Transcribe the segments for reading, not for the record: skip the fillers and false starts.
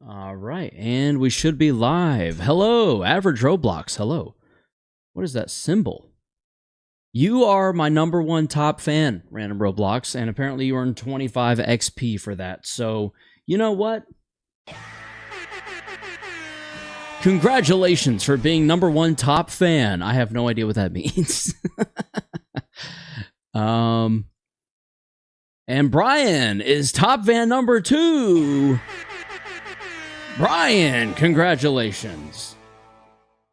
All right, and we should be live. Hello, Average Roblox. Hello. What is that symbol? You are my #1 top fan, Random Roblox, and apparently you earned 25 XP for that. So, you know what? Congratulations for being #1 top fan. I have no idea what that means. And Brian is top fan #2. Brian, congratulations.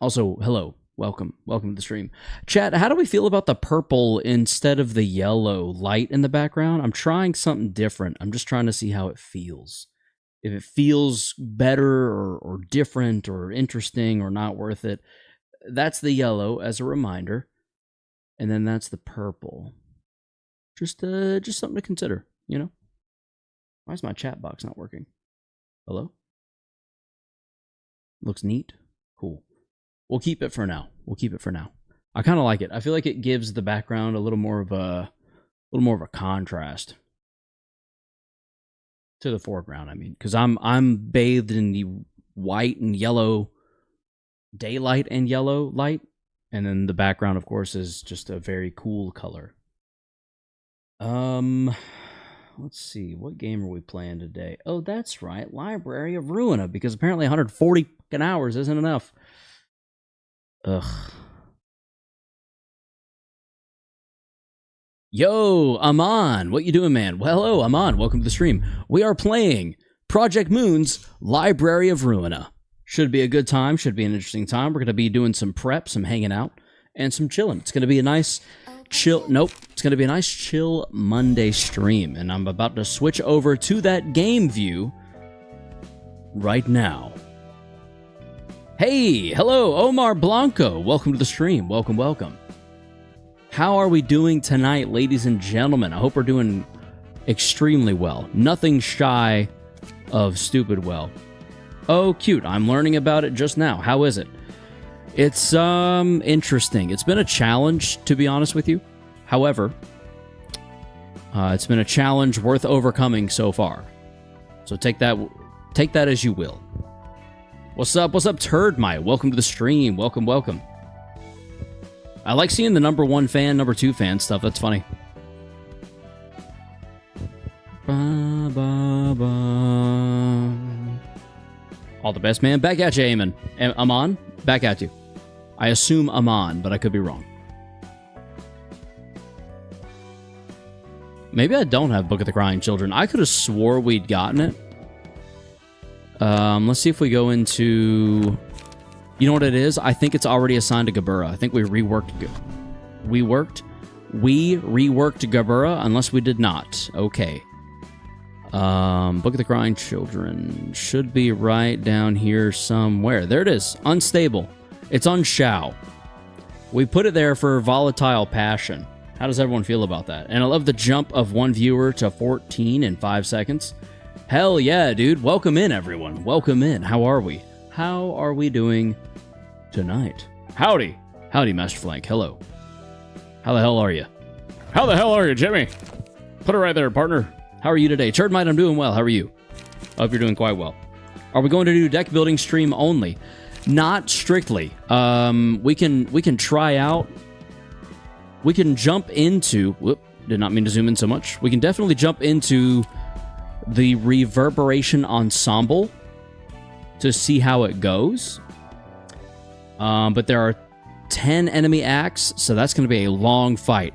Also, hello, welcome to the stream. Chat, how do we feel about the purple instead of the yellow light in the background? I'm trying something different. I'm just trying to see how it feels. If it feels better or different or interesting or not worth it. That's the yellow as a reminder. And then that's the purple. Just something to consider, you know? Why is my chat box not working? Hello? Looks neat. Cool. We'll keep it for now. I kind of like it. I feel like it gives the background a little more of a contrast to the foreground. I mean, because I'm bathed in the white and yellow daylight and yellow light, and then the background, of course, is just a very cool color. Let's see, what game are we playing today? Oh, that's right, Library of Ruina, because apparently 140 fucking hours isn't enough. Ugh. Yo, Aman, what you doing, man? Well, hello, Aman, welcome to the stream. We are playing Project Moon's Library of Ruina. Should be a good time, should be an interesting time. We're going to be doing some prep, some hanging out, and some chilling. It's going to be a nice chill, it's going to be a nice chill Monday stream, and I'm about to switch over to that game view right now. Hey, hello, Omar Blanco. Welcome to the stream. Welcome. How are we doing tonight, ladies and gentlemen? I hope we're doing extremely well. Nothing shy of stupid well. Oh, cute. I'm learning about it just now. How is it? It's interesting. It's been a challenge, to be honest with you. However, it's been a challenge worth overcoming so far. So take that as you will. What's up, Turdmite? Welcome to the stream. Welcome. I like seeing the #1 fan, #2 fan stuff. That's funny. All the best, man. Back at you, Eamon. Aman, back at you. I assume Aman, but I could be wrong. Maybe I don't have Book of the Crying Children. I could have swore we'd gotten it. Let's see if we go into... You know what it is? I think it's already assigned to Gabura. I think we reworked Gabura, unless we did not. Okay. Book of the Crying Children should be right down here somewhere. There it is. Unstable. It's on Shao. We put it there for Volatile Passion. How does everyone feel about that? And I love the jump of 1 viewer to 14 in 5 seconds. Hell yeah, dude. Welcome in, everyone. Welcome in. How are we? How are we doing tonight? Howdy. Howdy, Master Flank. Hello. How the hell are you? How the hell are you, Jimmy? Put it right there, partner. How are you today? Turdmite, I'm doing well. How are you? I hope you're doing quite well. Are we going to do deck building stream only? Not strictly. We can try out. We can jump into... Whoop, did not mean to zoom in so much. We can definitely jump into the Reverberation ensemble to see how it goes. But there are 10 enemy acts, so that's going to be a long fight.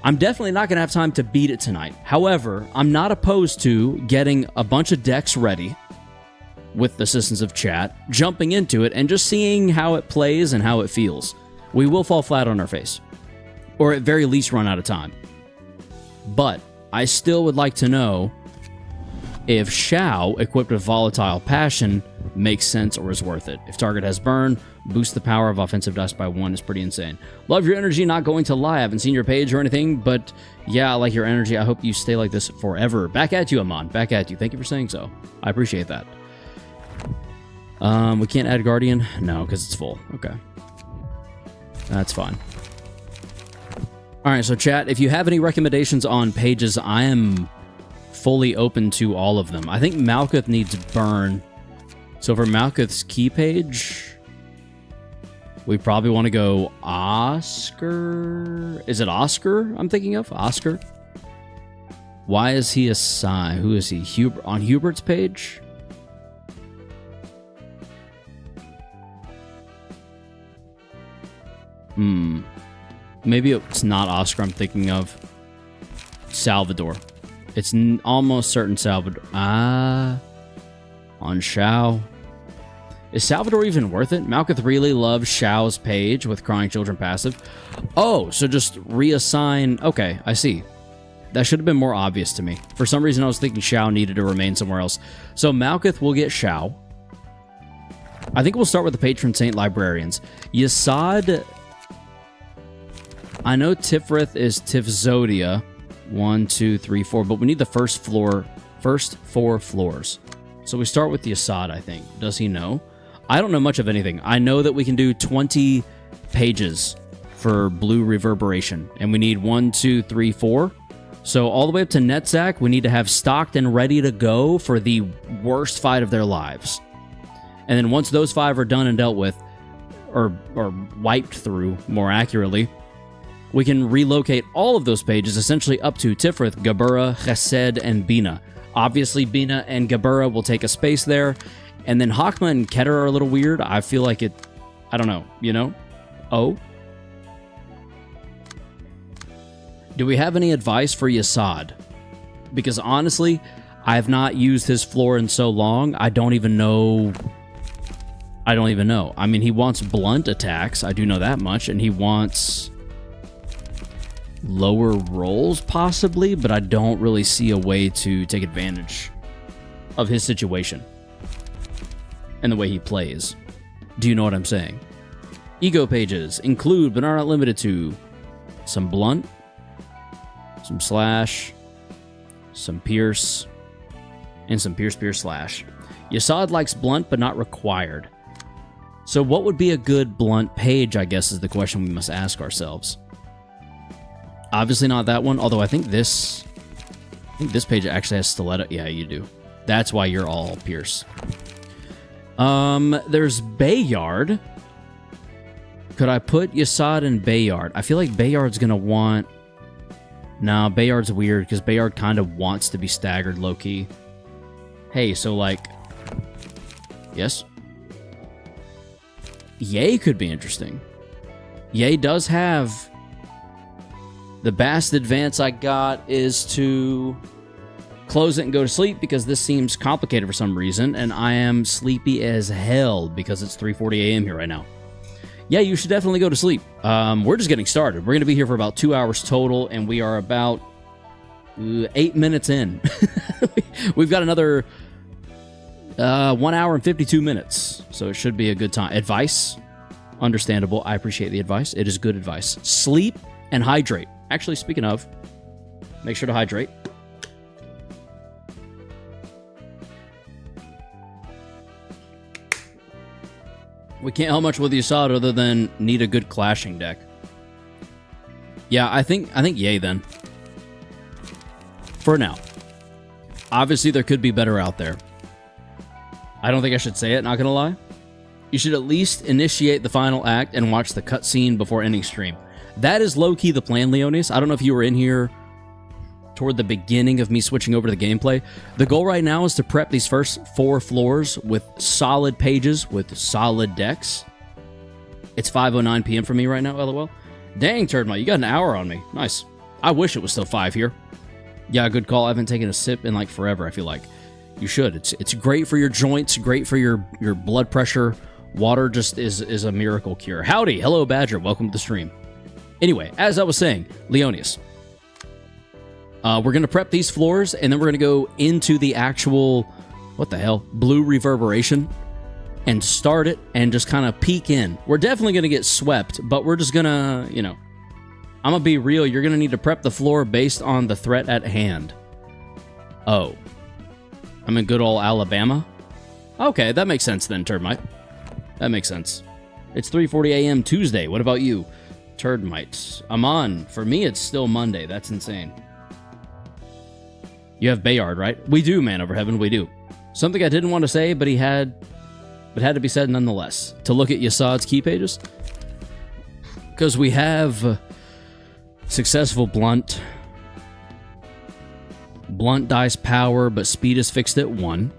I'm definitely not going to have time to beat it tonight. However, I'm not opposed to getting a bunch of decks ready with the assistance of chat, jumping into it, and just seeing how it plays and how it feels. We will fall flat on our face, or at very least run out of time. But I still would like to know if Shao, equipped with Volatile Passion, makes sense or is worth it. If target has burn, boost the power of offensive dice by 1 is pretty insane. Love your energy, not going to lie. I haven't seen your page or anything, but yeah, I like your energy. I hope you stay like this forever. Back at you, Aman. Back at you. Thank you for saying so. I appreciate that. We can't add Guardian? No, because it's full. Okay. That's fine. Alright, so chat, if you have any recommendations on pages, I am fully open to all of them. I think Malkuth needs burn So for Malkuth's key page, we probably want to go Oscar. Is it Oscar I'm thinking of? Oscar? Why is he a Psy? Who is he? On Hubert's page? Maybe it's not Oscar I'm thinking of. Salvador. It's almost certain Salvador. On Shao. Is Salvador even worth it? Malkuth really loves Shao's page with Crying Children passive. Oh, so just reassign. Okay, I see. That should have been more obvious to me. For some reason, I was thinking Shao needed to remain somewhere else. So Malkuth will get Shao. I think we'll start with the Patron Saint Librarians. Yasad. I know Tifrith is Tifzodia. 1, 2, 3, 4. But we need the first 4 floors. So we start with Yasad, I think. Does he know? I don't know much of anything. I know that we can do 20 pages for blue reverberation. And we need 1, 2, 3, 4. So all the way up to Netzach, we need to have stocked and ready to go for the worst fight of their lives. And then once those 5 are done and dealt with, or wiped through, more accurately, we can relocate all of those pages essentially up to Tifrith, Gabura, Chesed, and Bina. Obviously, Bina and Gabura will take a space there. And then Hakma and Keter are a little weird. I feel like it... I don't know. You know? Oh? Do we have any advice for Yasad? Because honestly, I have not used his floor in so long, I don't even know... I mean, he wants blunt attacks. I do know that much. And he wants... lower rolls, possibly, but I don't really see a way to take advantage of his situation and the way he plays. Do you know what I'm saying? Ego pages include, but are not limited to, some blunt, some slash, some pierce, and some pierce slash. Yasad likes blunt, but not required. So what would be a good blunt page, I guess, is the question we must ask ourselves. Obviously not that one, although I think this page actually has stiletto. Yeah, you do. That's why you're all pierce. There's Bayard. Could I put Yasad in Bayard? I feel like Bayard's gonna want... Nah, Bayard's weird, because Bayard kind of wants to be staggered low-key. Hey, so like... Yes? Ye could be interesting. Ye does have... The best advance I got is to close it and go to sleep because this seems complicated for some reason, and I am sleepy as hell because it's 3:40 a.m. here right now. Yeah, you should definitely go to sleep. We're just getting started. We're going to be here for about 2 hours total, and we are about 8 minutes in. We've got another 1 hour and 52 minutes, so it should be a good time. Advice? Understandable. I appreciate the advice. It is good advice. Sleep and hydrate. Actually, speaking of, make sure to hydrate. We can't help much with Yasad other than need a good clashing deck. Yeah, I think yay then. For now. Obviously, there could be better out there. I don't think I should say it, not gonna lie. You should at least initiate the final act and watch the cutscene before ending stream. That is low-key the plan, Leonis. I don't know if you were in here toward the beginning of me switching over to the gameplay. The goal right now is to prep these first 4 floors with solid pages, with solid decks. It's 5:09 p.m. for me right now, LOL. Dang, Turdmite, you got an hour on me. Nice. I wish it was still 5 here. Yeah, good call. I haven't taken a sip in like forever, I feel like. You should. It's great for your joints, great for your blood pressure. Water just is a miracle cure. Howdy. Hello, Badger. Welcome to the stream. Anyway, as I was saying, Leonius. We're going to prep these floors, and then we're going to go into the actual, what the hell, blue reverberation, and start it, and just kind of peek in. We're definitely going to get swept, but we're just going to, you know, I'm going to be real. You're going to need to prep the floor based on the threat at hand. Oh. I'm in good old Alabama? Okay, that makes sense then, Turdmite. That makes sense. It's 3:40 a.m. Tuesday. What about you? Turdmites. I'm on. For me, it's still Monday. That's insane. You have Bayard, right? We do, man over heaven. We do. Something I didn't want to say, but he had but had to be said nonetheless. To look at Yassad's key pages, because we have successful blunt dice power, but speed is fixed at 1.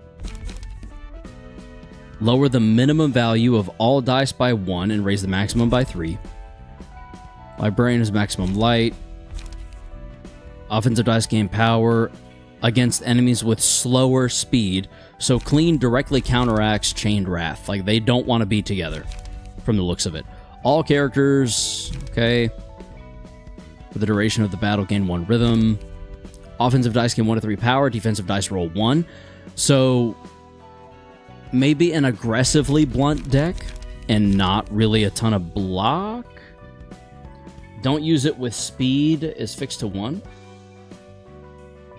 Lower the minimum value of all dice by 1 and raise the maximum by 3. Librarian is maximum light. Offensive dice gain power against enemies with slower speed, so clean directly counteracts Chained Wrath. Like, they don't want to be together, from the looks of it. All characters, okay. For the duration of the battle, gain 1 rhythm. Offensive dice gain 1 to 3 power. Defensive dice roll 1. So, maybe an aggressively blunt deck, and not really a ton of block. Don't use it with speed is fixed to 1.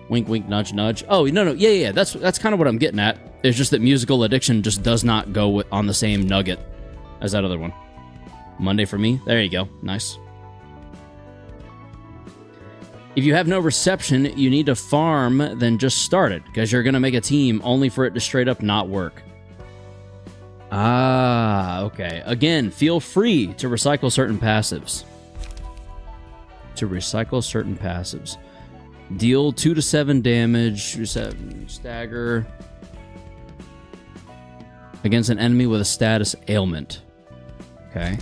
Wink, wink, nudge, nudge. Oh, no. Yeah. That's kind of what I'm getting at. It's just that Musical Addiction just does not go on the same nugget as that other one. Monday for me. There you go. Nice. If you have no reception, you need to farm, then just start it, because you're going to make a team only for it to straight up not work. Ah, okay. Again, feel free to recycle certain passives. Deal 2 to 7 damage, 7 stagger against an enemy with a status ailment. Okay.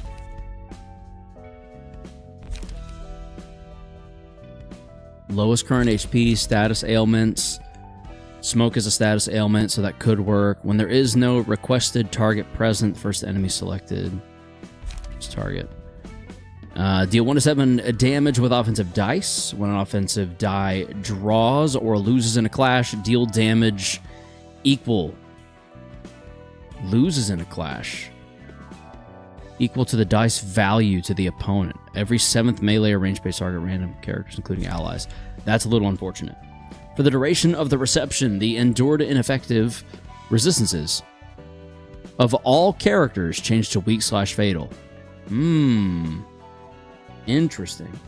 Lowest current HP, status ailments. Smoke is a status ailment, so that could work. When there is no requested target present, first enemy selected. Just target. Deal 1 to 7 damage with offensive dice. When an offensive die draws or loses in a clash, deal damage equal. Loses in a clash. Equal to the dice value to the opponent. Every 7th melee or range-based target random characters, including allies. That's a little unfortunate. For the duration of the reception, the endured ineffective resistances of all characters change to weak/fatal. Interesting.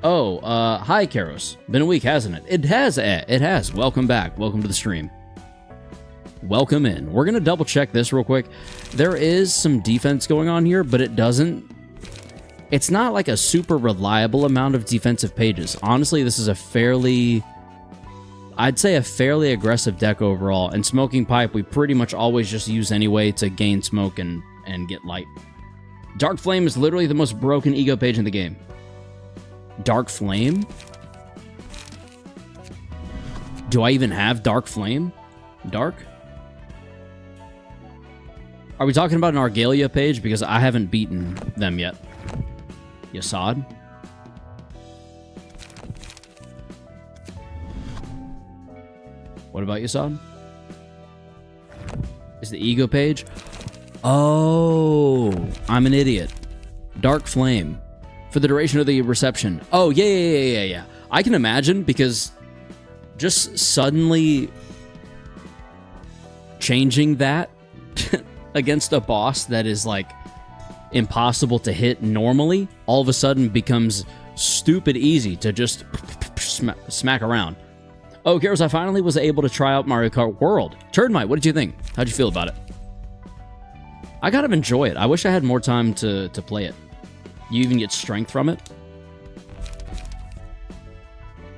Oh, hi, Karos. Been a week, hasn't it? It has. Welcome back. Welcome to the stream. Welcome in. We're going to double check this real quick. There is some defense going on here, but it's not like a super reliable amount of defensive pages. Honestly, this is I'd say a fairly aggressive deck overall. And Smoking Pipe, we pretty much always just use anyway to gain smoke and get light. Dark Flame is literally the most broken ego page in the game. Dark Flame? Do I even have Dark Flame? Dark? Are we talking about an Argalia page? Because I haven't beaten them yet. Yassad? What about Yassad? Is the ego page? Oh, I'm an idiot. Dark Flame. For the duration of the reception. Oh, yeah. I can imagine, because just suddenly changing that against a boss that is, like, impossible to hit normally, all of a sudden becomes stupid easy to just smack around. Oh, Karos, I finally was able to try out Mario Kart World. Turdmite, what did you think? How'd you feel about it? I kind of enjoy it. I wish I had more time to play it. You even get strength from it.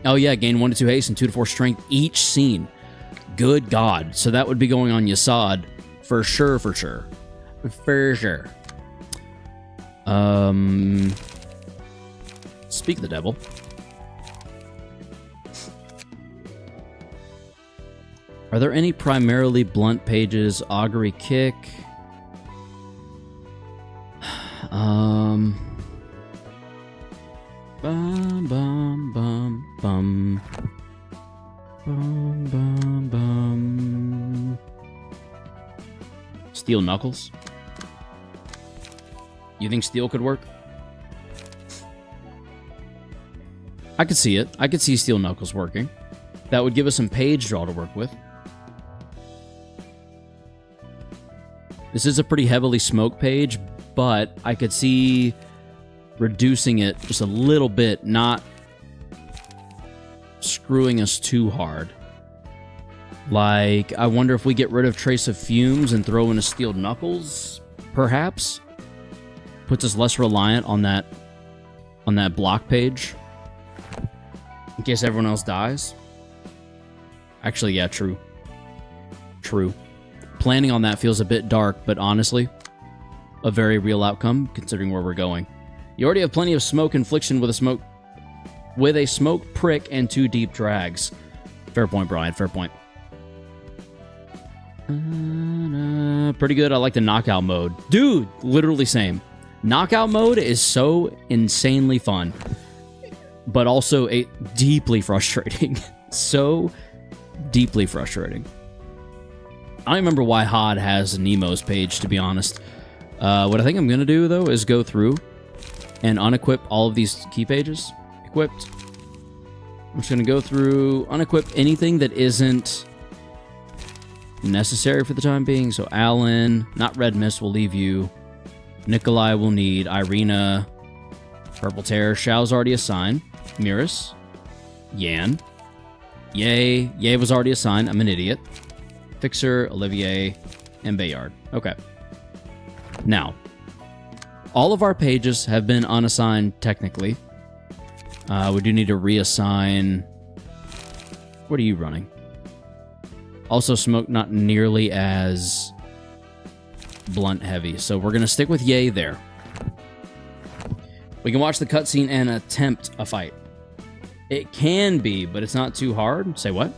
Oh yeah, gain 1 to 2 haste and 2 to 4 strength each scene. Good God. So that would be going on Yassad for sure. Speak the devil. Are there any primarily blunt pages? Augury Kick. Bum bum bum bum. Bum bum bum. Steel Knuckles? You think Steel could work? I could see it. I could see Steel Knuckles working. That would give us some page draw to work with. This is a pretty heavily smoke page, but I could see reducing it just a little bit, not screwing us too hard. Like, I wonder if we get rid of Trace of Fumes and throw in a Steel Knuckles, perhaps? Puts us less reliant on that block page. In case everyone else dies. Actually, yeah, true. True. Planning on that feels a bit dark, but honestly, a very real outcome, considering where we're going. You already have plenty of smoke infliction with a smoke prick and 2 deep drags. Fair point, Brian. Fair point. Pretty good. I like the knockout mode. Dude, literally same. Knockout mode is so insanely fun, but also deeply frustrating. So deeply frustrating. I don't remember why HOD has Nemo's page, to be honest. What I think I'm going to do, though, is go through and unequip all of these key pages. Equipped. I'm just going to go through, unequip anything that isn't necessary for the time being. So Alan, not Red Mist, will leave you. Nikolai will need. Irina. Purple Terror. Shao's already assigned. Miris. Yan. Yay. Yay was already assigned. I'm an idiot. Fixer, Olivier, and Bayard. Okay. Now, all of our pages have been unassigned technically. We do need to reassign. What are you running? Also, smoke not nearly as blunt heavy, so we're going to stick with Yay there. We can watch the cutscene and attempt a fight. It can be, but it's not too hard. Say what?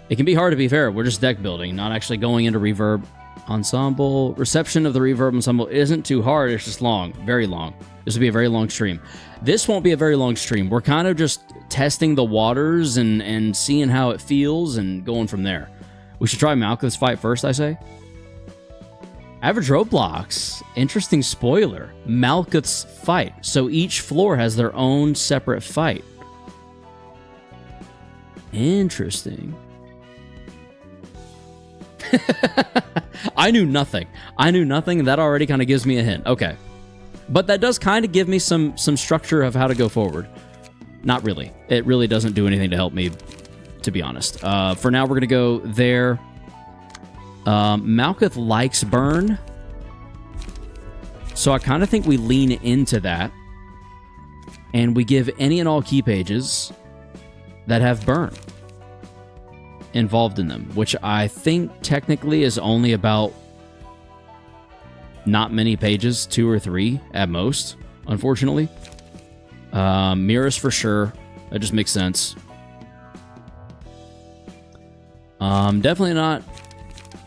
It can be hard, to be fair. We're just deck building, not actually going into Reverb Ensemble. Reception of the Reverb Ensemble isn't too hard. It's just long. Very long. This will be a very long stream. This won't be a very long stream. We're kind of just testing the waters and seeing how it feels and going from there. We should try Malkuth's fight first, I say. Average roadblocks. Interesting spoiler. Malkuth's fight. So each floor has their own separate fight. Interesting. I knew nothing. I knew nothing, and that already kind of gives me a hint. Okay. But that does kind of give me some structure of how to go forward. Not really. It really doesn't do anything to help me, to be honest. For now, we're going to go there. Malkuth likes burn. So I kind of think we lean into that. And we give any and all key pages that have burn involved in them, which I think technically is only about not many pages, 2 or 3 at most, unfortunately. Miris for sure. That just makes sense. Definitely not.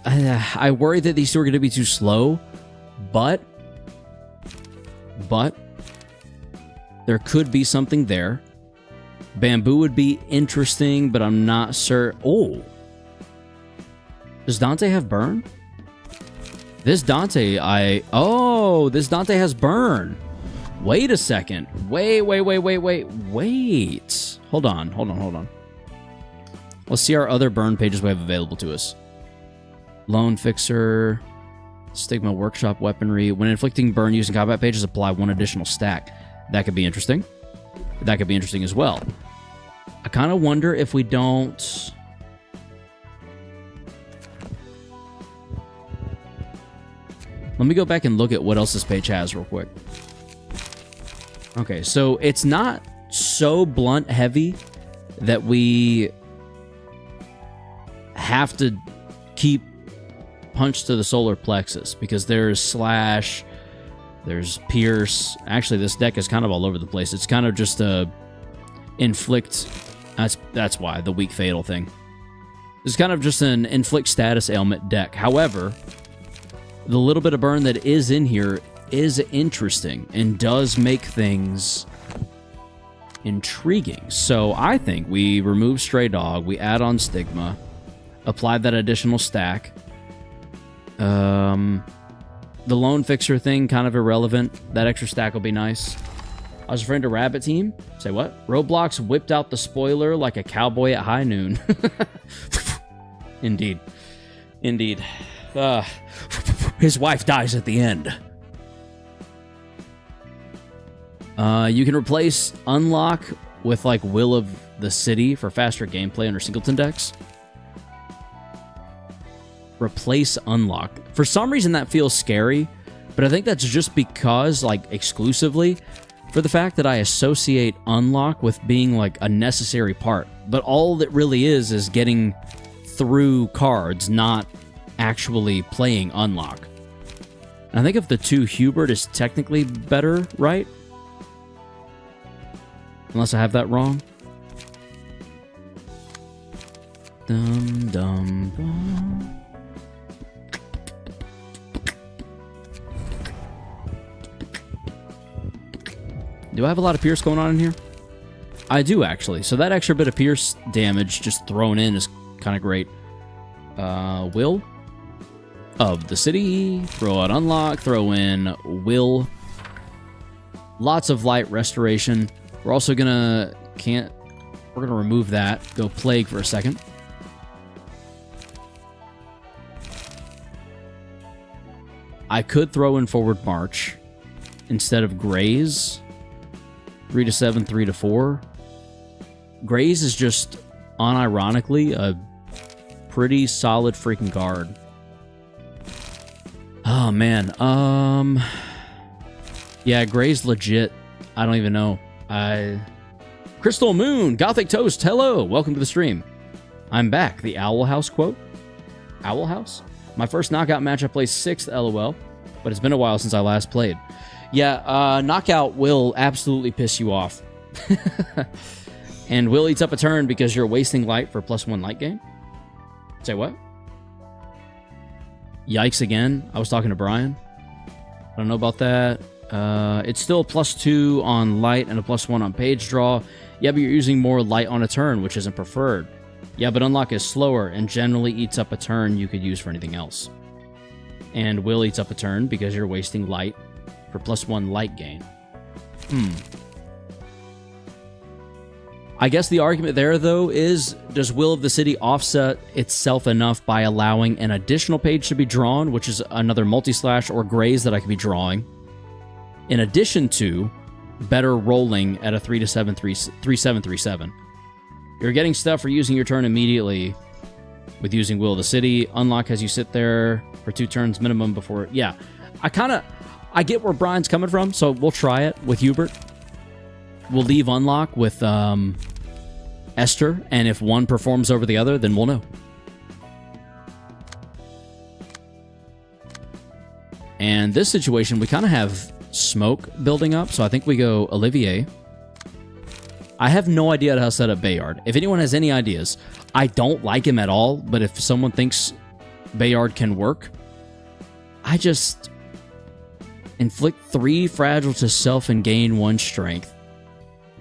I worry that these two are going to be too slow, but there could be something there. Bamboo would be interesting, but I'm not sure. Oh. Does Dante have burn? This Dante, this Dante has burn. Wait a second. Wait. Hold on. Let's see our other burn pages we have available to us. Lone Fixer, Stigma Workshop Weaponry. When inflicting burn using combat pages, apply 1 additional stack. That could be interesting. That could be interesting as well. I kind of wonder if we don't... Let me go back and look at what else this page has real quick. Okay, so it's not so blunt heavy that we have to keep punch to the solar plexus, because there's slash, there's pierce. Actually, this deck is kind of all over the place. It's kind of just a inflict. That's why the weak fatal thing. It's kind of just an inflict status ailment deck. However, the little bit of burn that is in here is interesting and does make things intriguing. So I think we remove Stray Dog, we add on Stigma, apply that additional stack. The Lone Fixer thing, kind of irrelevant. That extra stack will be nice. I was referring to Rabbit Team. Say what? Roblox whipped out the spoiler like a cowboy at high noon. Indeed. His wife dies at the end. You can replace Unlock with like Will of the City for faster gameplay under Singleton decks. Replace unlock. For some reason, that feels scary, but I think that's just because, like, exclusively for the fact that I associate unlock with being, like, a necessary part. But all that really is getting through cards, not actually playing unlock. And I think of the two, Hubert is technically better, right? Unless I have that wrong. Dum dum dum. Do I have a lot of pierce going on in here? I do, actually. So that extra bit of pierce damage just thrown in is kind of great. Will of the city. Throw out unlock. Throw in will. Lots of light restoration. We're also gonna... We're gonna remove that. Go plague for a second. I could throw in forward march instead of graze. 3 to 7, 3 to 4. Graze is just, unironically, a pretty solid freaking guard. Oh, man. Yeah, Graze legit. I don't even know. Crystal Moon, Gothic Toast, hello. Welcome to the stream. I'm back. The Owl House quote. Owl House? My first knockout match, I placed 6th, LOL. But it's been a while since I last played. Yeah, knockout will absolutely piss you off. And will eats up a turn because you're wasting light for +1 light gain. Say what? Yikes again. I was talking to Brian. I don't know about that. It's still +2 on light and a +1 on page draw. Yeah, but you're using more light on a turn, which isn't preferred. Yeah, but unlock is slower and generally eats up a turn you could use for anything else. And will eats up a turn because you're wasting light for +1 light gain. I guess the argument there, though, is does Will of the City offset itself enough by allowing an additional page to be drawn, which is another multi-slash or graze that I could be drawing, in addition to better rolling at a 3 to 7, 3 7, 3 7. You're getting stuff for using your turn immediately with using Will of the City. Unlock as you sit there for 2 turns minimum before... Yeah, I get where Brian's coming from, so we'll try it with Hubert. We'll leave unlock with Esther, and if one performs over the other, then we'll know. And this situation, we kind of have smoke building up, so I think we go Olivier. I have no idea how to set up Bayard. If anyone has any ideas, I don't like him at all, but if someone thinks Bayard can work, I just inflict 3 fragile to self and gain 1 strength.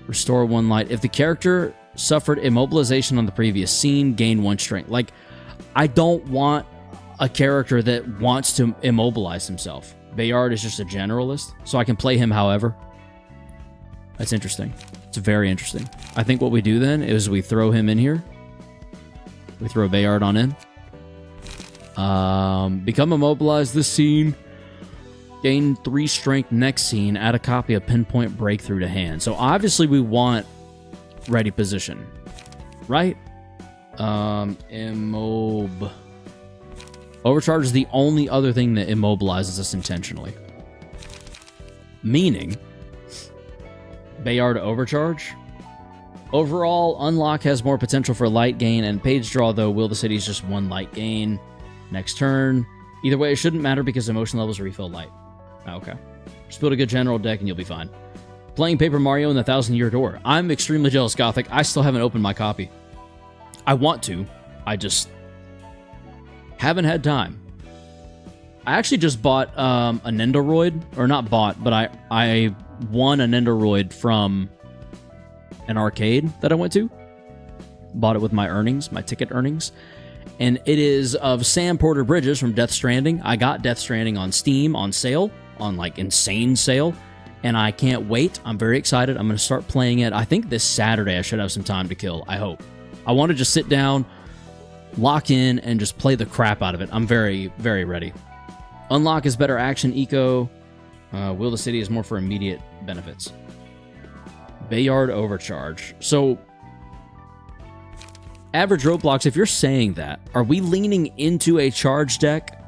Restore 1 light. If the character suffered immobilization on the previous scene, gain 1 strength. Like, I don't want a character that wants to immobilize himself. Bayard is just a generalist, so I can play him however. That's interesting. It's very interesting. I think what we do then is we throw him in here. We throw Bayard on in. Become immobilized this scene. Gain 3 strength next scene. Add a copy of Pinpoint Breakthrough to hand. So obviously we want ready position, right? Immob. Overcharge is the only other thing that immobilizes us intentionally. Meaning, Bayard overcharge. Overall, unlock has more potential for light gain, and page draw, though, Will the City is just 1 light gain. Next turn. Either way, it shouldn't matter because emotion levels refill light. Okay. Just build a good general deck and you'll be fine. Playing Paper Mario in the 1,000-Year Door. I'm extremely jealous, Gothic. I still haven't opened my copy. I want to. I just haven't had time. I actually just bought a Nendoroid. Or not bought, but I won a Nendoroid from an arcade that I went to. Bought it with my earnings, my ticket earnings. And it is of Sam Porter Bridges from Death Stranding. I got Death Stranding on Steam on sale, on like insane sale, and I can't wait. I'm very excited. I'm going to start playing it. I think this Saturday I should have some time to kill, I hope. I want to just sit down, lock in, and just play the crap out of it. I'm very, very ready. Unlock is better action, eco. Will the City is more for immediate benefits. Bayard overcharge. So, Average Roadblocks, if you're saying that, are we leaning into a charge deck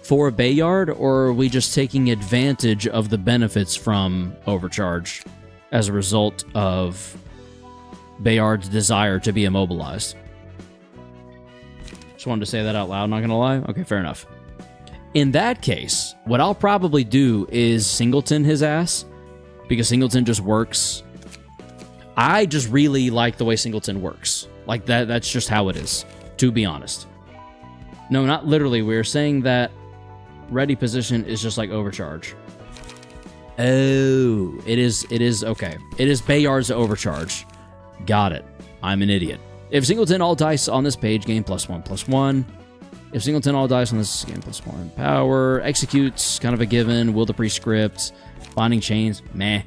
for Bayard, or are we just taking advantage of the benefits from Overcharge as a result of Bayard's desire to be immobilized? Just wanted to say that out loud, not gonna lie. Okay, fair enough. In that case, what I'll probably do is singleton his ass, because singleton just works. I just really like the way singleton works. Like, that's just how it is, to be honest. No, not literally. We're saying that ready position is just like Overcharge. Oh, it is, okay. It is Bayard's Overcharge. Got it. I'm an idiot. If singleton all dice on this page, gain +1/+1. If singleton all dice on this, gain +1 power. Executes, kind of a given. Will the Prescript. Binding Chains, meh.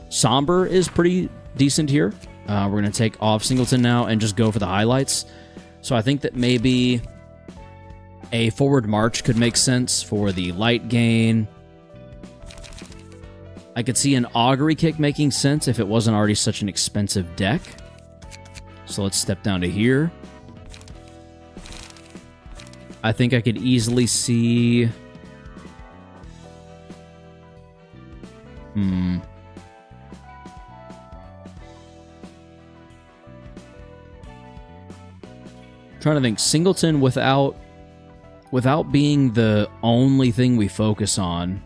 Somber is pretty decent here. We're going to take off singleton now and just go for the highlights. So I think that maybe a Forward March could make sense for the light gain. I could see an Augury Kick making sense if it wasn't already such an expensive deck. So let's step down to here. I think I could easily see... Trying to think. Singleton without being the only thing we focus on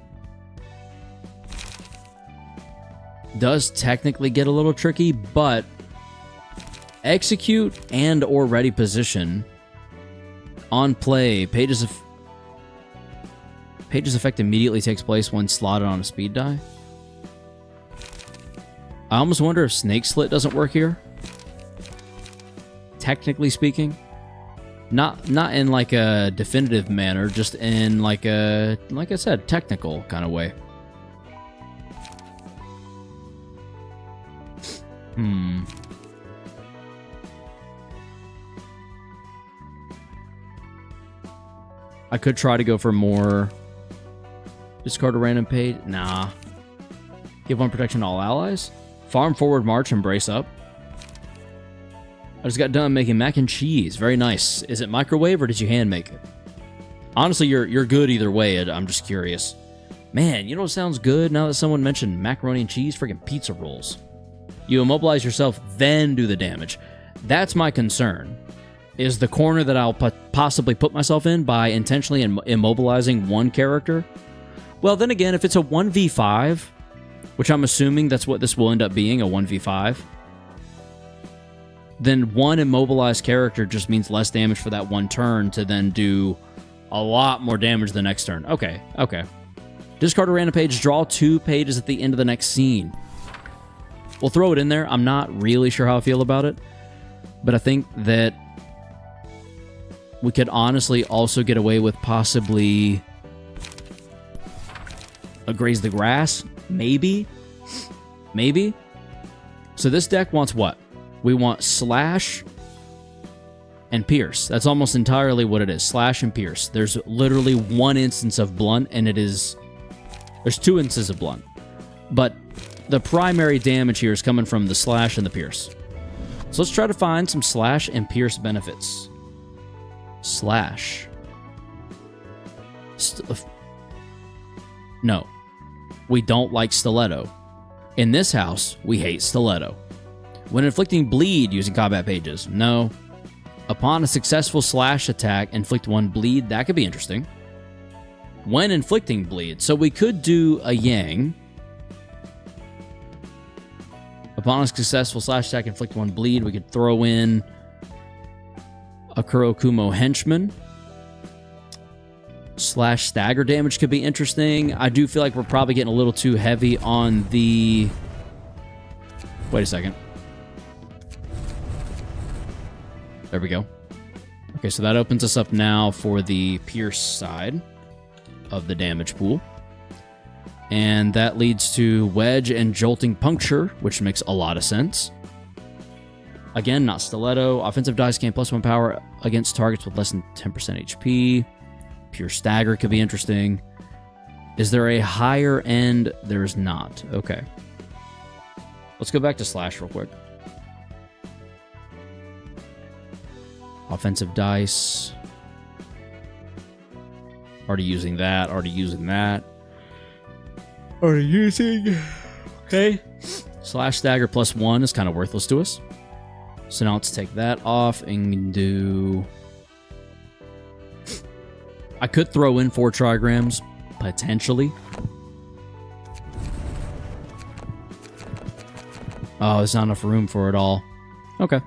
does technically get a little tricky, but execute and or ready position on play. Page's effect immediately takes place when slotted on a speed die. I almost wonder if Snake Slit doesn't work here. Technically speaking. Not in like a definitive manner, just in like a, like I said, technical kind of way. I could try to go for more. Discard a random page. Nah. Give 1 protection to all allies. Farm Forward March and brace up. I just got done making mac and cheese. Very nice. Is it microwave or did you hand make it? Honestly, you're good either way. I'm just curious. Man, you know what sounds good now that someone mentioned macaroni and cheese? Freaking pizza rolls. You immobilize yourself, then do the damage. That's my concern. Is the corner that I'll possibly put myself in by intentionally immobilizing one character. Well, then again, if it's a 1v5, which I'm assuming that's what this will end up being, a 1v5, then one immobilized character just means less damage for that one turn to then do a lot more damage the next turn. Okay, okay. Discard a random page, draw 2 pages at the end of the next scene. We'll throw it in there. I'm not really sure how I feel about it, but I think that we could honestly also get away with possibly a Graze the Grass. Maybe. Maybe. So this deck wants what? We want Slash and Pierce. That's almost entirely what it is. Slash and Pierce. There's literally one instance of Blunt, and it is... There's 2 instances of Blunt. But the primary damage here is coming from the Slash and the Pierce. So let's try to find some Slash and Pierce benefits. Slash. No. We don't like Stiletto. In this house, we hate Stiletto. When inflicting bleed using combat pages, no. Upon a successful slash attack, inflict 1 bleed. That could be interesting. When inflicting bleed. So we could do a Yang. Upon a successful slash attack, inflict 1 bleed. We could throw in a Kurokumo Henchman. Slash stagger damage could be interesting. I do feel like we're probably getting a little too heavy on the... Wait a second. There we go. Okay, so that opens us up now for the Pierce side of the damage pool. And that leads to Wedge and Jolting Puncture, which makes a lot of sense. Again, not Stiletto. Offensive dice gain +1 power against targets with less than 10% HP. Pure Stagger could be interesting. Is there a higher end? There is not. Okay. Let's go back to Slash real quick. Offensive dice. Already using that. Already using that. Already using. Okay. Slash dagger +1 is kind of worthless to us. So now let's take that off and do... I could throw in 4 trigrams, potentially. Oh, there's not enough room for it all. Okay.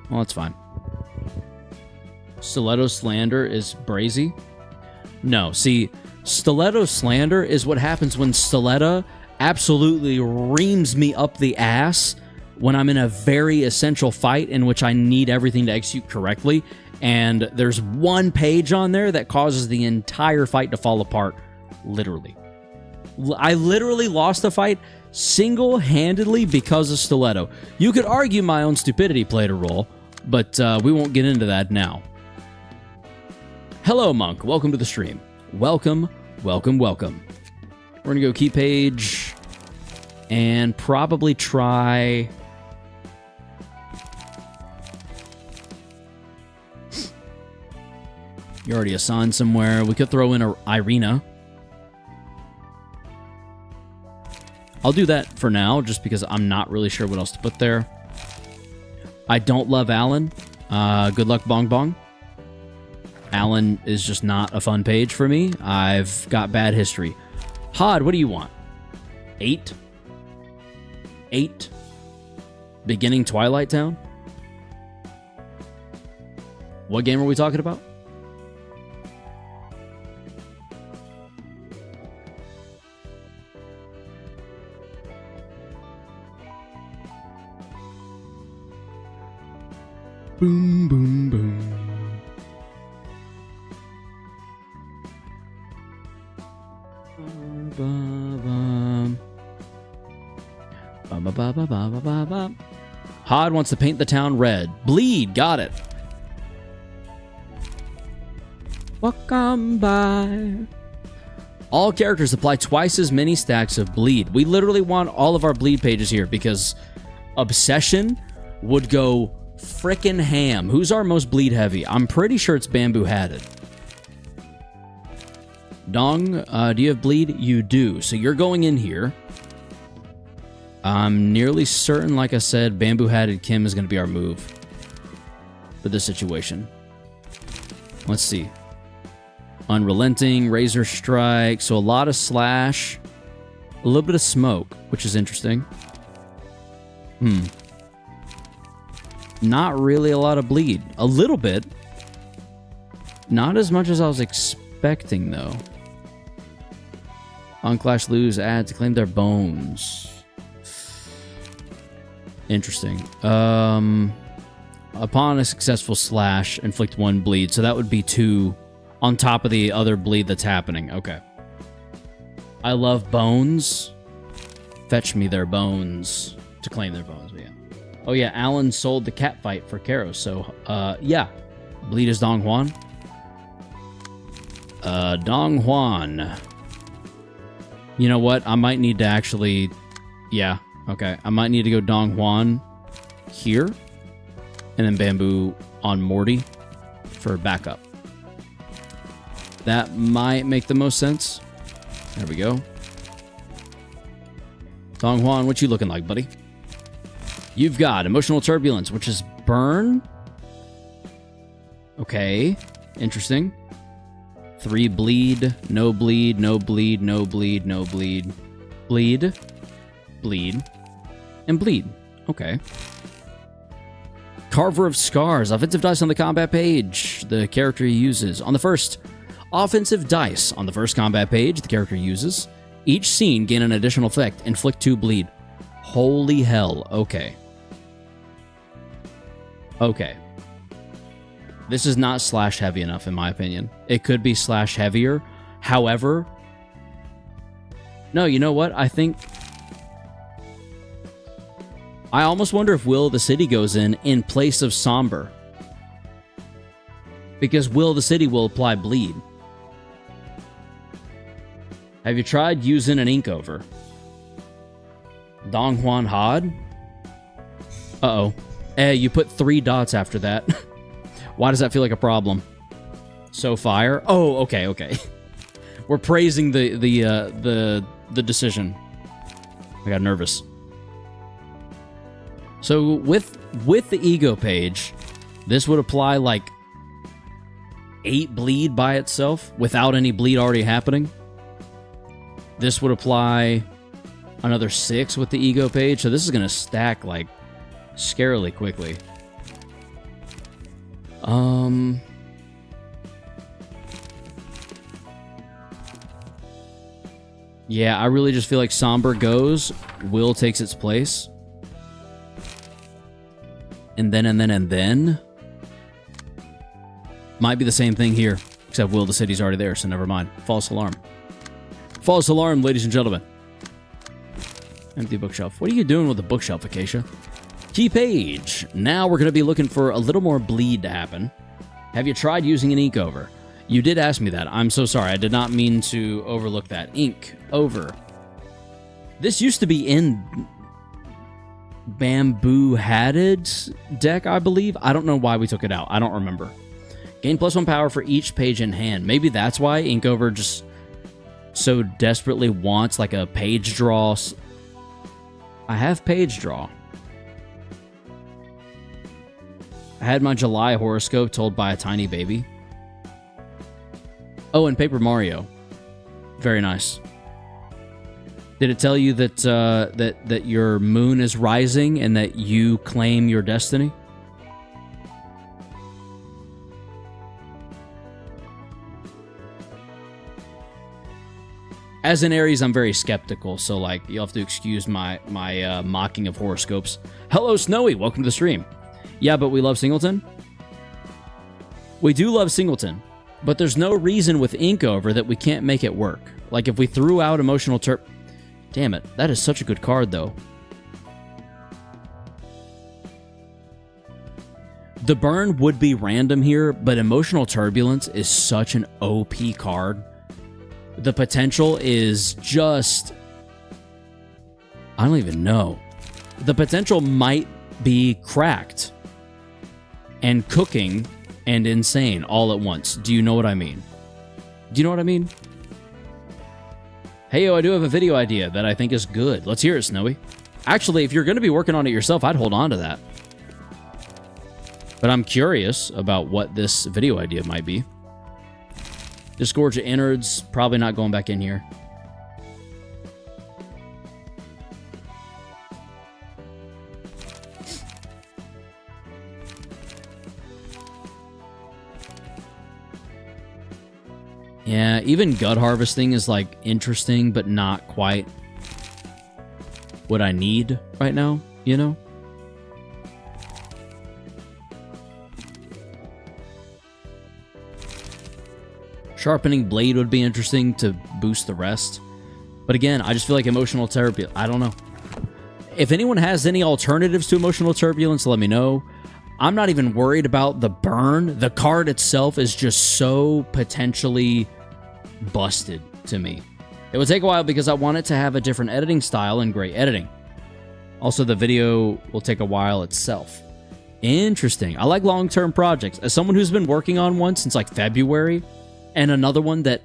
Well, that's fine. Stiletto Slander is brazy. No, see, Stiletto Slander is what happens when Stiletto absolutely reams me up the ass when I'm in a very essential fight in which I need everything to execute correctly, and there's one page on there that causes the entire fight to fall apart, literally. I literally lost a fight single-handedly because of Stiletto. You could argue my own stupidity played a role, but we won't get into that now. Hello, Monk. Welcome to the stream. Welcome, welcome, welcome. We're going to go key page and probably try... You're already assigned somewhere. We could throw in a Irina. I'll do that for now, just because I'm not really sure what else to put there. I don't love Alan. Good luck, Bong Bong. Alan is just not a fun page for me. I've got bad history. Hod, what do you want? 8? 8? Beginning Twilight Town? What game are we talking about? Boom, boom, boom. Hod wants to paint the town red. Bleed, got it. Welcome by. All characters apply twice as many stacks of bleed. We literally want all of our bleed pages here because Obsession would go frickin' ham. Who's our most bleed heavy? I'm pretty sure it's Bamboo Hatted. Dong, do you have bleed? You do. So you're going in here. I'm nearly certain, like I said, Bamboo Hatted Kim is going to be our move for this situation. Let's see. Unrelenting, Razor Strike. So a lot of slash. A little bit of smoke, which is interesting. Not really a lot of bleed. A little bit. Not as much as I was expecting, though. Unclash, lose, add to claim their bones. Interesting. Upon a successful slash, inflict 1 bleed. So that would be 2 on top of the other bleed that's happening. Okay. I love bones. Fetch me their bones to claim their bones. But yeah. Oh yeah, Alan sold the cat fight for Karo. So, yeah. Bleed is Dong Juan. Dong Juan. You know what? I might need to actually... Yeah, okay. I might need to go Dong Juan here. And then Bamboo on Morty for backup. That might make the most sense. There we go. Dong Juan, what you looking like, buddy? You've got Emotional Turbulence, which is Burn. Okay, interesting. 3 bleed, no bleed, no bleed, no bleed, no bleed. Bleed, bleed, and bleed. Okay. Carver of Scars. Offensive dice on the combat page. The character uses. On the first offensive dice on the first combat page, the character uses. Each scene gain an additional effect. Inflict 2 bleed. Holy hell. Okay. Okay. This is not slash heavy enough, in my opinion. It could be slash heavier. However... No, you know what? I think... I almost wonder if Will of the City goes in place of Somber. Because Will of the City will apply bleed. Have you tried using an ink over? Dong Juan Hod? Uh-oh. You put 3 dots after that. Why does that feel like a problem? So fire. Oh, okay, okay. We're praising the decision. I got nervous. So with the ego page, this would apply like 8 bleed by itself without any bleed already happening. This would apply another 6 with the ego page. So this is going to stack like scarily quickly. Yeah, I really just feel like Somber goes, Will takes its place. And then. Might be the same thing here, except Will the City's already there, so never mind. False alarm. False alarm, ladies and gentlemen. Empty bookshelf. What are you doing with the bookshelf, Acacia? Key page. Now we're going to be looking for a little more bleed to happen. Have you tried using an ink over? You did ask me that. I'm so sorry. I did not mean to overlook that. Ink over. This used to be in Bamboo Hatted's deck, I believe. I don't know why we took it out. I don't remember. Gain +1 power for each page in hand. Maybe that's why Ink over just so desperately wants like a page draw. I have page draw. I had my July horoscope told by a tiny baby. Oh, and Paper Mario. Very nice. Did it tell you that that your moon is rising and that you claim your destiny? As an Aries, I'm very skeptical, so like you'll have to excuse my mocking of horoscopes. Hello, Snowy. Welcome to the stream. Yeah, but we love Singleton. We do love Singleton, but there's no reason with Ink over that we can't make it work. Like if we threw out Emotional Damn it, that is such a good card, though. The burn would be random here, but Emotional Turbulence is such an OP card. The potential is just... I don't even know. The potential might be cracked and cooking and insane all at once. Do you know what I mean? Do you know what I mean? Hey, I do have a video idea that I think is good. Let's hear it, Snowy. Actually, if you're going to be working on it yourself, I'd hold on to that. But I'm curious about what this video idea might be. Disgorge of Innards, probably not going back in here. Yeah, even gut harvesting is like interesting, but not quite what I need right now, you know? Sharpening Blade would be interesting to boost the rest. But again, I just feel like Emotional Turbulence, I don't know. If anyone has any alternatives to Emotional Turbulence, let me know. I'm not even worried about the burn. The card itself is just so potentially busted to me. It would take a while because I want it to have a different editing style and great editing. Also, the video will take a while itself. Interesting. I like long-term projects. As someone who's been working on one since like February, and another one that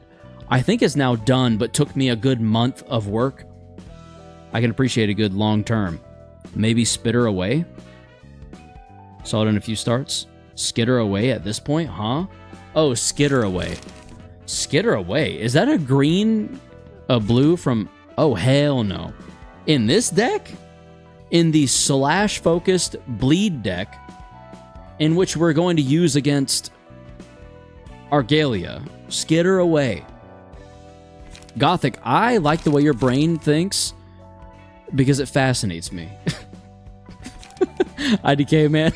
I think is now done but took me a good month of work, I can appreciate a good long-term. Maybe Spitter Away? Saw it in a few starts. Skitter Away at this point, huh? Oh, Skitter Away. Skitter Away. Is that a green, a blue from... Oh, hell no. In this deck? In the slash-focused bleed deck, in which we're going to use against Argalia. Skitter Away. Gothic, I like the way your brain thinks because it fascinates me. IDK, man.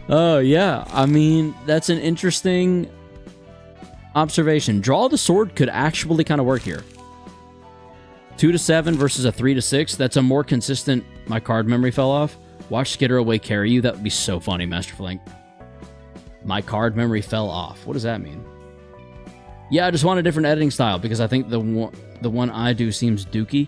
Oh, yeah. I mean, that's an interesting observation. Draw the Sword could actually kind of work here. 2 to 7 versus a 3 to 6. That's a more consistent... My card memory fell off. Watch Skitter Away carry you. That would be so funny, Masterflank. My card memory fell off. What does that mean? Yeah, I just want a different editing style because I think the one I do seems dookie.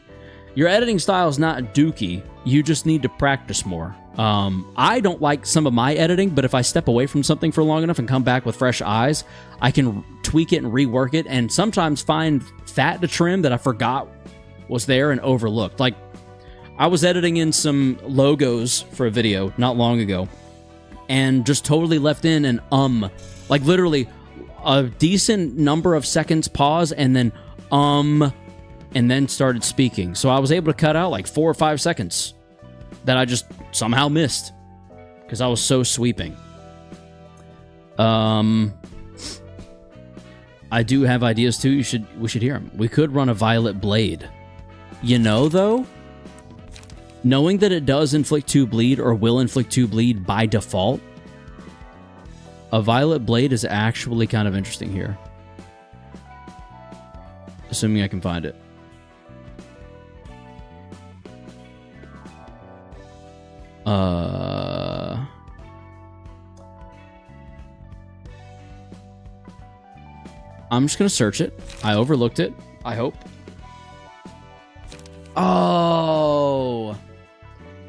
Your editing style is not dookie. You just need to practice more. I don't like some of my editing, but if I step away from something for long enough and come back with fresh eyes, I can tweak it and rework it, and sometimes find fat to trim that I forgot was there and overlooked. Like, I was editing in some logos for a video not long ago, and just totally left in an like literally a decent number of seconds pause, and then and then started speaking. So I was able to cut out like 4 or 5 seconds that I just somehow missed because I was so sweeping. I do have ideas too. We should hear them. We could run a Violet Blade. You know, though, knowing that it does inflict 2 bleed or will inflict 2 bleed by default, a Violet Blade is actually kind of interesting here. Assuming I can find it. I'm just gonna search it. I overlooked it, I hope. Oh,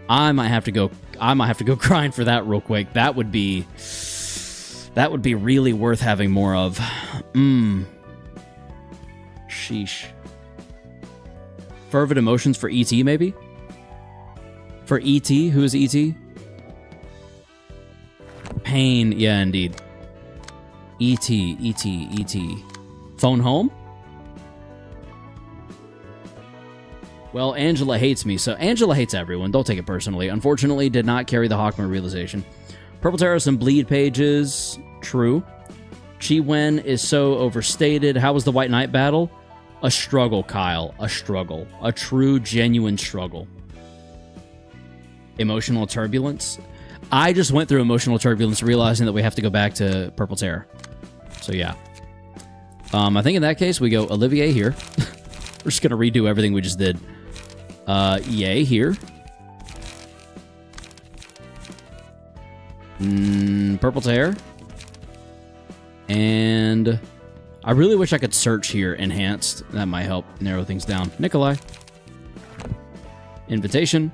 I might have to go grind for that real quick. That would be really worth having more of. Sheesh. Fervid Emotions for ET, maybe? For ET? Who is ET? Pain. Yeah, indeed. ET. Phone Home? Well, Angela hates me, so Angela hates everyone. Don't take it personally. Unfortunately, did not carry the Hawkmoon realization. Purple Terror, some bleed pages. True. Chi Wen is so overstated. How was the White Knight battle? A struggle, Kyle. A struggle. A true, genuine struggle. Emotional turbulence. I just went through emotional turbulence realizing that we have to go back to Purple Terror. So, yeah. I think in that case, we go Olivier here. We're just going to redo everything we just did. Yay here. Purple Terror. And I really wish I could search here, enhanced. That might help narrow things down. Nikolai. Invitation.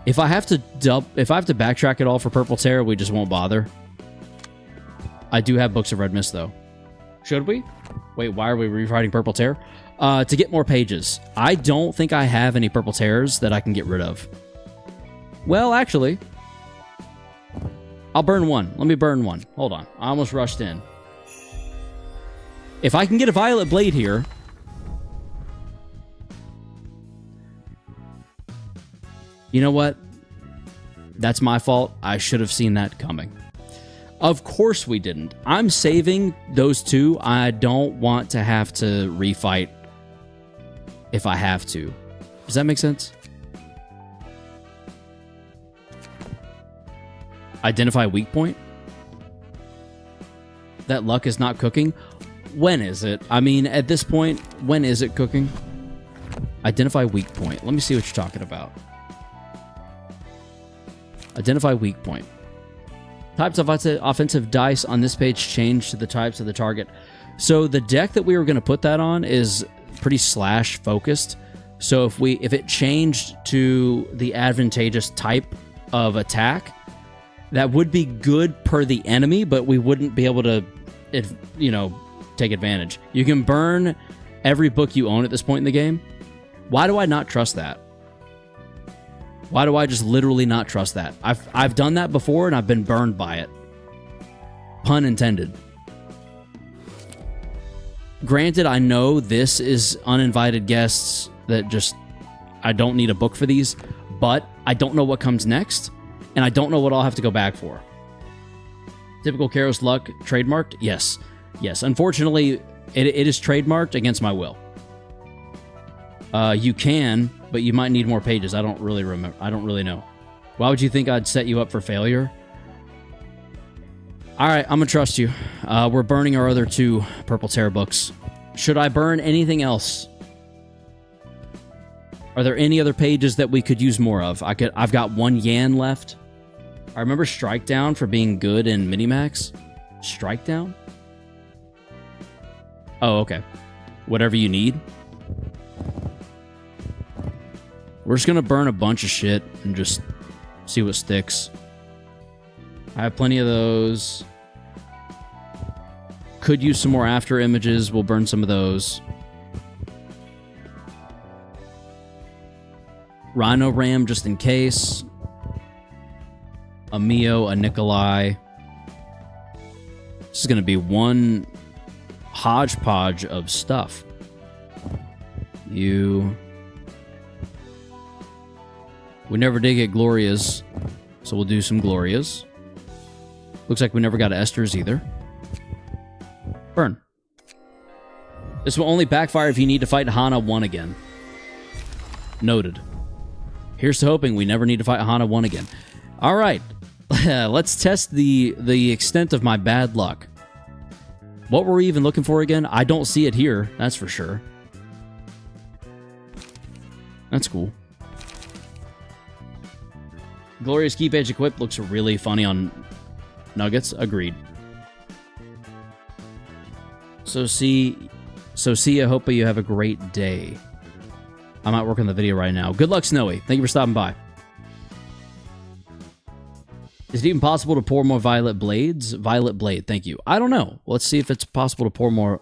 If I have to backtrack it all for Purple Terror, we just won't bother. I do have Books of Red Mist, though. Should we? Wait, why are we rewriting Purple Terror? To get more pages. I don't think I have any Purple Terrors that I can get rid of. Well, actually, I'll burn one. Let me burn one. Hold on. I almost rushed in. If I can get a Violet Blade here... You know what? That's my fault. I should have seen that coming. Of course we didn't. I'm saving those two. I don't want to have to refight if I have to. Does that make sense? Identify weak point? That luck is not cooking? When is it? I mean, at this point, when is it cooking? Identify weak point. Let me see what you're talking about. Identify weak point. Types of offensive dice on this page change to the types of the target. So the deck that we were going to put that on is pretty slash focused. So if it changed to the advantageous type of attack, that would be good per the enemy, but we wouldn't be able to, take advantage. You can burn every book you own at this point in the game. Why do I not trust that? Why do I just literally not trust that? I've done that before, and I've been burned by it. Pun intended. Granted, I know this is uninvited guests that just... I don't need a book for these, but I don't know what comes next, and I don't know what I'll have to go back for. Typical Karos luck, trademarked? Yes. Yes, unfortunately, it is trademarked against my will. You can, but you might need more pages. I don't really remember. I don't really know. Why would you think I'd set you up for failure? All right, I'm gonna trust you. We're burning our other 2 Purple Terror books. Should I burn anything else? Are there any other pages that we could use more of? I've got 1 Yan left. I remember Strike Down for being good in Minimax. Strike Down? Oh, okay. Whatever you need. We're just going to burn a bunch of shit and just see what sticks. I have plenty of those. Could use some more after images. We'll burn some of those. Rhino Ram just in case. A Mio, a Nikolai. This is going to be one hodgepodge of stuff. You... We never did get Glorias, so we'll do some Glorias. Looks like we never got Esther's either. Burn. This will only backfire if you need to fight Hana 1 again. Noted. Here's to hoping we never need to fight Hana 1 again. All right. Let's test the extent of my bad luck. What were we even looking for again? I don't see it here, that's for sure. That's cool. Glorious Key Page equipped looks really funny on Nuggets. Agreed. So see, I hope you have a great day. I might work on the video right now. Good luck, Snowy. Thank you for stopping by. Is it even possible to pour more Violet Blades? Violet Blade, thank you. I don't know. Let's see if it's possible to pull more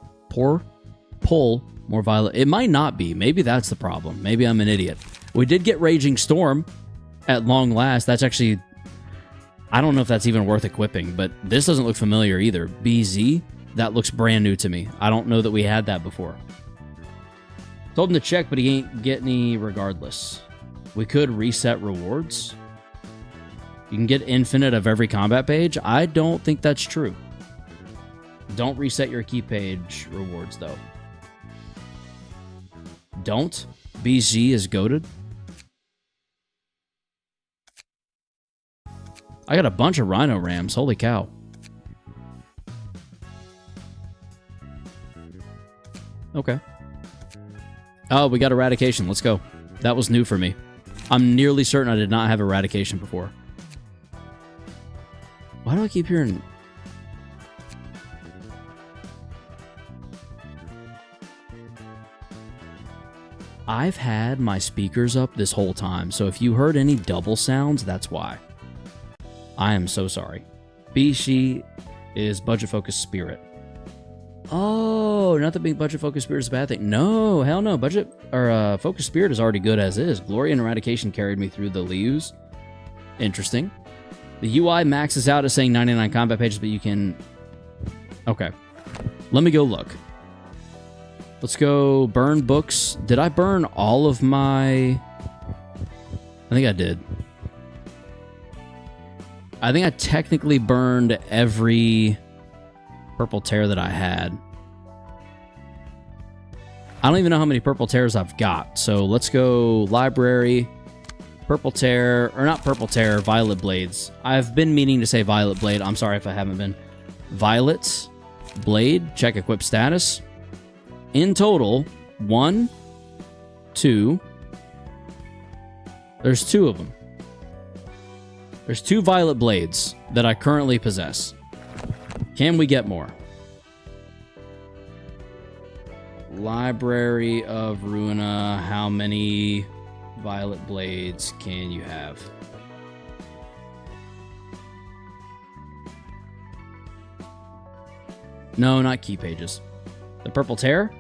Violet. It might not be. Maybe that's the problem. Maybe I'm an idiot. We did get Raging Storm at long last. That's actually... I don't know if that's even worth equipping, but this doesn't look familiar either. BZ? That looks brand new to me. I don't know that we had that before. Told him to check, but he ain't getting any regardless. We could reset rewards. You can get infinite of every combat page. I don't think that's true. Don't reset your key page rewards, though. Don't. BZ is goated. I got a bunch of Rhino Rams. Holy cow. Okay. Oh, we got Eradication. Let's go. That was new for me. I'm nearly certain I did not have Eradication before. Why do I keep hearing... I've had my speakers up this whole time, so if you heard any double sounds, that's why. I am so sorry. Bishi is budget-focused spirit. Oh, not that being budget-focused spirit is a bad thing. No, hell no. Focused spirit is already good as is. Glory and Eradication carried me through the Lius. Interesting. The UI maxes out as saying 99 combat pages, but you can... Okay. Let me go look. Let's go burn books. Did I burn all of my... I think I did. I think I technically burned every purple tear that I had. I don't even know how many purple tears I've got. So let's go library, purple tear, or not purple tear, violet blades. I've been meaning to say violet blade. I'm sorry if I haven't been. Violet blade, check equip status. In total, 1, 2. There's 2 of them. There's 2 violet blades that I currently possess. Can we get more? Library of Ruina. How many violet blades can you have? No, not key pages. The purple tear?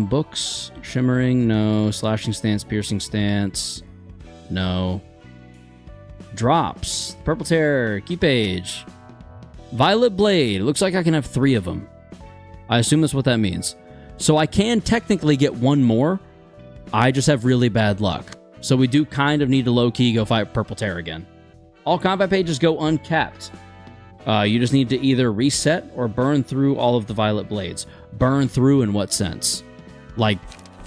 Books. Shimmering, no. Slashing stance, piercing stance, no. Drops. Purple tear, key page. Violet blade. Looks like I can have 3 of them. I assume that's what that means. So I can technically get 1 more. I just have really bad luck. So we do kind of need to low-key go fight purple tear again. All combat pages go uncapped. You just need to either reset or burn through all of the violet blades. Burn through in what sense? Like,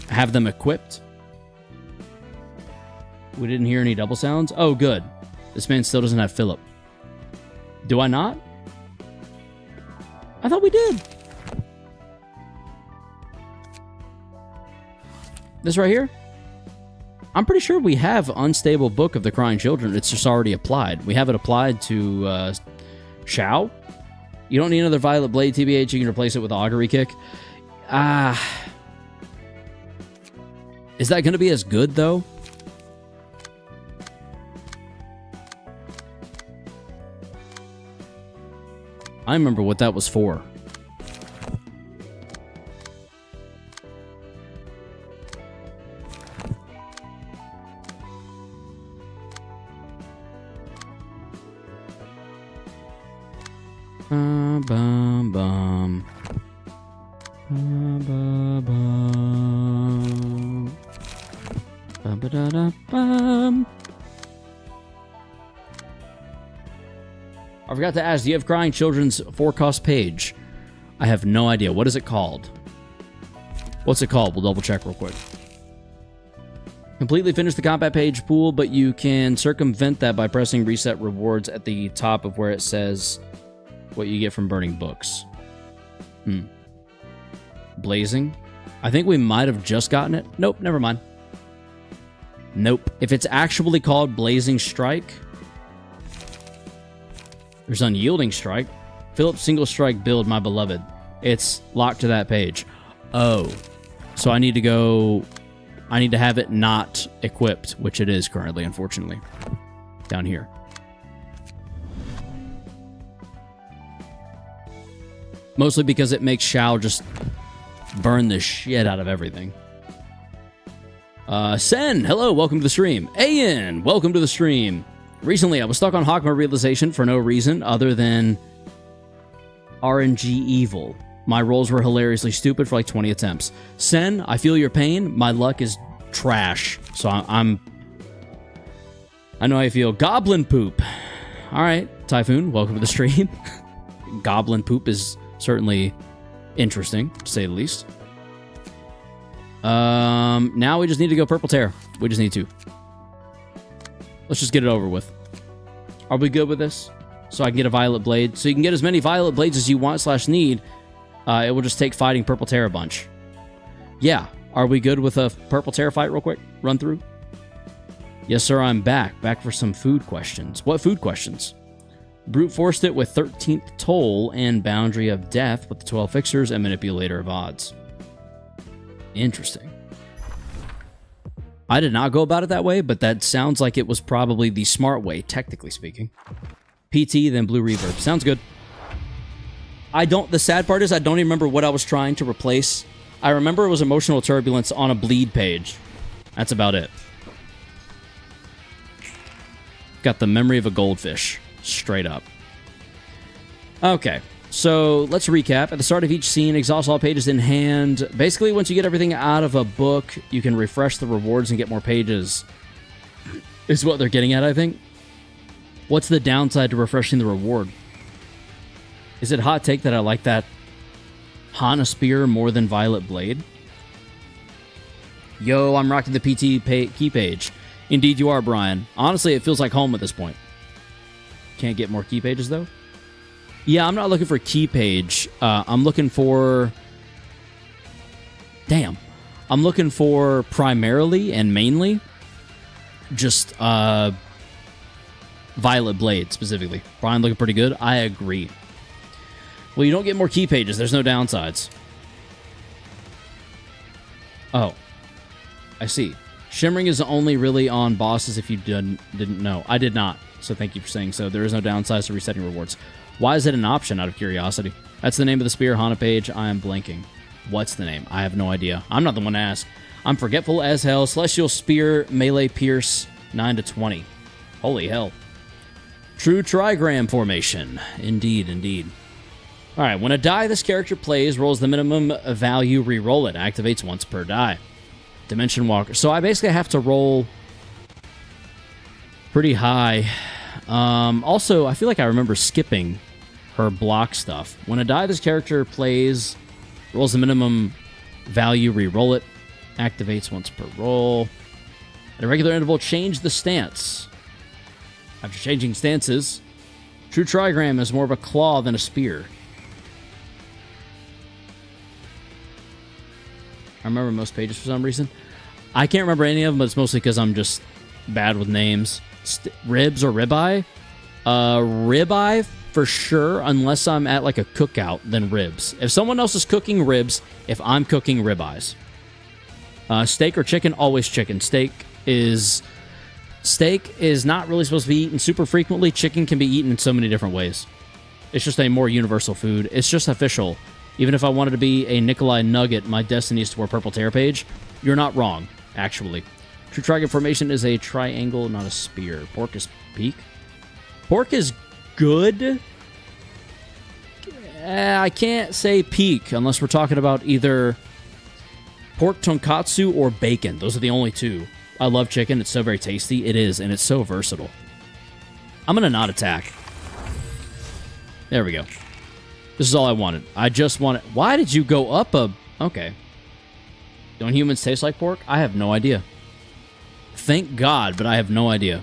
have them equipped? We didn't hear any double sounds? Oh, good. This man still doesn't have Philip. Do I not? I thought we did. This right here? I'm pretty sure we have Unstable Book of the Crying Children. It's just already applied. We have it applied to Shao. You don't need another Violet Blade, TBH. You can replace it with Augury Kick. Is that going to be as good, though? I remember what that was for. Bum, bum, bum. Bum, bum, bum. Bum, ba, da, da, bum. I forgot to ask, do you have Crying Children's forecast page? I have no idea. What is it called? What's it called? We'll double check real quick. Completely finish the combat page pool, but you can circumvent that by pressing reset rewards at the top of where it says what you get from burning books. Blazing? I think we might have just gotten it. Nope, never mind. Nope. If it's actually called Blazing Strike, there's Unyielding Strike. Philip Single Strike Build, my beloved. It's locked to that page. Oh. So I need to have it not equipped, which it is currently, unfortunately. Down here. Mostly because it makes Shao just burn the shit out of everything. Sen, hello, welcome to the stream. Ayan, welcome to the stream. Recently, I was stuck on Hakma realization for no reason other than RNG evil. My rolls were hilariously stupid for like 20 attempts. Sen, I feel your pain. My luck is trash. So I know how you feel. Goblin poop. All right, Typhoon, welcome to the stream. Goblin poop is certainly interesting, to say the least. Now we just need to go Purple Tear. We just need to. Let's just get it over with. Are we good with this? So I can get a Violet Blade. So you can get as many Violet Blades as you want / need. It will just take fighting Purple Tear a bunch. Yeah. Are we good with a Purple Tear fight real quick? Run through? Yes, sir, I'm back. Back for some food questions. What food questions? Brute forced it with 13th Toll and Boundary of Death with the 12 fixers and Manipulator of Odds. Interesting. I did not go about it that way, but that sounds like it was probably the smart way, technically speaking. PT, then Blue Reverb. Sounds good. The sad part is I don't even remember what I was trying to replace. I remember it was Emotional Turbulence on a bleed page. That's about it. Got the memory of a goldfish. Straight up. Okay, so let's recap. At the start of each scene, exhaust all pages in hand. Basically, once you get everything out of a book, you can refresh the rewards and get more pages. Is what they're getting at, I think. What's the downside to refreshing the reward? Is it hot take that I like that Hana Spear more than Violet Blade? Yo, I'm rocking the PT key page. Indeed you are, Brian. Honestly, it feels like home at this point. Can't get more key pages, though? Yeah, I'm not looking for key page. I'm looking for... Damn. I'm looking for primarily and mainly just Violet Blade, specifically. Brian looking pretty good. I agree. Well, you don't get more key pages. There's no downsides. Oh. I see. Shimmering is only really on bosses if you didn't know. I did not, so thank you for saying so. There is no downsides to resetting rewards. Why is it an option, out of curiosity? That's the name of the Spear Hana page. I am blanking. What's the name? I have no idea. I'm not the one to ask. I'm forgetful as hell. Celestial Spear, Melee Pierce, 9 to 20. Holy hell. True trigram formation. Indeed, indeed. Alright, when a die this character plays rolls the minimum value, re-roll it. Activates once per die. Dimension Walker. So I basically have to roll pretty high. Also, I feel like I remember skipping her block stuff. When a die this character plays rolls the minimum value, re-roll it. Activates once per roll. At a regular interval, change the stance. After changing stances, True Trigram is more of a claw than a spear. I remember most pages for some reason. I can't remember any of them, but it's mostly because I'm just bad with names. Ribs or ribeye? Ribeye for sure, unless I'm at like a cookout, then ribs. If someone else is cooking ribs, if I'm cooking ribeyes. Steak or chicken? Always chicken. Steak is not really supposed to be eaten super frequently. Chicken can be eaten in so many different ways. It's just a more universal food. It's just official. Even if I wanted to be a Nikolai Nugget, my destiny is to wear purple tear page. You're not wrong, actually. True triangle formation is a triangle, not a spear. Pork is peak. Pork is good. I can't say peak unless we're talking about either pork tonkatsu or bacon. Those are the only two. I love chicken. It's so very tasty. It is, and it's so versatile. I'm going to not attack. There we go. This is all I wanted. I just wanted... Why did you go up a... Okay. Don't humans taste like pork? I have no idea. Thank God, but I have no idea.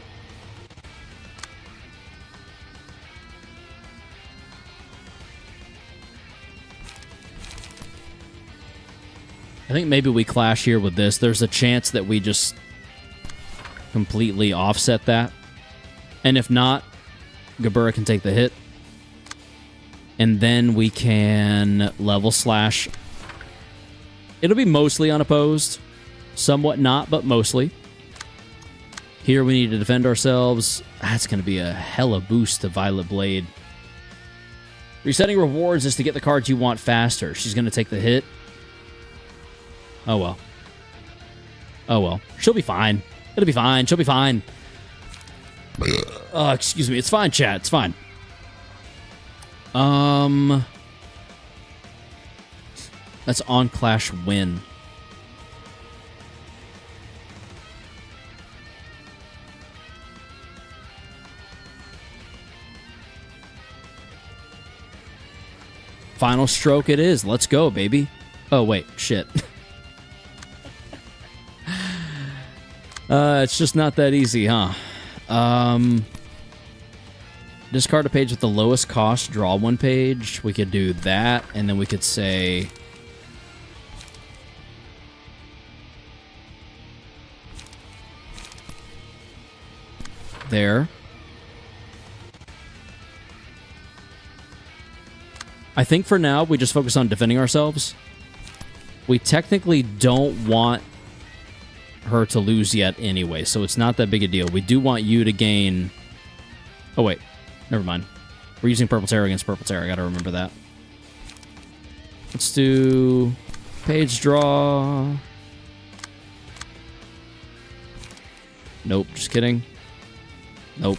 I think maybe we clash here with this. There's a chance that we just completely offset that. And if not, Gabura can take the hit. And then we can level slash. It'll be mostly unopposed. Somewhat not, but mostly. Here we need to defend ourselves. That's going to be a hella boost to Violet Blade. Resetting rewards is to get the cards you want faster. She's going to take the hit. Oh, well. Oh, well. She'll be fine. It'll be fine. She'll be fine. Excuse me. It's fine, chat. It's fine. That's on Clash win. Final stroke it is. Let's go, baby. Oh, wait. Shit. It's just not that easy, huh? Discard a page with the lowest cost, draw one page. We could do that, and then we could say... There. I think for now, we just focus on defending ourselves. We technically don't want her to lose yet anyway, so it's not that big a deal. We do want you to gain... Oh, wait. Never mind. We're using Purple Terror against Purple Terror. I gotta remember that. Let's do... Page draw. Nope, just kidding. Nope.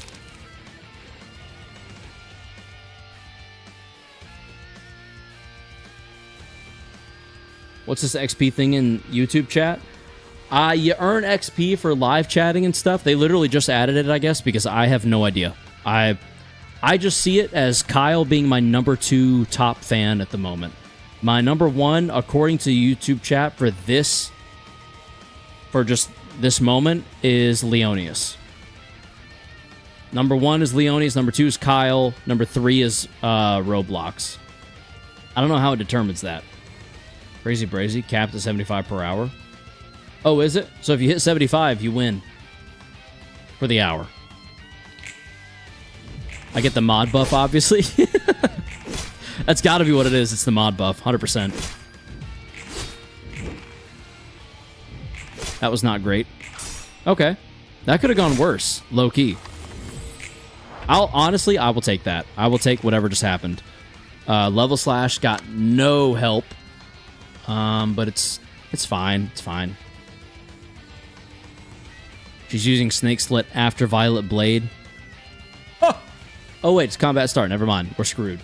What's this XP thing in YouTube chat? You earn XP for live chatting and stuff. They literally just added it, I guess, because I have no idea. I just see it as Kyle being my number 2 top fan at the moment. My number 1, according to YouTube chat, for just this moment, is Leonius. Number 1 is Leonius. Number 2 is Kyle. Number 3 is Roblox. I don't know how it determines that. Crazy Brazy, capped at 75 per hour. Oh, is it? So if you hit 75, you win. For the hour. I get the mod buff, obviously. That's got to be what it is. It's the mod buff, 100%. That was not great. Okay. That could have gone worse, low-key. Honestly, I will take that. I will take whatever just happened. Level slash got no help. But it's fine. It's fine. She's using Snake Slit after Violet Blade. Oh, wait, it's combat start. Never mind. We're screwed.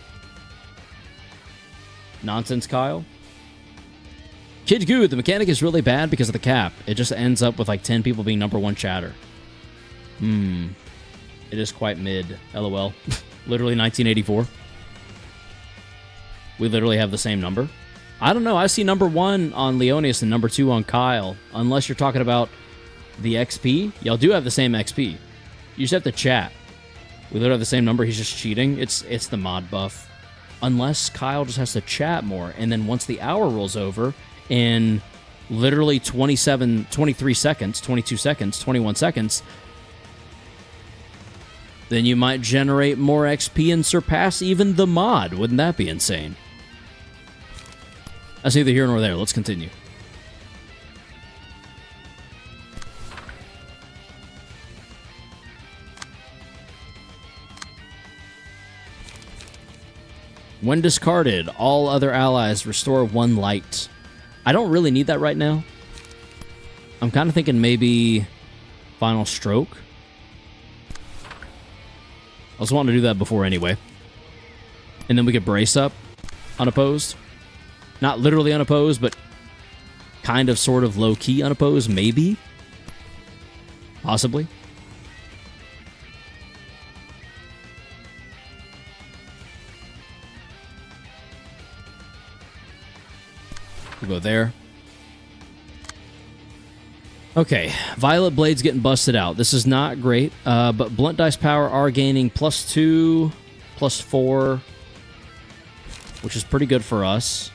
Nonsense, Kyle. Kid Goo, the mechanic is really bad because of the cap. It just ends up with like 10 people being number 1 chatter. It is quite mid. LOL. Literally 1984. We literally have the same number. I don't know. I see number 1 on Leonius and number 2 on Kyle. Unless you're talking about the XP. Y'all do have the same XP. You just have to chat. We literally have the same number. He's just cheating. It's the mod buff. Unless Kyle just has to chat more. And then once the hour rolls over, in literally 23 seconds, 22 seconds, 21 seconds, then you might generate more XP and surpass even the mod. Wouldn't that be insane? That's neither here nor there. Let's continue. When discarded, all other allies restore 1 light. I don't really need that right now. I'm kind of thinking maybe Final Stroke. I was wanting to do that before anyway. And then we could brace up unopposed. Not literally unopposed, but kind of sort of low-key unopposed, maybe. Possibly. We'll go there. Okay, Violet Blade's getting busted out. This is not great, but Blunt Dice Power are gaining +2, +4, which is pretty good for us.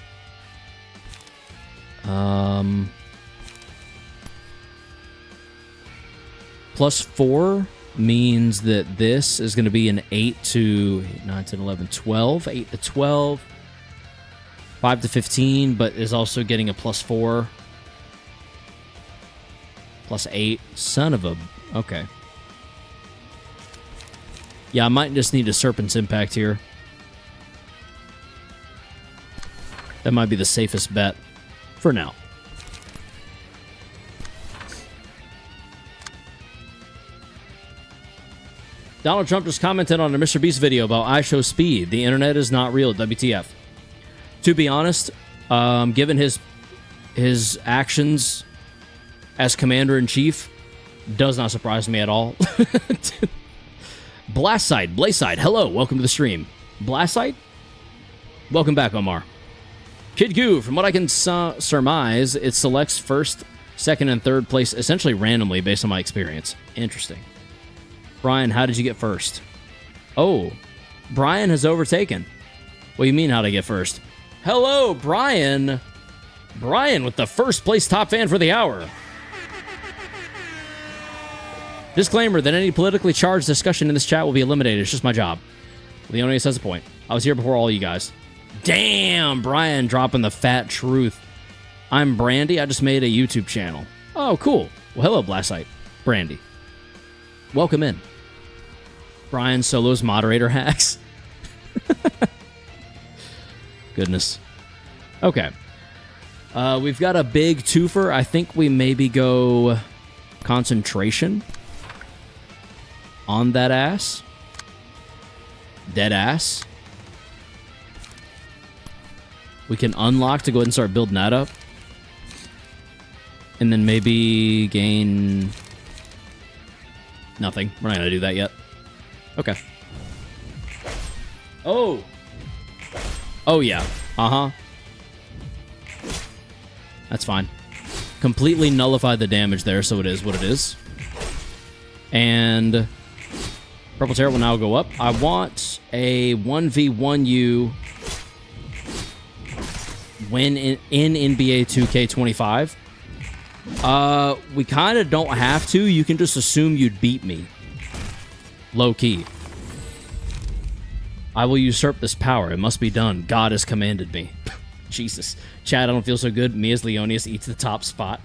+4 means that this is going to be an 8 to 9, 10, 11, 12. 8 to 12. 5 to 15, but is also getting a +4. +8. Son of a... Okay. Yeah, I might just need a Serpent's Impact here. That might be the safest bet for now. Donald Trump just commented on a Mr. Beast video about I show speed. The internet is not real. WTF. To be honest, given his actions as Commander-in-Chief, does not surprise me at all. Blastide, hello, welcome to the stream. Blastide? Welcome back, Omar. Kid Goo, from what I can surmise, it selects first, second, and third place essentially randomly based on my experience. Interesting. Brian, how did you get first? Oh, Brian has overtaken. What do you mean, how did I get first? Hello, Brian. Brian with the first place top fan for the hour. Disclaimer that any politically charged discussion in this chat will be eliminated. It's just my job. Leonidas has a point. I was here before all you guys. Damn, Brian dropping the fat truth. I'm Brandy. I just made a YouTube channel. Oh, cool. Well, hello, Blastite. Brandy. Welcome in. Brian Solo's moderator hacks. Goodness. Okay. We've got a big twofer. I think we maybe go concentration on that ass. Dead ass. We can unlock to go ahead and start building that up. And then maybe gain... Nothing. We're not going to do that yet. Okay. Oh! Oh, yeah. Uh-huh. That's fine. Completely nullify the damage there, so it is what it is. And... Purple Terror will now go up. I want a 1v1u win in NBA 2K25. We kind of don't have to. You can just assume you'd beat me. Low key. I will usurp this power. It must be done. God has commanded me. Jesus. Chad, I don't feel so good. Me as Leonidas eats the top spot.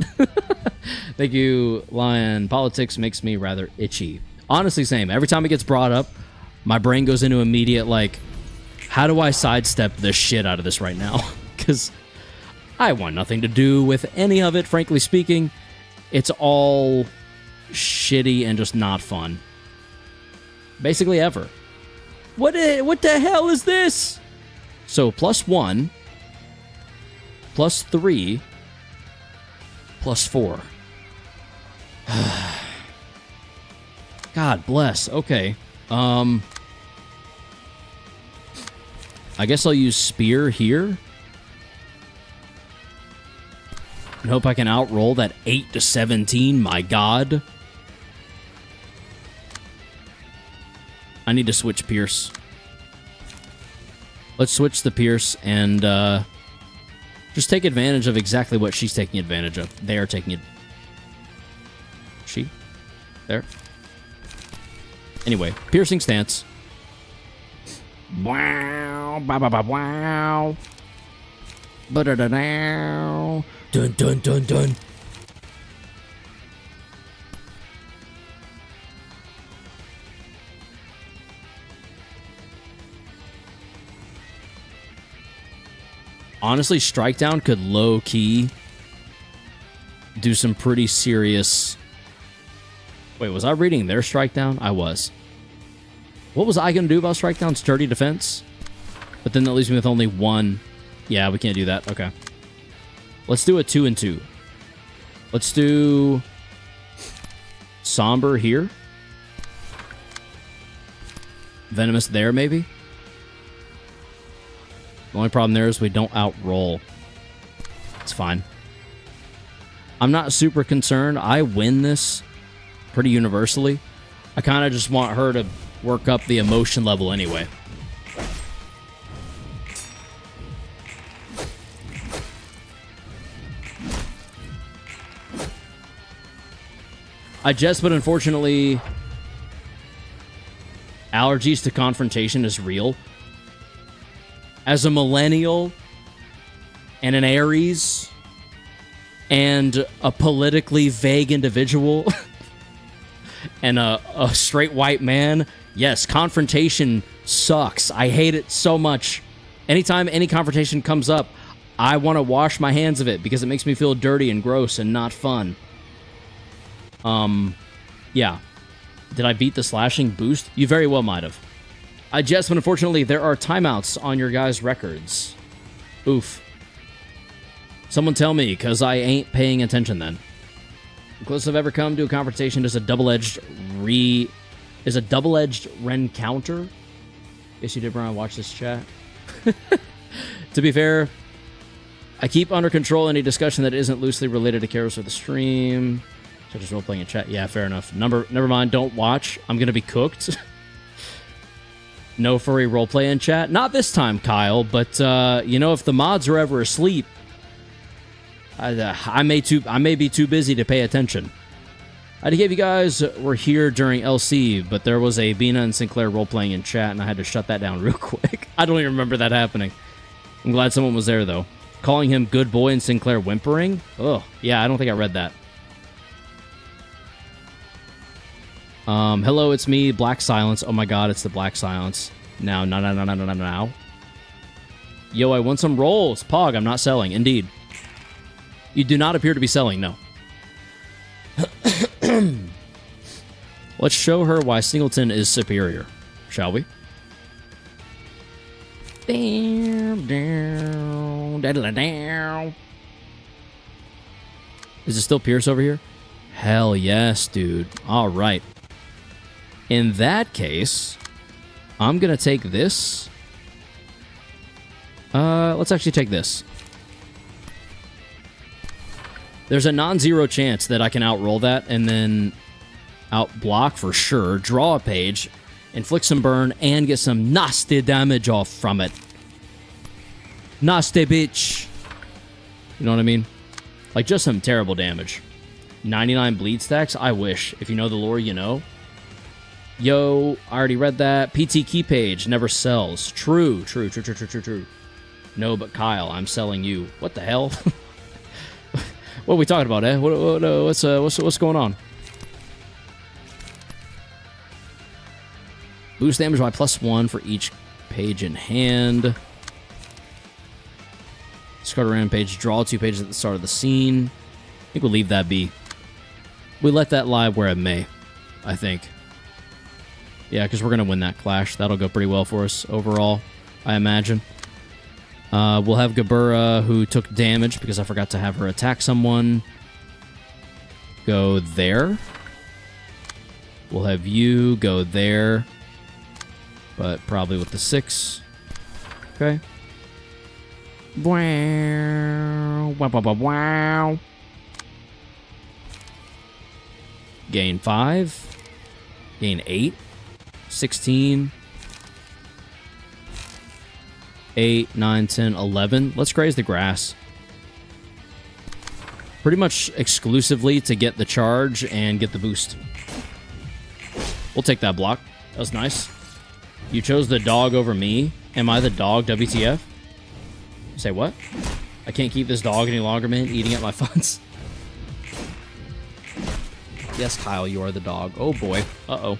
Thank you, Lion. Politics makes me rather itchy. Honestly, same. Every time it gets brought up, my brain goes into immediate, like, how do I sidestep the shit out of this right now? Because I want nothing to do with any of it, frankly speaking. It's all shitty and just not fun. Basically ever. What the hell is this? So, +1, +3, +4. God bless. Okay. I guess I'll use Spear here. And hope I can outroll that 8 to 17. My God. I need to switch Pierce. Let's switch the Pierce and just take advantage of exactly what she's taking advantage of. They are taking it. She? There. Anyway, piercing stance. Wow, ba ba ba wow. Ba da da now. Dun dun dun dun. Honestly, Strike Down could low-key do some pretty serious... Wait, was I reading their Strike Down? I was. What was I going to do about Strike Down? Sturdy Defense? But then that leaves me with only one. Yeah, we can't do that. Okay. Let's do a 2 and 2. Let's do Somber here. Venomous there, maybe? The only problem there is we don't outroll. It's fine. I'm not super concerned. I win this pretty universally. I kind of just want her to work up the emotion level anyway. But unfortunately, allergies to confrontation is real. As a millennial and an Aries and a politically vague individual and a straight white man, yes, confrontation sucks. I hate it so much. Anytime any confrontation comes up, I want to wash my hands of it because it makes me feel dirty and gross and not fun. Yeah. Did I beat the slashing boost? You very well might have. But unfortunately, there are timeouts on your guys' records. Oof. Someone tell me, because I ain't paying attention then. The closest I've ever come to a confrontation is a double-edged rencounter. Guess you did, Brian, watch this chat. To be fair, I keep under control any discussion that isn't loosely related to characters of the stream. Such as role-playing in chat. Yeah, fair enough. Never mind, don't watch. I'm going to be cooked. No furry roleplay in chat. Not this time, Kyle, but, you know, if the mods are ever asleep, I may be too busy to pay attention. I gave you guys were here during LC, but there was a Bina and Sinclair role-playing in chat, and I had to shut that down real quick. I don't even remember that happening. I'm glad someone was there, though. Calling him good boy and Sinclair whimpering? Oh, yeah, I don't think I read that. Hello, it's me, Black Silence. Oh my god, it's the Black Silence. Now. Yo, I want some rolls. Pog, I'm not selling. Indeed. You do not appear to be selling, no. Let's show her why Singleton is superior, shall we? Is it still Pierce over here? Hell yes, dude. All right. In that case, I'm going to take this. Let's actually take this. There's a non-zero chance that I can outroll that and then outblock for sure, draw a page, inflict some burn, and get some nasty damage off from it. Nasty bitch. You know what I mean? Like, just some terrible damage. 99 bleed stacks? I wish. If you know the lore, you know. Yo, I already read that. PT key page never sells. True. No, but Kyle, I'm selling you. What the hell? What are we talking about, eh? What's going on? Boost damage by +1 for each page in hand. Discard a random page. Draw 2 pages at the start of the scene. I think we'll leave that be. We let that lie where it may, I think. Yeah, because we're going to win that clash. That'll go pretty well for us overall, I imagine. We'll have Gabura, who took damage because I forgot to have her attack someone, go there. We'll have you go there, but probably with the 6. Okay. Wow. Gain 5. Gain 8. 16. 8, 9, 10, 11. Let's graze the grass. Pretty much exclusively to get the charge and get the boost. We'll take that block. That was nice. You chose the dog over me. Am I the dog, WTF? Say what? I can't keep this dog any longer, man. Eating at my funds. Yes, Kyle, you are the dog. Oh, boy. Uh-oh.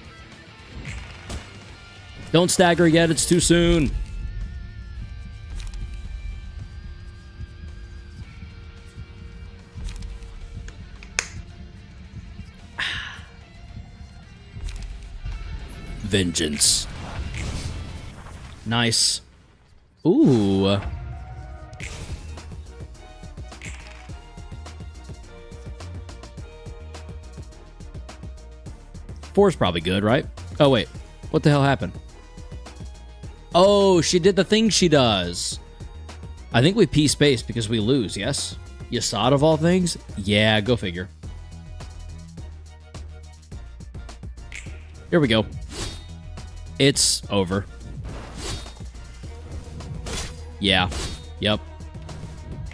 Don't stagger yet. It's too soon. vengeance. Nice. Ooh. Four's probably good, right? Oh, wait. What the hell happened? Oh, she did the thing she does. I think we P space because we lose, yes? Yasad of all things? Yeah, go figure. Here we go. It's over. Yeah. Yep.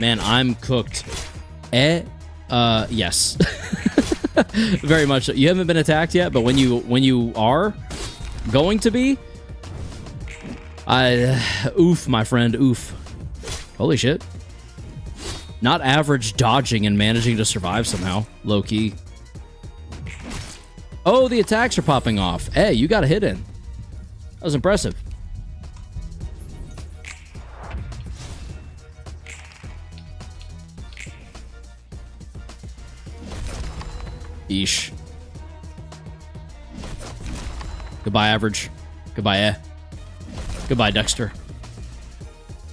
Man, I'm cooked. Yes. Very much so. You haven't been attacked yet, but when you are going to be, oof, my friend, oof. Holy shit. Not average dodging and managing to survive somehow. Low key. Oh, the attacks are popping off. Hey, you got a hit in. That was impressive. Eesh. Goodbye, average. Goodbye, Goodbye, Dexter.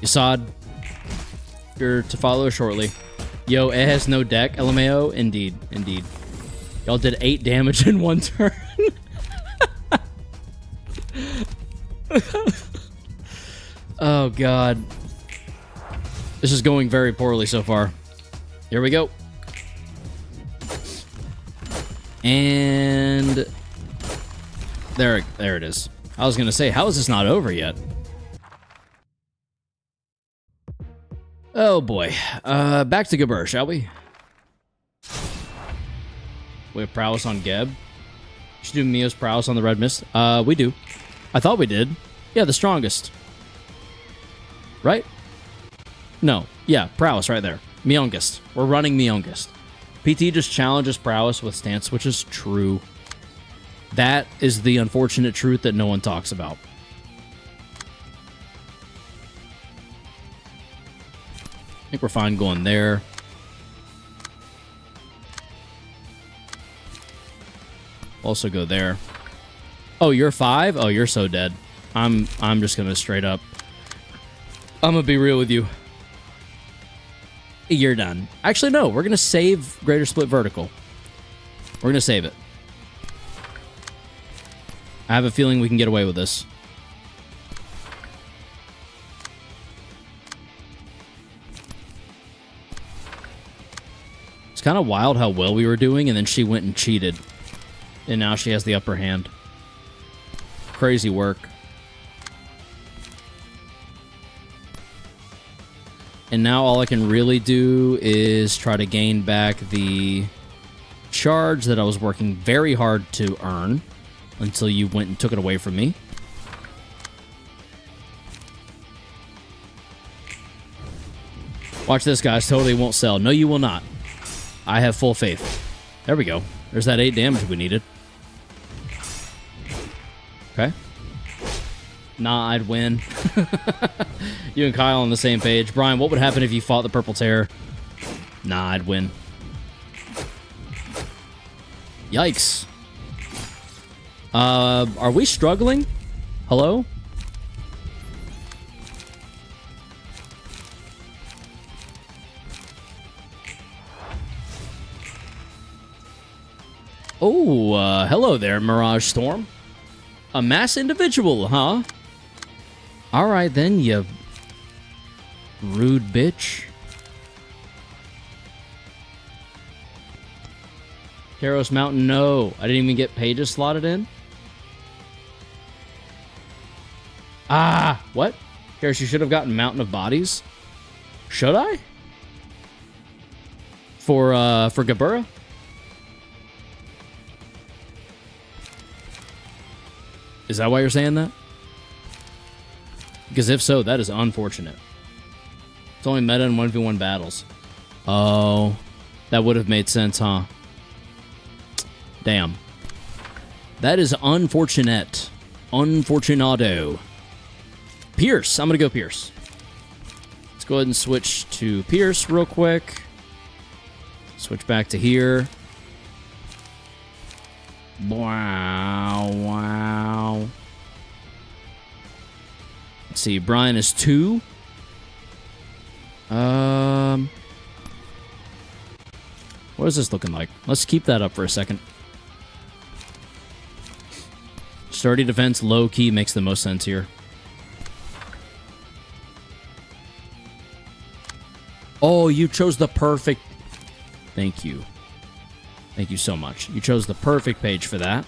Yasad. You're to follow shortly. Yo, it has no deck, LMAO. Indeed, indeed. Y'all did 8 damage in 1 turn. Oh, God. This is going very poorly so far. Here we go. And there it is. I was going to say, how is this not over yet? Oh, boy. Back to Gabur, shall we? We have prowess on Geb. Should do Mio's prowess on the Red Mist. We do. I thought we did. Yeah, the strongest. Right? No. Yeah, prowess right there. Myongest. We're running Myongest. PT just challenges prowess with stance, which is true. That is the unfortunate truth that no one talks about. I think we're fine going there. Also go there. Oh, you're 5? Oh, you're so dead. I'm just gonna straight up. I'm gonna be real with you. You're done. Actually, no. We're gonna save Greater Split Vertical. We're gonna save it. I have a feeling we can get away with this. It's kind of wild how well we were doing, and then she went and cheated. And now she has the upper hand. Crazy work. And now all I can really do is try to gain back the charge that I was working very hard to earn until you went and took it away from me. Watch this, guys. Totally won't sell. No, you will not. I have full faith. There we go. There's that 8 damage we needed. Okay. Nah, I'd win. You and Kyle on the same page. Brian, what would happen if you fought the Purple Terror? Nah, I'd win. Yikes. Are we struggling? Hello? Oh, hello there, Mirage Storm. A mass individual, huh? Alright then, you rude bitch. Karos Mountain, no. I didn't even get pages slotted in. Ah, what? Karos, you should have gotten Mountain of Bodies. Should I? For Gabura? Is that why you're saying that? Because if so, that is unfortunate. It's only meta in 1v1 battles. Oh, that would have made sense, huh? Damn. That is unfortunate. Unfortunado. Pierce. I'm going to go Pierce. Let's go ahead and switch to Pierce real quick. Switch back to here. Wow, wow. Let's see, Brian is 2. What is this looking like? Let's keep that up for a second. Sturdy defense, low key makes the most sense here. Oh, you chose the perfect... Thank you. Thank you so much. You chose the perfect page for that.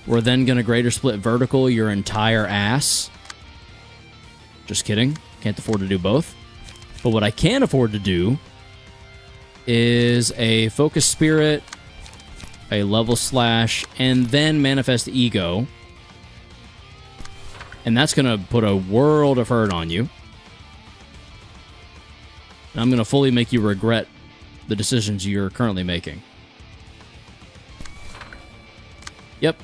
We're then going to greater split vertical your entire ass. Just kidding. Can't afford to do both. But what I can afford to do is a focus spirit, a level slash, and then manifest ego. And that's going to put a world of hurt on you. And I'm going to fully make you regret the decisions you're currently making. Yep.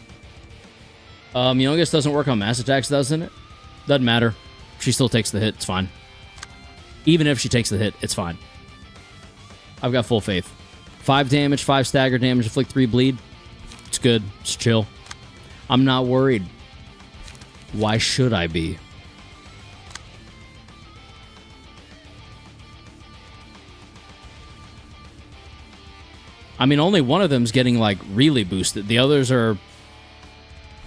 Youngest doesn't work on mass attacks, doesn't it? Doesn't matter. She still takes the hit. It's fine. Even if she takes the hit, it's fine. I've got full faith. 5 damage, 5 stagger damage, inflict 3 bleed. It's good. It's chill. I'm not worried. Why should I be? I mean, only one of them's getting, like, really boosted. The others are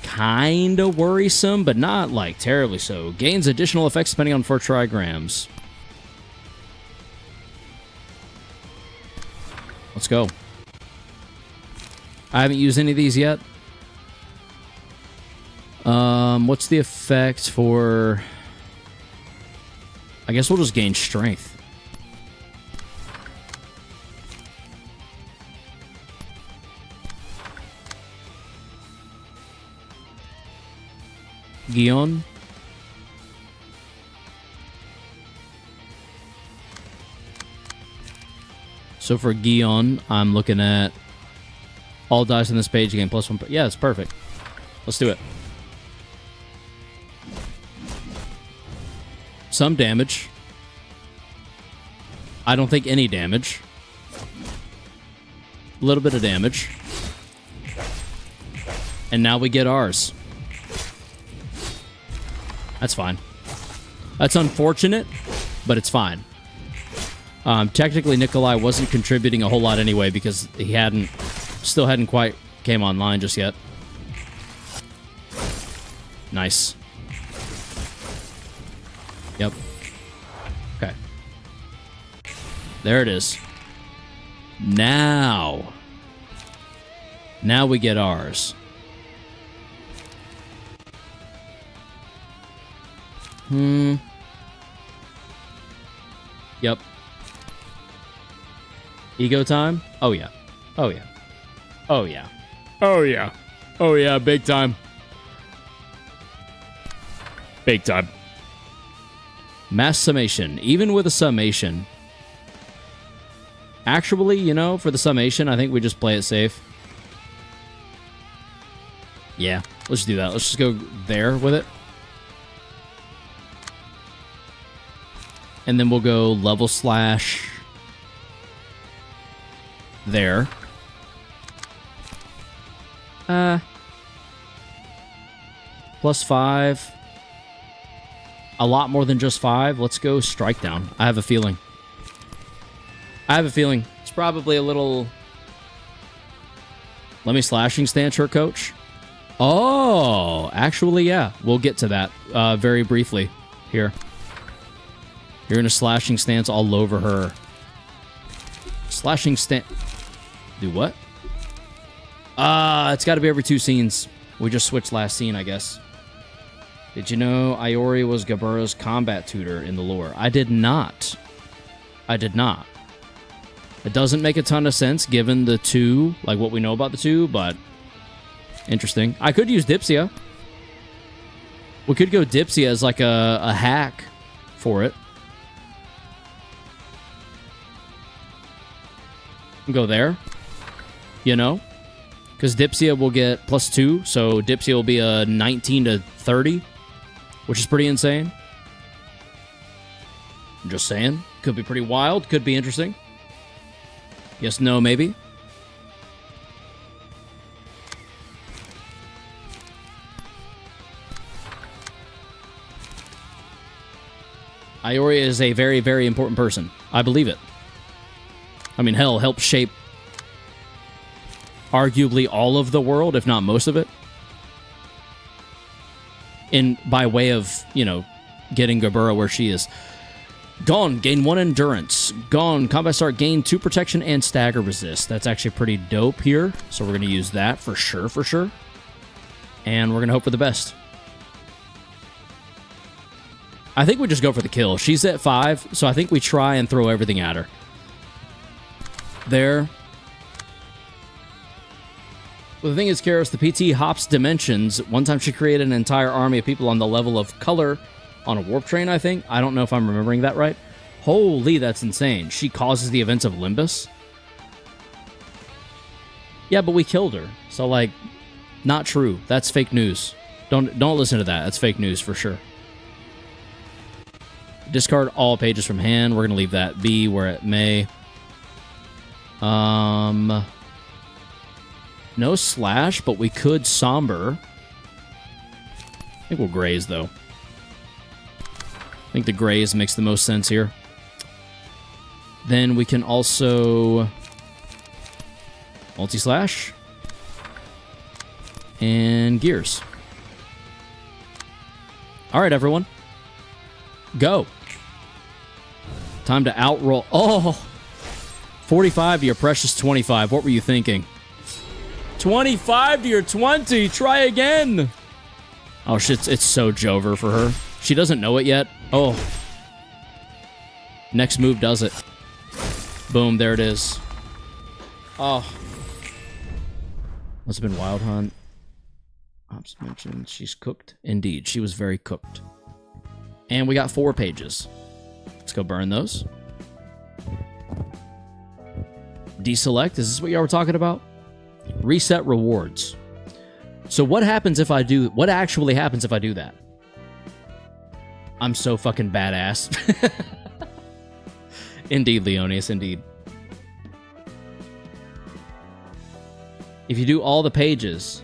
kind of worrisome, but not, like, terribly so. Gains additional effects depending on 4 trigrams. Let's go. I haven't used any of these yet. What's the effect for... I guess we'll just gain strength. Guion. So for Guion, I'm looking at all dice on this page gain +1. Yeah, it's perfect. Let's do it. Some damage. I don't think any damage. A little bit of damage. And now we get ours. That's fine. That's unfortunate, but it's fine. Technically, Nikolai wasn't contributing a whole lot anyway because he still hadn't quite came online just yet. Nice. Yep. Okay. There it is. Now we get ours. Yep. Ego time? Oh, yeah. Oh, yeah. Oh, yeah. Oh, yeah. Oh, yeah. Big time. Big time. Mass summation. Even with a summation. Actually, you know, for the summation, I think we just play it safe. Yeah. Let's do that. Let's just go there with it. And then we'll go level slash... there. +5. A lot more than just 5. Let's go strike down. I have a feeling. It's probably a little... Let me slashing stance her, coach. Oh, actually, yeah. We'll get to that very briefly here. You're in a slashing stance all over her. Slashing stance... Do what? It's got to be every 2 scenes. We just switched last scene, I guess. Did you know Iori was Gabura's combat tutor in the lore? I did not. I did not. It doesn't make a ton of sense given the 2, like what we know about the 2, but interesting. I could use Dipsia. We could go Dipsia as like a hack for it. Go there. You know? Because Dipsia will get +2, so Dipsia will be a 19 to 30, which is pretty insane. I'm just saying. Could be pretty wild. Could be interesting. Yes, no, maybe. Ioria is a very, very important person. I believe it. I mean, hell, helped shape arguably all of the world, if not most of it. By way of, you know, getting Gabura where she is. Gone, gain 1 endurance. Gone, combat start, gain 2 protection and stagger resist. That's actually pretty dope here. So we're going to use that for sure, for sure. And we're going to hope for the best. I think we just go for the kill. She's at 5, so I think we try and throw everything at her. There. Well, the thing is, Karos, the PT hops dimensions. One time she created an entire army of people on the level of color on a warp train, I think. I don't know if I'm remembering that right. Holy, that's insane. She causes the events of Limbus. Yeah, but we killed her. So, like, not true. That's fake news. Don't listen to that. That's fake news for sure. Discard all pages from hand. We're going to leave that be where it may. No slash, but we could somber. I think we'll graze, though. I think the graze makes the most sense here. Then we can also multi-slash and gears. All right, everyone. Go. Time to outroll. Oh! 45 to your precious 25. What were you thinking? 25 to your 20. Try again. Oh, shit. It's so Jover for her. She doesn't know it yet. Oh. Next move does it. Boom. There it is. Oh. Must have been Wild Hunt. Ops mentioned she's cooked. Indeed. She was very cooked. And we got 4 pages. Let's go burn those. Deselect. Is this what y'all were talking about? Reset rewards. So what happens if I do... What actually happens if I do that? I'm so fucking badass. Indeed, Leonius. Indeed. If you do all the pages...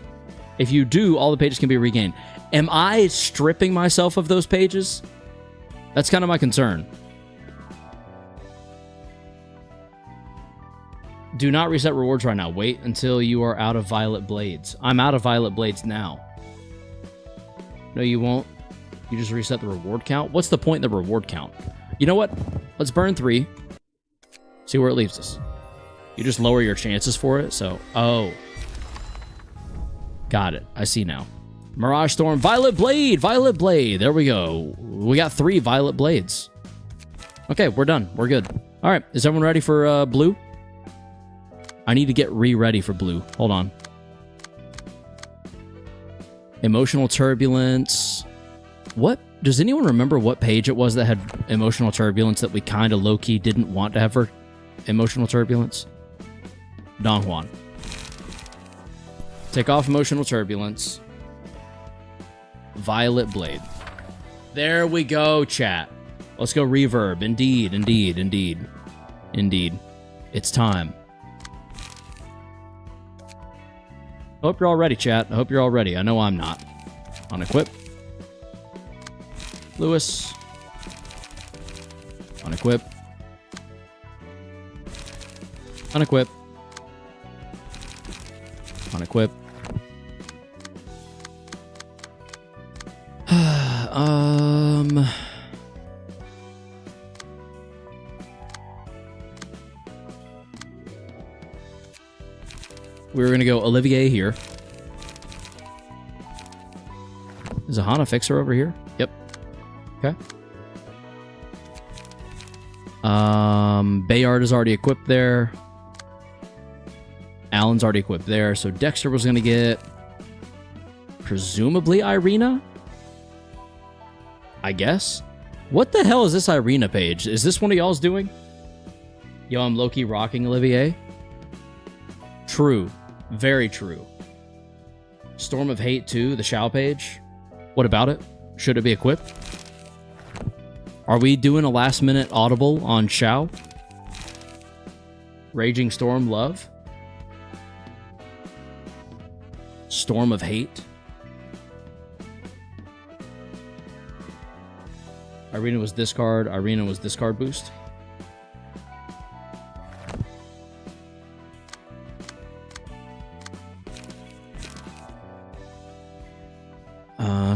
If you do, all the pages can be regained. Am I stripping myself of those pages? That's kind of my concern. Do not reset rewards right now. Wait until you are out of Violet Blades. I'm out of Violet Blades now. No, you won't. You just reset the reward count. What's the point in the reward count? You know what? Let's burn 3. See where it leaves us. You just lower your chances for it, so... Oh. Got it. I see now. Mirage Storm. Violet Blade! Violet Blade! There we go. We got 3 Violet Blades. Okay, we're done. We're good. Alright, is everyone ready for blue? I need to get ready for blue. Hold on. Emotional Turbulence. What? Does anyone remember what page it was that had Emotional Turbulence that we kind of low-key didn't want to have for Emotional Turbulence? Don Juan. Take off Emotional Turbulence. Violet Blade. There we go, chat. Let's go reverb. Indeed, indeed, indeed. Indeed. It's time. I hope you're all ready, chat. I hope you're all ready. I know I'm not. Unequip. Lewis. Unequip. Unequip. Unequip. We were going to go Olivier here. Is a Hana Fixer over here? Yep. Okay. Bayard is already equipped there. Alan's already equipped there. So Dexter was going to get... presumably Irina? I guess? What the hell is this Irina page? Is this one of y'all's doing? Yo, I'm low-key rocking Olivier. True. Very true. Storm of Hate 2, the Shao page. What about it? Should it be equipped? Are we doing a last-minute audible on Shao? Raging Storm Love? Storm of Hate? Irina was discard. Irina was discard boost.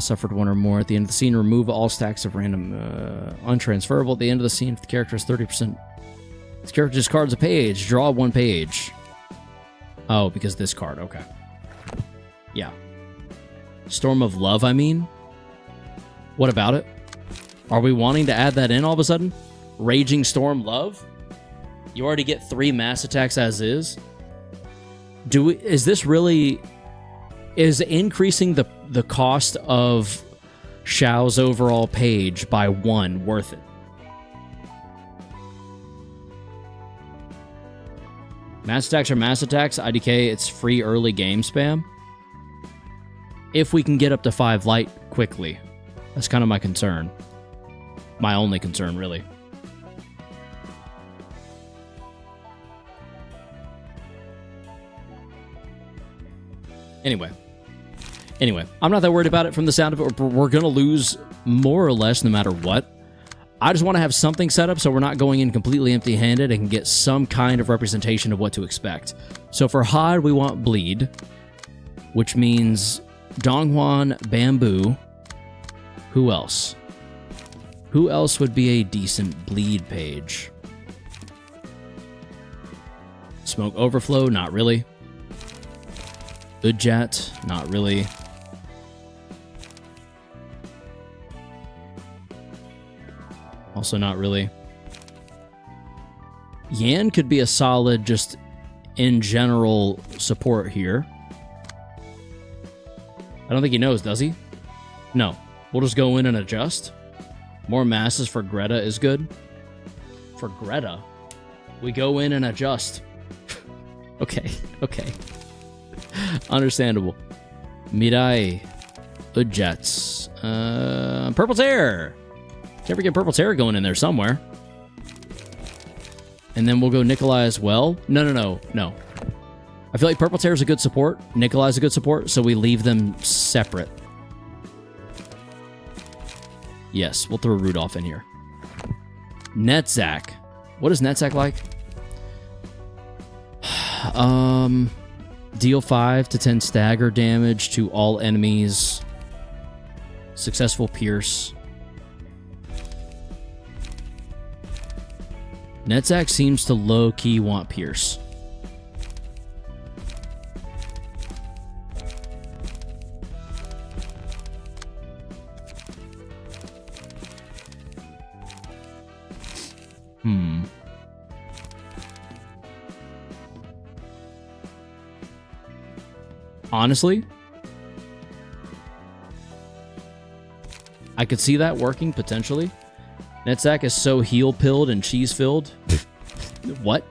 Suffered one or more. At the end of the scene, remove all stacks of random untransferable. At the end of the scene, if the character is 30%, this character discards a page. Draw one page. Oh, because this card. Okay. Yeah. Storm of Love, I mean. What about it? Are we wanting to add that in all of a sudden? Raging Storm Love? You already get 3 mass attacks as is? Is this really... Is increasing the cost of Xiao's overall page by 1 worth it? Mass attacks are mass attacks. IDK, it's free early game spam. If we can get up to 5 light quickly. That's kind of my concern. My only concern, really. Anyway, I'm not that worried about it from the sound of it. We're going to lose more or less no matter what. I just want to have something set up so we're not going in completely empty-handed and can get some kind of representation of what to expect. So for Hod, we want Bleed, which means Donghuan, Bamboo. Who else? Who else would be a decent Bleed page? Smoke Overflow? Not really. Udjat? Not really. Also not really. Yan could be a solid, just in general, support here. I don't think he knows, does he? No. We'll just go in and adjust. More masses for Greta is good. For Greta? We go in and adjust. Okay. Understandable. Mirai. Udjats. Purple Tear. Can't forget Purple Tear going in there somewhere. And then we'll go Nikolai as well. No. I feel like Purple Tear is a good support. Nikolai's a good support, so we leave them separate. Yes, we'll throw Rudolph in here. Netzak. What is Netzak like? Deal 5 to 10 stagger damage to all enemies. Successful pierce. Netzak seems to low-key want pierce. Honestly, I could see that working potentially. Netzak is so heal-pilled and cheese-filled. What?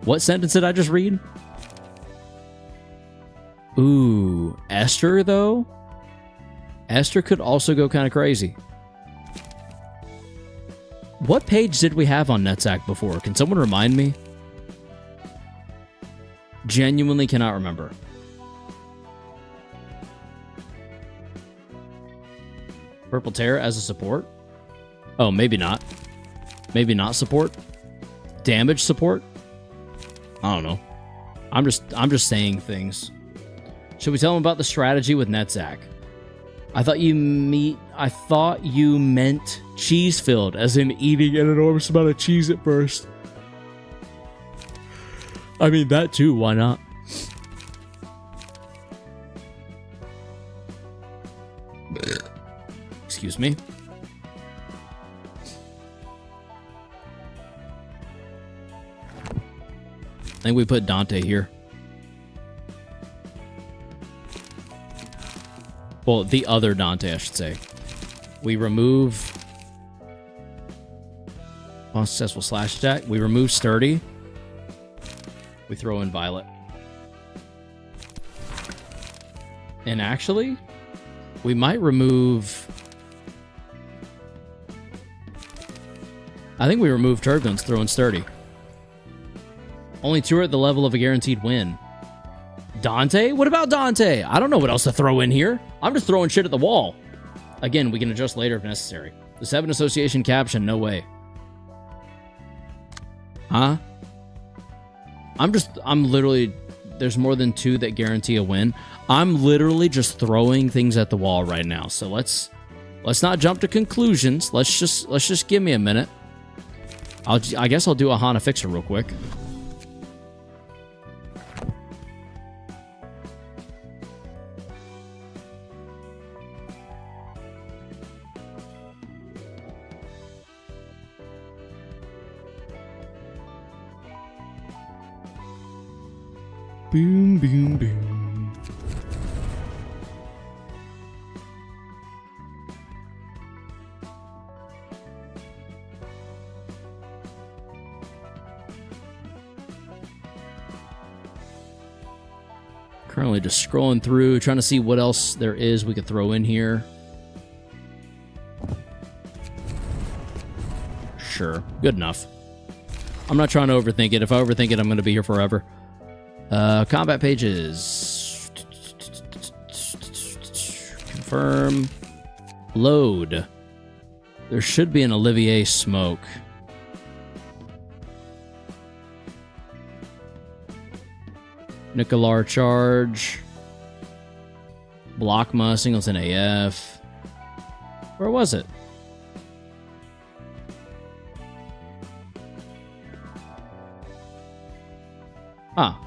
What sentence did I just read? Ooh, Esther, though? Esther could also go kind of crazy. What page did we have on Netzak before? Can someone remind me? Genuinely cannot remember. Purple Tear as a support? Oh, maybe not. Maybe not support? Damage support? I don't know. I'm just saying things. Should we tell him about the strategy with Netzak? I thought you meant cheese-filled, as in eating an enormous amount of cheese at first. I mean, that too, why not? Excuse me. I think we put Dante here. Well, the other Dante, I should say. We remove... unsuccessful slash attack. We remove Sturdy. We throw in Violet. And actually, we might remove... I think we remove Turbulence, throw in Sturdy. Only 2 are at the level of a guaranteed win. Dante? What about Dante? I don't know what else to throw in here. I'm just throwing shit at the wall. Again, we can adjust later if necessary. The 7 association caption, no way. Huh? I'm literally, there's more than 2 that guarantee a win. I'm literally just throwing things at the wall right now. So let's not jump to conclusions. Let's just give me a minute. I guess I'll do a Hana Fixer real quick. Boom, boom, boom. Currently just scrolling through, trying to see what else there is we could throw in here. Sure, good enough. I'm not trying to overthink it. If I overthink it, I'm going to be here forever. Combat pages. Confirm. Load. There should be an Olivier smoke. Nicolar charge. Blockma, Singleton AF. Where was it? Ah.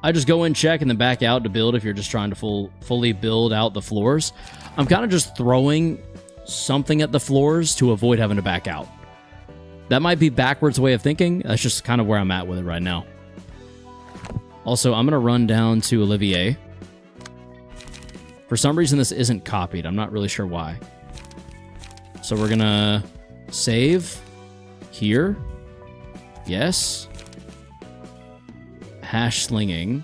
I just go in, check, and then back out to build if you're just trying to fully build out the floors. I'm kind of just throwing something at the floors to avoid having to back out. That might be backwards way of thinking. That's just kind of where I'm at with it right now. Also, I'm going to run down to Olivier. For some reason, this isn't copied. I'm not really sure why. So we're going to save here. Yes. Hash slinging.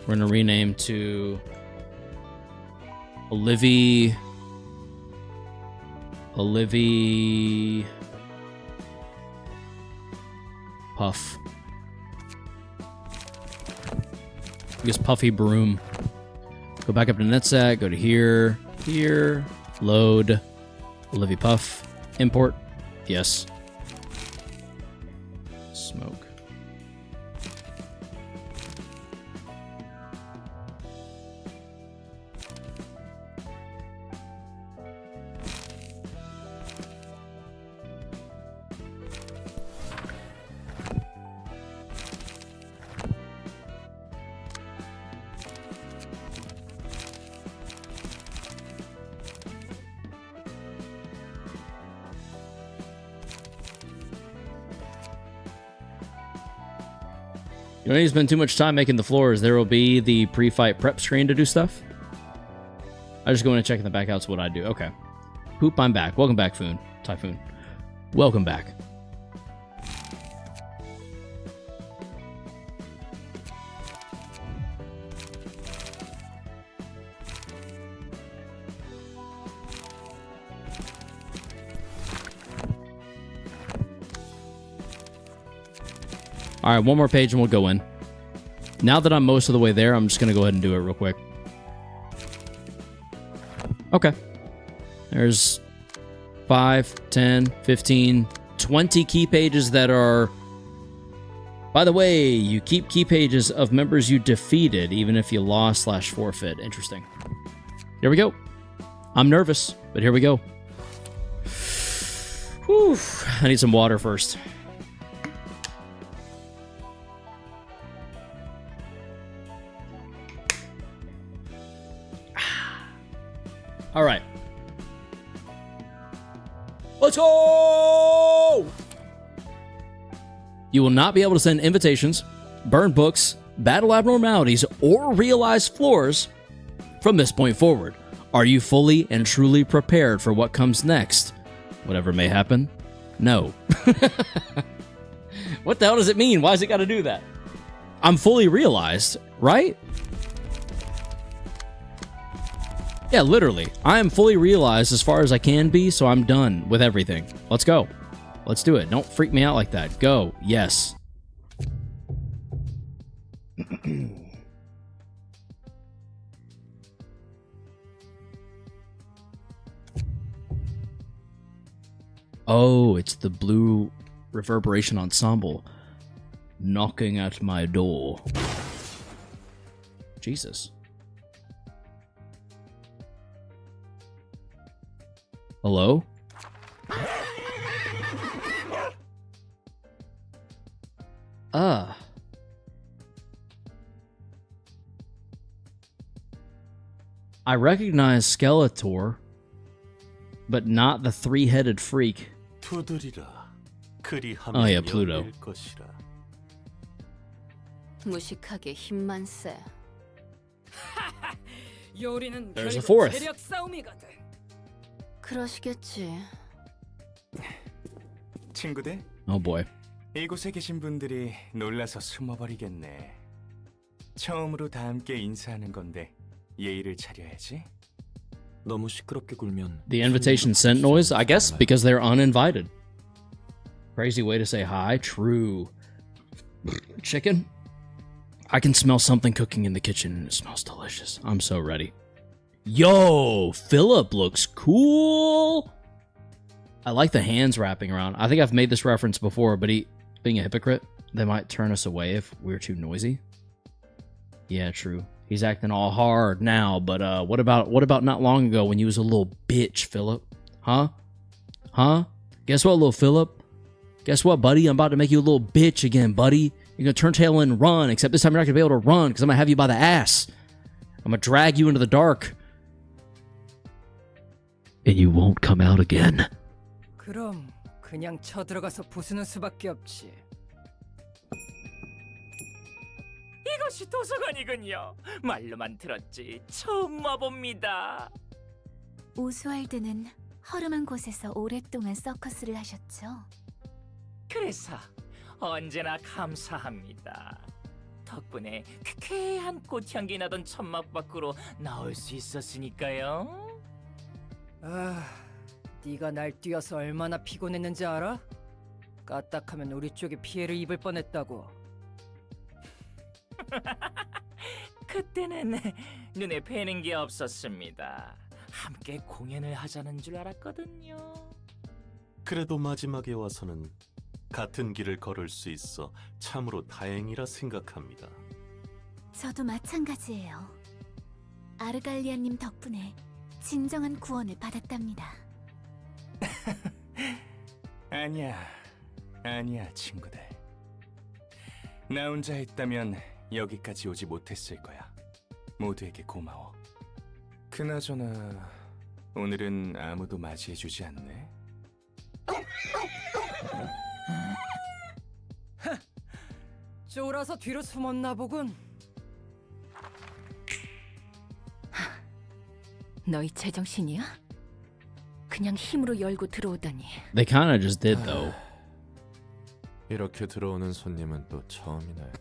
We're going to rename to Olivier Puff. I guess Puffy Broom. Go back up to NetSat, go to here, load, Olivier Puff, import, yes. Smoke. You don't need to spend too much time making the floors. There will be the pre-fight prep screen to do stuff. I just go in and check in the back out's what I do. Okay. Poop, I'm back. Welcome back, Typhoon. Welcome back. All right, one more page and we'll go in. Now that I'm most of the way there, I'm just going to go ahead and do it real quick. Okay. There's 5, 10, 15, 20 key pages that are... By the way, you keep key pages of members you defeated, even if you lost/forfeit. Interesting. Here we go. I'm nervous, but here we go. Whew. I need some water first. All right. Let's go! You will not be able to send invitations, burn books, battle abnormalities, or realize floors from this point forward. Are you fully and truly prepared for what comes next? Whatever may happen? No. What the hell does it mean? Why's it got to do that? I'm fully realized, right? Yeah, literally. I am fully realized as far as I can be, so I'm done with everything. Let's go. Let's do it. Don't freak me out like that. Go. Yes. Oh, it's the blue Reverberation ensemble knocking at my door. Jesus. Hello? I recognize Skeletor, but not the three-headed freak. Oh yeah, Pluto. 무식하게 힘만 세. 요리는 There's a fourth. 체력 싸움이거든. 그러시겠지. 친구들, Oh boy. 이곳에 계신 분들이 놀라서 숨어버리겠네. 처음으로 다 함께 인사하는 건데 예의를 차려야지. 너무 시끄럽게 굴면 The invitation sent noise? I guess because they're uninvited. Crazy way to say hi. True. Chicken? I can smell something cooking in the kitchen and it smells delicious. I'm so ready. Yo, Philip looks cool. I like the hands wrapping around. I think I've made this reference before, but being a hypocrite, they might turn us away if we're too noisy. Yeah, true. He's acting all hard now, but what about not long ago when you was a little bitch, Philip? Huh? Guess what, little Philip? Guess what, buddy? I'm about to make you a little bitch again, buddy. You're gonna turn tail and run, except this time you're not gonna be able to run because I'm gonna have you by the ass. I'm gonna drag you into the dark. And you won't come out again. 그럼 그냥 쳐들어가서 부수는 수밖에 없지. 이것이 도서관이군요. 말로만 들었지 처음 와봅니다. 오스왈드는 허름한 곳에서 오랫동안 서커스를 하셨죠. 그래서 언제나 감사합니다. 덕분에 쾌쾌한 꽃향기 나던 천막 밖으로 나올 수 있었으니까요. 아, 네가 날 뛰어서 얼마나 피곤했는지 알아? 까딱하면 우리 쪽에 피해를 입을 뻔했다고. 그때는 눈에 뵈는 게 없었습니다. 함께 공연을 하자는 줄 알았거든요. 그래도 마지막에 와서는 같은 길을 걸을 수 있어 참으로 다행이라 생각합니다. 저도 마찬가지예요. 아르갈리아님 덕분에 진정한 구원을 받았답니다. 아니야 친구들. 나 혼자 했다면 여기까지 오지 못했을 거야. 모두에게 고마워. 그나저나 오늘은 아무도 맞이해주지 않네. 쫄아서 뒤로 숨었나 보군. 너희 제정신이야? 그냥 힘으로 열고 들어오다니. They kind of just did though. 이렇게 들어오는 손님은 또 처음이네.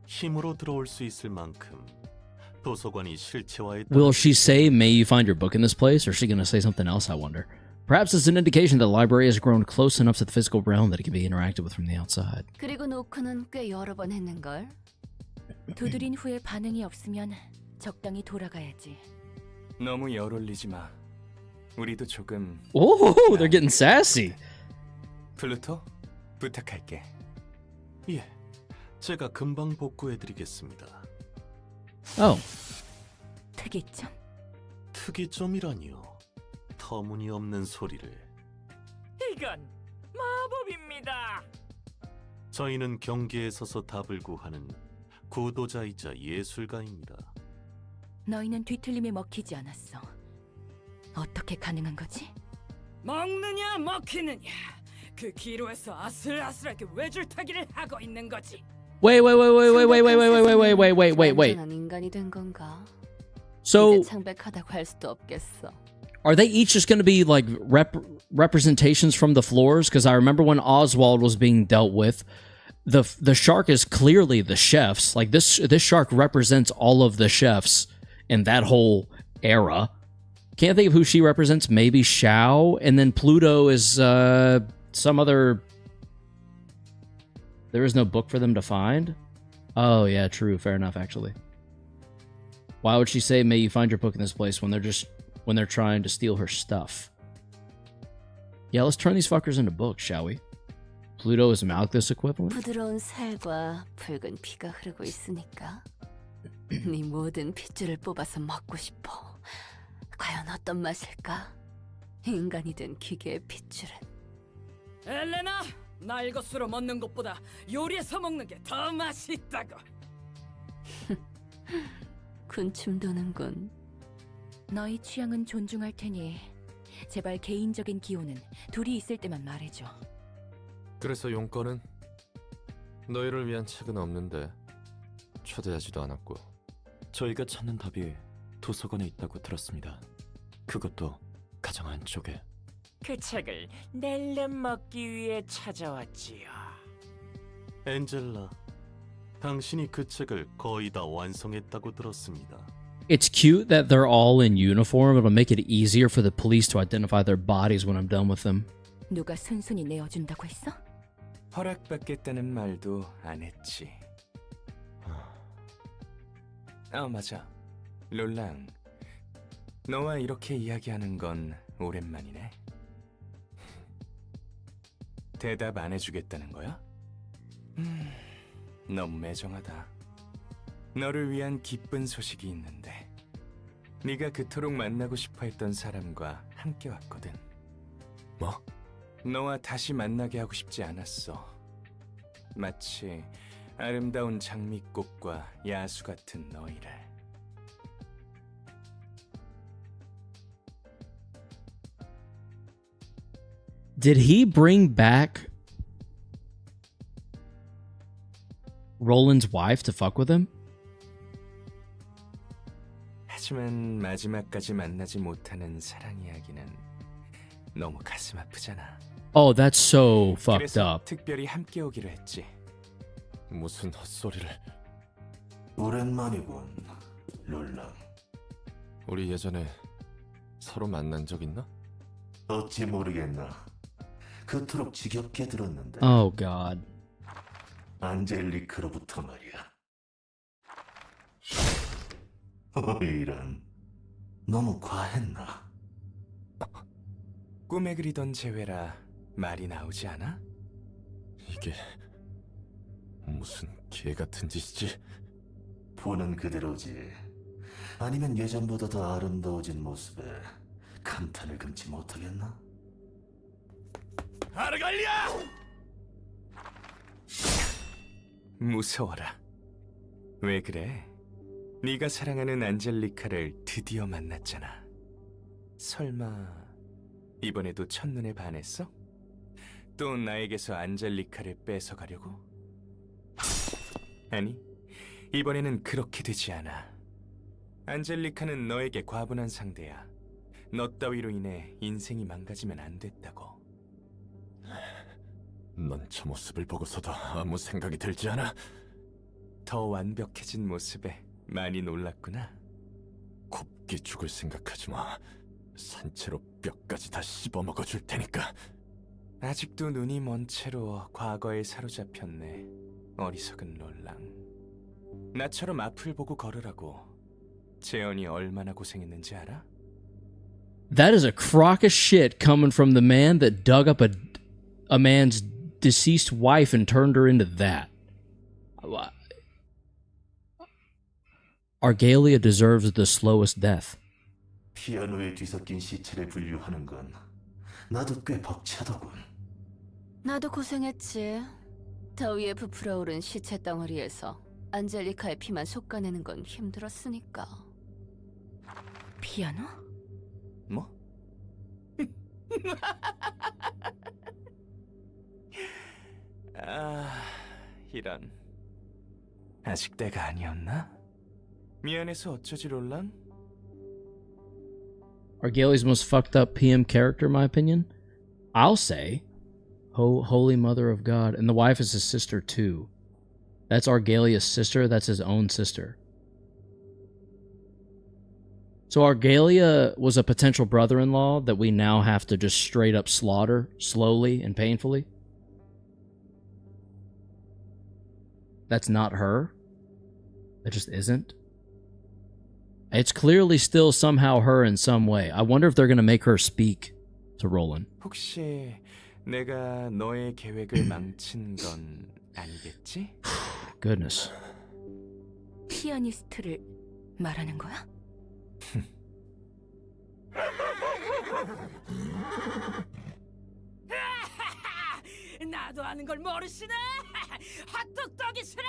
힘으로 들어올 수 있을 만큼 도서관이 실체화에 Will she say, "May you find your book in this place," or is she going to say something else? I wonder. Perhaps it's an indication that the library has grown close enough to the physical realm that it can be interacted with from the outside. 그리고 노크는 꽤 여러 번 했는걸. 두드린 후에 반응이 없으면 적당히 돌아가야지. 너무 열 올리지 마. 우리도 조금. Oh, they're getting sassy. 플루토, 부탁할게. 예, 제가 금방 복구해드리겠습니다. Oh. 특이점? 특이점이라니요. 터무니없는 소리를. 이건 마법입니다. 저희는 경계에 서서 답을 구하는 구도자이자 예술가입니다. 너희는 뒤틀림에 먹히지 않았어. 어떻게 가능한 거지? 먹느냐 먹히느냐. 그 기로에서 아슬아슬하게 외줄타기를 하고 있는 거지. Wait. 완전한 인간이 된 건가? So, 이제 창백하다고 할 수도 없겠어. are they each just going to be like representations from the floors? Because I remember when Oswald was being dealt with, the shark is clearly the chefs. Like this shark represents all of the chefs in that whole era. Can't think of who she represents. Maybe Shao, and then Pluto is some other. There is no book for them to find. Oh yeah, true. Fair enough, actually. Why would she say, "May you find your book in this place" when they're trying to steal her stuff? Yeah, let's turn these fuckers into books, shall we? Pluto is Malthus equivalent? 부드러운 살과 붉은 피가 흐르고 있으니까 네 모든 핏줄을 뽑아서 먹고 싶어. 과연 어떤 맛일까? 인간이든 기계의 핏줄은. 엘레나, 날 것으로 먹는 것보다 요리해서 먹는 게 더 맛있다고. 군침 도는군. 너희 취향은 존중할 테니 제발 개인적인 기호는 둘이 있을 때만 말해줘. 그래서 용건은? 너희를 위한 책은 없는데 초대하지도 않았고. 저희가 찾는 답이 도서관에 있다고 들었습니다. 그것도 가장 안쪽에. 그 책을 낼름 먹기 위해 찾아왔지요. 엔젤라, 당신이 그 책을 거의 다 완성했다고 들었습니다. It's cute that they're all in uniform. It'll make it easier for the police to identify their bodies when I'm done with them. 누가 순순히 내어준다고 했어? 허락받겠다는 말도 안 했지. 맞아. 롤랑, 너와 이렇게 이야기하는 건 오랜만이네. 대답 안 해주겠다는 거야? 너무 매정하다. 너를 위한 기쁜 소식이 있는데 네가 그토록 만나고 싶어했던 사람과 함께 왔거든. 뭐? 너와 다시 만나게 하고 싶지 않았어. 마치 아름다운 장미꽃과 야수 같은 너희를. Did he bring back Roland's wife to fuck with him? 하지만 마지막까지 만나지 못하는 사랑 이야기는 너무 가슴 아프잖아. Oh, that's so fucked 그래서 up. 특별히 함께 오기로 했지. 무슨 헛소리를. 오랜만이군, 롤랑. 우리 예전에 서로 만난 적 있나? 어찌 모르겠나. 그토록 지겹게 들었는데. Oh god. 안젤리크로부터 말이야. 이런. 너무 과했나? 꿈에 그리던 재회라 말이 나오지 않아? 이게 무슨 개 같은 짓이지? 보는 그대로지. 아니면 예전보다 더 아름다워진 모습에 감탄을 금치 못하겠나? 아르갈리아! 무서워라. 왜 그래? 네가 사랑하는 안젤리카를 드디어 만났잖아. 설마 이번에도 첫눈에 반했어? 또 나에게서 안젤리카를 뺏어가려고? 아니, 이번에는 그렇게 되지 않아. 안젤리카는 너에게 과분한 상대야. 너 따위로 인해 인생이 망가지면 안 됐다고. 넌 저 모습을 보고서도 아무 생각이 들지 않아? 더 완벽해진 모습에 많이 놀랐구나. 곱게 죽을 생각하지 마. 산채로 뼈까지 다 씹어먹어 줄 테니까. 아직도 눈이 먼 채로 과거에 사로잡혔네. 어리석은 롤랑. 나처럼 앞을 보고 걸으라고. 재현이 얼마나 고생했는지 알아? That is a crock of shit coming from the man that dug up a man's deceased wife and turned her into that. Argalia deserves the slowest death. 피아노에 뒤섞인 시체를 분류하는 건 나도 꽤 벅차더군. 나도 고생했지. 더위에 부풀어 오른 시체 덩어리에서 안젤리카의 피만 솎아내는 건 힘들었으니까. 피아노? 뭐? 이런. 아직 때가 아니었나? 미안해서 어쩌지 롤랑? Argalia's most fucked up PM character, in my opinion. I'll say, Holy Mother of God, and the wife is his sister too. That's Argalia's sister. That's his own sister. So Argalia was a potential brother-in-law that we now have to just straight up slaughter slowly and painfully. That's not her. That just isn't. It's clearly still somehow her in some way. I wonder if they're going to make her speak to Roland. 혹시 내가 너의 계획을 망친 건 아니겠지? Goodness. 피아니스트를 말하는 거야? 나도 아는 걸 모르시네. 핫도그떡이시네.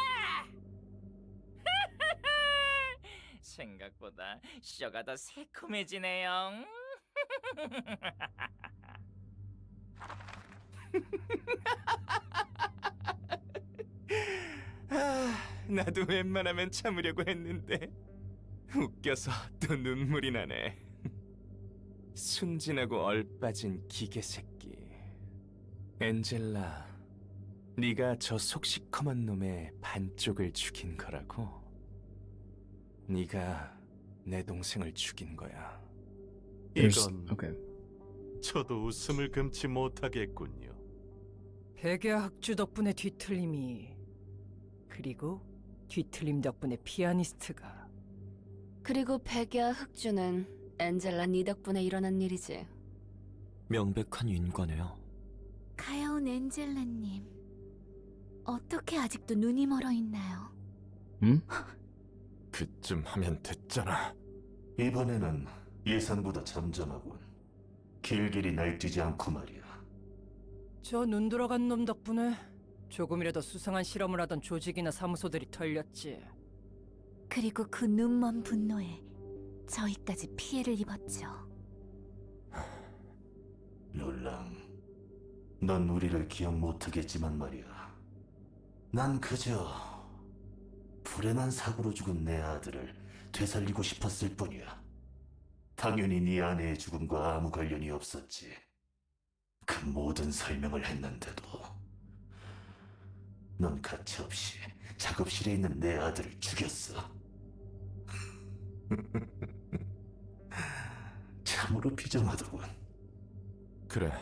생각보다 쇼가 더 새콤해지네요. 나도 웬만하면 참으려고 했는데 웃겨서 또 눈물이 나네. 순진하고 얼빠진 기계 새끼. 엔젤라, 네가 저 속시커먼 놈의 반쪽을 죽인 거라고? 네가 내 동생을 죽인 거야. 이건 Okay. 저도 웃음을 금치 못하겠군요. 백야 학주 덕분에 뒤틀림이, 그리고 뒤틀림 덕분에 피아니스트가. 그리고 백야 흑주는 엔젤라 네 덕분에 일어난 일이지. 명백한 인과네요. 가여운 엔젤라님, 어떻게 아직도 눈이 멀어 있나요? Hmm? 그쯤 하면 됐잖아. 이번에는 예상보다 잠잠하군. 길길이 날뛰지 않고 말이야. 저 눈 들어간 놈 덕분에 조금이라도 수상한 실험을 하던 조직이나 사무소들이 털렸지. 그리고 그 눈먼 분노에 저희까지 피해를 입었죠. 롤랑, 넌 우리를 기억 못하겠지만 말이야. 난 그저 불행한 사고로 죽은 내 아들을 되살리고 싶었을 뿐이야. 당연히 네 아내의 죽음과 아무 관련이 없었지. 그 모든 설명을 했는데도 넌 가차없이 작업실에 있는 내 아들을 죽였어. 참으로 비정하더군. 그래,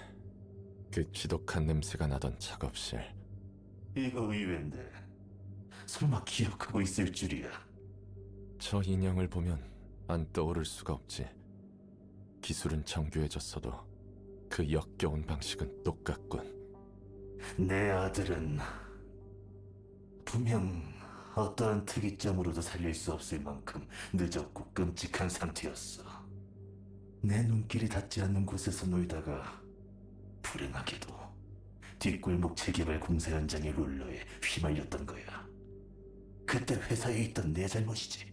그 지독한 냄새가 나던 작업실. 이거 의외인데 설마 기억하고 있을 줄이야. 저 인형을 보면 안 떠오를 수가 없지. 기술은 정교해졌어도 그 역겨운 방식은 똑같군. 내 아들은 분명 어떠한 특이점으로도 살릴 수 없을 만큼 늦었고 끔찍한 상태였어. 내 눈길이 닿지 않는 곳에서 놀다가 불행하게도 뒷골목 재개발 공사 현장의 롤러에 휘말렸던 거야. 그때 회사에 있던 내 잘못이지.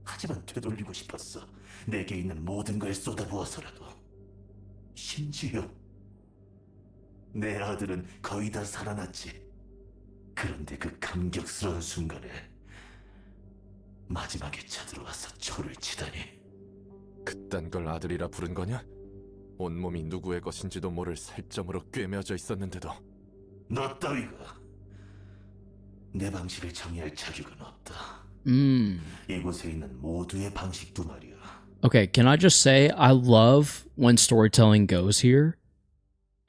하지만 되돌리고 싶었어. 내게 있는 모든 걸 쏟아부어서라도. 심지어 내 아들은 거의 다 살아났지. 그런데 그 감격스러운 순간에 마지막에 쳐들어와서 초를 치다니. 그딴 걸 아들이라 부른 거냐? 온몸이 누구의 것인지도 모를 살점으로 꿰매어져 있었는데도. 너 따위가 내 방식을 정의할 자격은 없다. 이곳에 있는 모두의 방식도 말이야. Okay, can I just say I love when storytelling goes here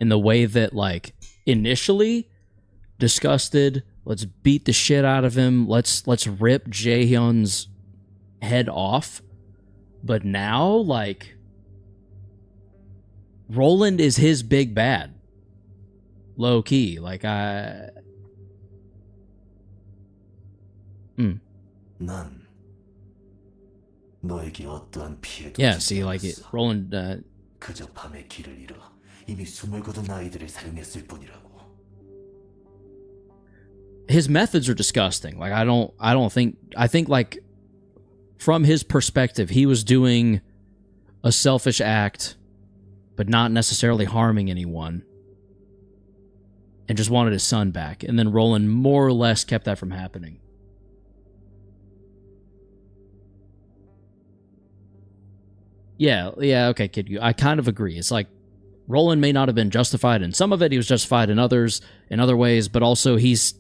in the way that, like, initially disgusted, let's beat the shit out of him, let's rip Jaehyun's head off, but now, like, Roland is his big bad. Low key, like 난 너에게 어떠한 피해도 Yeah, 주지 see, like it, 않았어. Roland, 그저 밤에 길을 잃어 이미 숨을 거둔 아이들을 사용했을 뿐이라고. his methods are disgusting. Like, I think like from his perspective, he was doing a selfish act, but not necessarily harming anyone, and just wanted his son back. And then Roland more or less kept that from happening. Yeah, okay, kid. I kind of agree. It's like Roland may not have been justified in some of it. He was justified in others, in other ways. But also, his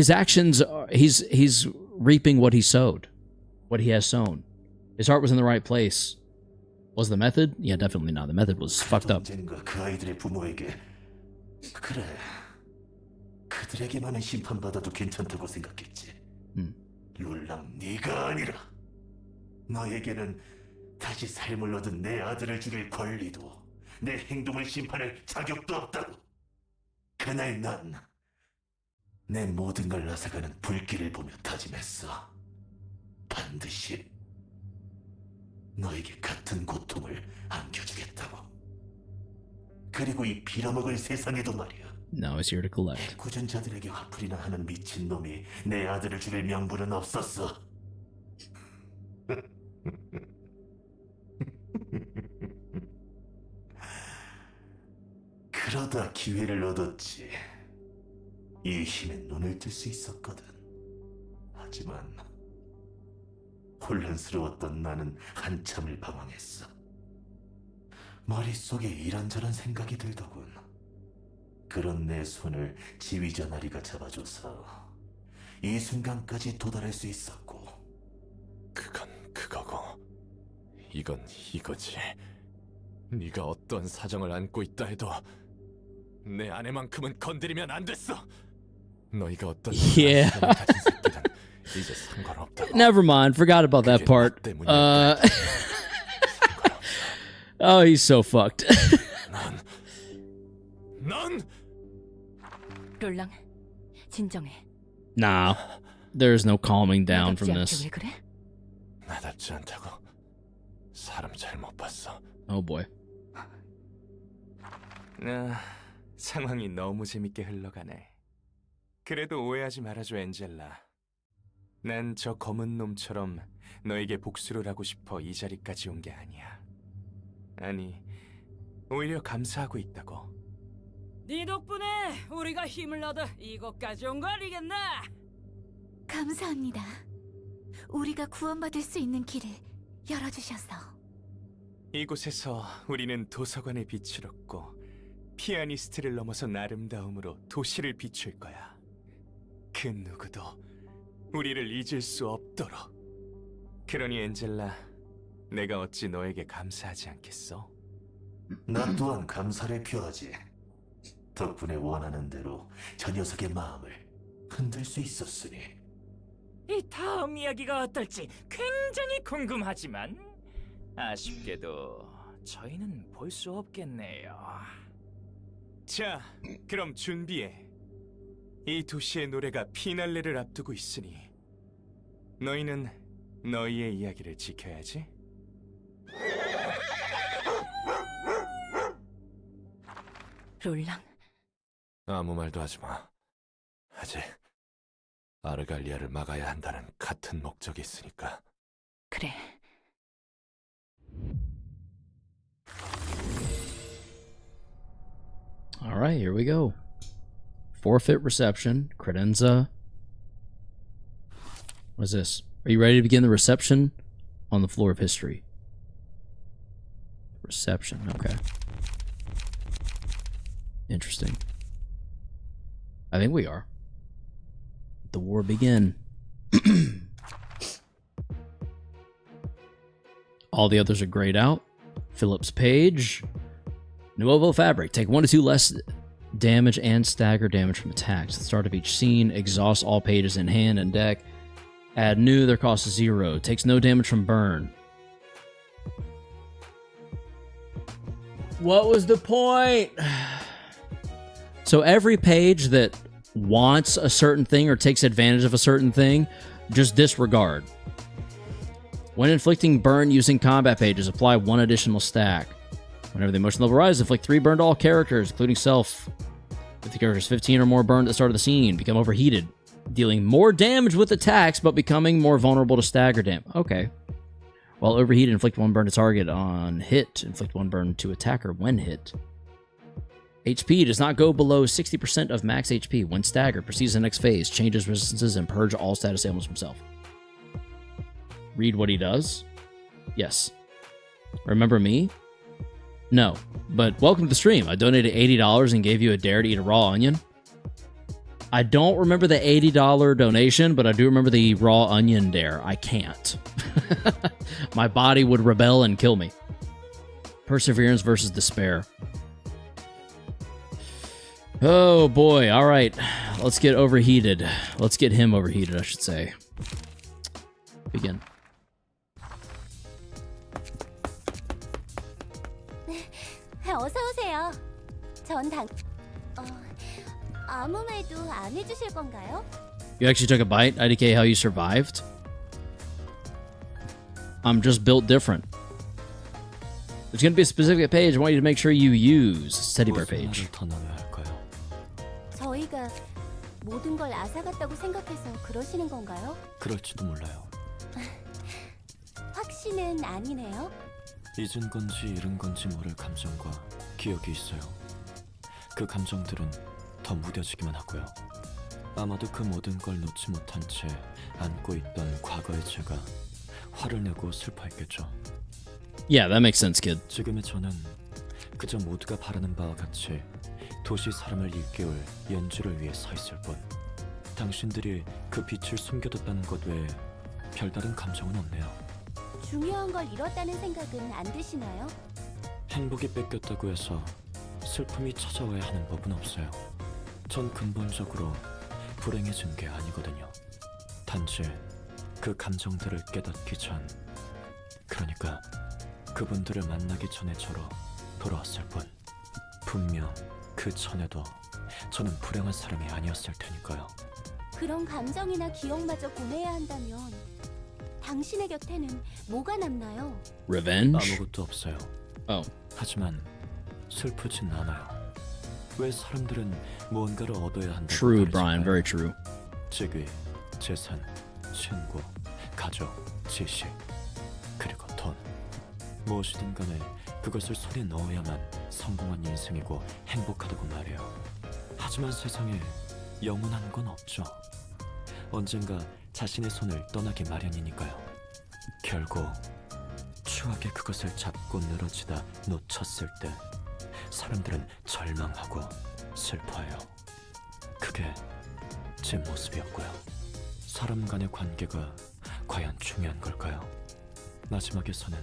actions. He's reaping what he sowed, what he has sown. His heart was in the right place. Was the method? Yeah, definitely not. The method was fucked up. 언젠가 그 아이들의 부모에게 그래 그들에게만은 심판받아도 괜찮다고 생각했지. 룰랑 네가 아니라 너에게는 다시 다시 삶을 얻은 내 아들을 죽일 권리도 내 행동을 심판할 자격도 없다고. 그날 난 내 모든 걸 앗아가는 불길을 보며 다짐했어. 반드시 너에게 같은 고통을 안겨주겠다고. 그리고 이 빌어먹을 세상에도 말이야. Now he's here to collect. 구전자들에게 화풀이나 하는 미친놈이 내 아들을 죽일 명분은 없었어. 그러다 기회를 얻었지. 이 힘에 눈을 뜰 수 있었거든. 하지만 혼란스러웠던 나는 한참을 방황했어. 머릿속에 이런저런 생각이 들더군. 그런 내 손을 지휘자 나리가 잡아줘서 이 순간까지 도달할 수 있었고. 그건 그거고 이건 이거지. 네가 어떤 사정을 안고 있다 해도 내 아내만큼은 건드리면 안 됐어. 너희가 어떤 Yeah. 사정을 가진 새끼든 이제 상관없다. Never mind. Forgot about that part. Oh, he's so fucked. 넌 롤랑, 진정해. Nah. There's no calming down from 나답지 않게 this. 왜 그래? 나답지 않다고. 사람 잘못 봤어. Oh boy. 상황이 너무 재밌게 흘러가네. 그래도 오해하지 말아줘, 엔젤라. 난 저 검은 놈처럼 너에게 복수를 하고 싶어 이 자리까지 온 게 아니야. 아니, 오히려 감사하고 있다고. 네 덕분에 우리가 힘을 얻어 이곳까지 온 거 아니겠나? 감사합니다. 우리가 구원받을 수 있는 길을 열어주셔서. 이곳에서 우리는 도서관의 빛을 얻고 피아니스트를 넘어선 아름다움으로 도시를 비출 거야. 그 누구도 우리를 잊을 수 없도록. 그러니 엔젤라, 내가 어찌 너에게 감사하지 않겠어? 나 또한 감사를 표하지. 덕분에 원하는 대로 저 녀석의 마음을 흔들 수 있었으니. 이 다음 이야기가 어떨지 굉장히 궁금하지만 아쉽게도 저희는 볼 수 없겠네요. 자, 그럼 준비해. 이 도시의 노래가 피날레를 앞두고 있으니 너희는 너희의 이야기를 지켜야지. 롤랑, 아무 말도 하지 마. 아직 아르갈리아를 막아야 한다는 같은 목적이 있으니까. 그래. All right, here we go. Forfeit reception. Credenza. What is this? Are you ready to begin the reception on the floor of history? Reception. Okay. Interesting. I think we are. Let the war begin. All the others are grayed out. Phillips Page. Nuovo Fabric. Take 1 to 2 less damage and stagger damage from attacks. At the start of each scene, exhaust all pages in hand and deck. Add new, their cost is 0. Takes no damage from burn. What was the point? So every page that wants a certain thing or takes advantage of a certain thing, just disregard. When inflicting burn using combat pages, apply 1 additional stack. Whenever the emotion level rises, inflict 3 burn to all characters, including self. If the character is 15 or more burned at the start of the scene, become overheated, dealing more damage with attacks, but becoming more vulnerable to stagger damage. Okay. While overheated, inflict 1 burn to target on hit. Inflict 1 burn to attacker when hit. HP does not go below 60% of max HP. When staggered, proceeds to the next phase, changes resistances, and purge all status ailments from himself. Read what he does? Yes. Remember me? No. But welcome to the stream. I donated $80 and gave you a dare to eat a raw onion. I don't remember the $80 donation, but I do remember the raw onion dare. I can't. My body would rebel and kill me. Perseverance versus despair. Oh boy. All right. Let's get overheated. Let's get him overheated, I should say. Begin. 어서 오세요. 아무 말도 안 해주실 건가요? You actually took a bite? IDK, how you survived? I'm just built different. There's going to be a specific page I want you to make sure you use. Teddy bear 무슨 page. 말을 더 나눠야 할까요? 저희가 모든 걸 앗아갔다고 생각해서 그러시는 건가요? 그럴지도 몰라요. 확신은 아니네요. 잊은 건지 잃은 건지 모를 감정과 기억이 있어요. 그 감정들은 더 무뎌지기만 하고요. 아마도 그 모든 걸 놓지 못한 채 안고 있던 과거의 제가 화를 내고 슬퍼했겠죠. Yeah, that makes sense, kid. 지금의 저는 그저 모두가 바라는 바와 같이 도시 사람을 일깨울 연주를 위해 서 있을 뿐. 당신들이 그 빛을 숨겨뒀다는 것 외에 별다른 감정은 없네요. 중요한 걸 잃었다는 생각은 안 드시나요? 행복이 뺏겼다고 해서 슬픔이 찾아와야 하는 법은 없어요. 전 근본적으로 불행해진 게 아니거든요. 단지 그 감정들을 깨닫기 전, 그러니까 그분들을 만나기 전에 저로 돌아왔을 뿐. 분명 그 전에도 저는 불행한 사람이 아니었을 테니까요. 그런 감정이나 기억마저 보내야 한다면 당신의 곁에는 뭐가 남나요? Revenge? 아무것도 없어요. Oh. 하지만 슬프진 않아요. 왜 사람들은 무언가를 얻어야 한다고 True, Brian. 가르칠까요? Very true. 직위, 재산, 친구, 가족, 지식, 그리고 돈. 무엇이든 간에 그것을 손에 넣어야만 성공한 인생이고 행복하다고 말해요. 하지만 세상에 영원한 건 없죠. 언젠가 자신의 손을 떠나기 마련이니까요. 결국 추하게 그것을 잡고 늘어지다 놓쳤을 때 사람들은 절망하고 슬퍼해요. 그게 제 모습이었고요. 사람 간의 관계가 과연 중요한 걸까요? 마지막에서는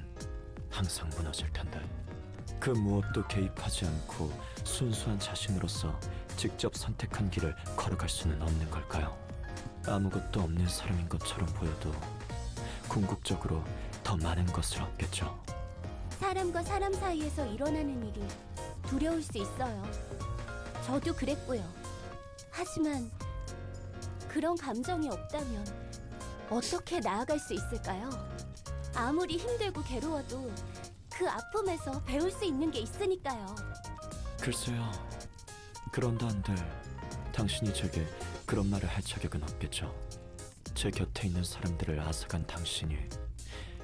항상 무너질 텐데. 그 무엇도 개입하지 않고 순수한 자신으로서 직접 선택한 길을 걸어갈 수는 없는 걸까요? 아무것도 없는 사람인 것처럼 보여도 궁극적으로 더 많은 것을 얻겠죠. 사람과 사람 사이에서 일어나는 일이 두려울 수 있어요. 저도 그랬고요. 하지만 그런 감정이 없다면 어떻게 나아갈 수 있을까요? 아무리 힘들고 괴로워도 그 아픔에서 배울 수 있는 게 있으니까요. 글쎄요. 그런다 한들 당신이 제게 그런 말을 할 자격은 없겠죠. 제 곁에 있는 사람들을 앗아간 당신이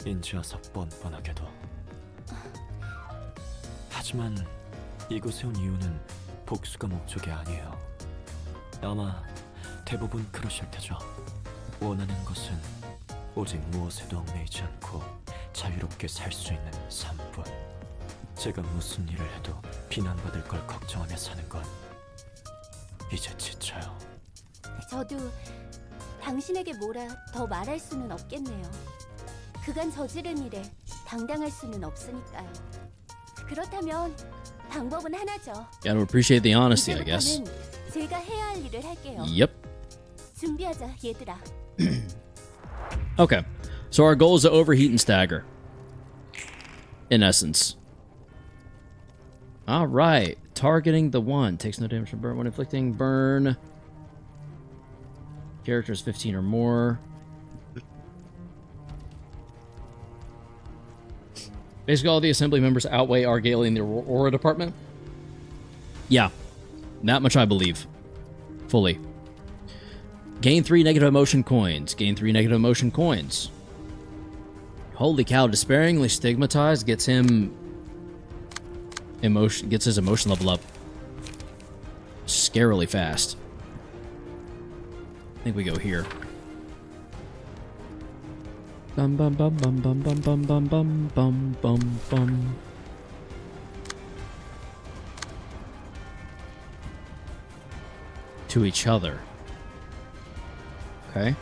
인지와서 뻔뻔하게도. 하지만 이곳에 온 이유는 복수가 목적이 아니에요. 아마 대부분 그러실 테죠. 원하는 것은 오직 무엇에도 얽매이지 않고 자유롭게 살 수 있는 삶뿐. 제가 무슨 일을 해도 비난받을 걸 걱정하며 사는 건 이제 지쳐요. 저도 당신에게 뭐라 더 말할 수는 없겠네요. 그간 저지른 일에 당당할 수는 없으니까요. 그렇다면 방법은 하나죠. Gotta appreciate the honesty, I guess. 이제부터는 제가 해야 할 일을 할게요. Yep. 준비하자, 얘들아. Okay. So our goal is to overheat and stagger. In essence. Alright. Targeting the one. Takes no damage from burn when inflicting burn. Characters 15 or more. Basically, all the assembly members outweigh Argale in the Aurora department. Yeah. That much I believe. Fully. Gain 3 negative emotion coins. Gain 3 negative emotion coins. Holy cow, despairingly stigmatized gets him gets his emotion level up scarily fast. I think we go here. Bum bum bum bum bum bum bum bum bum bum bum bum. To each other. Okay.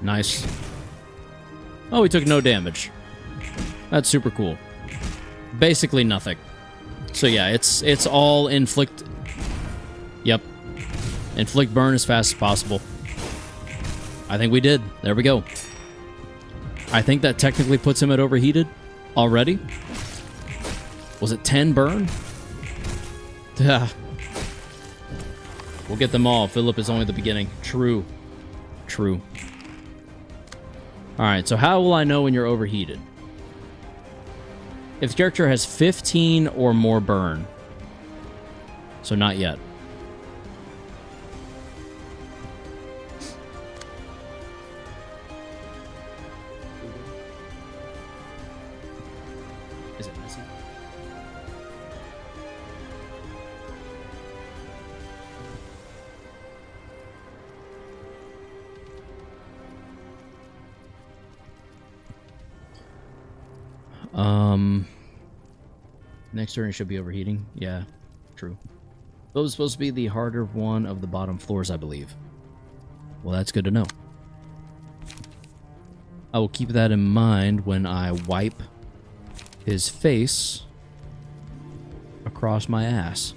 Nice. Oh, he took no damage. That's super cool. Basically nothing. So yeah, it's all inflict. Yep. Inflict burn as fast as possible. I think we did. There we go. I think that technically puts him at overheated already. Was it 10 burn? Yeah. We'll get them all. Philip is only the beginning. True. True. Alright, so how will I know when you're overheated? If the character has 15 or more burn. So not yet. Is it messy? Next turn it should be overheating. Yeah, true. That was supposed to be the harder one of the bottom floors, I believe. Well, that's good to know. I will keep that in mind when I wipe his face across my ass.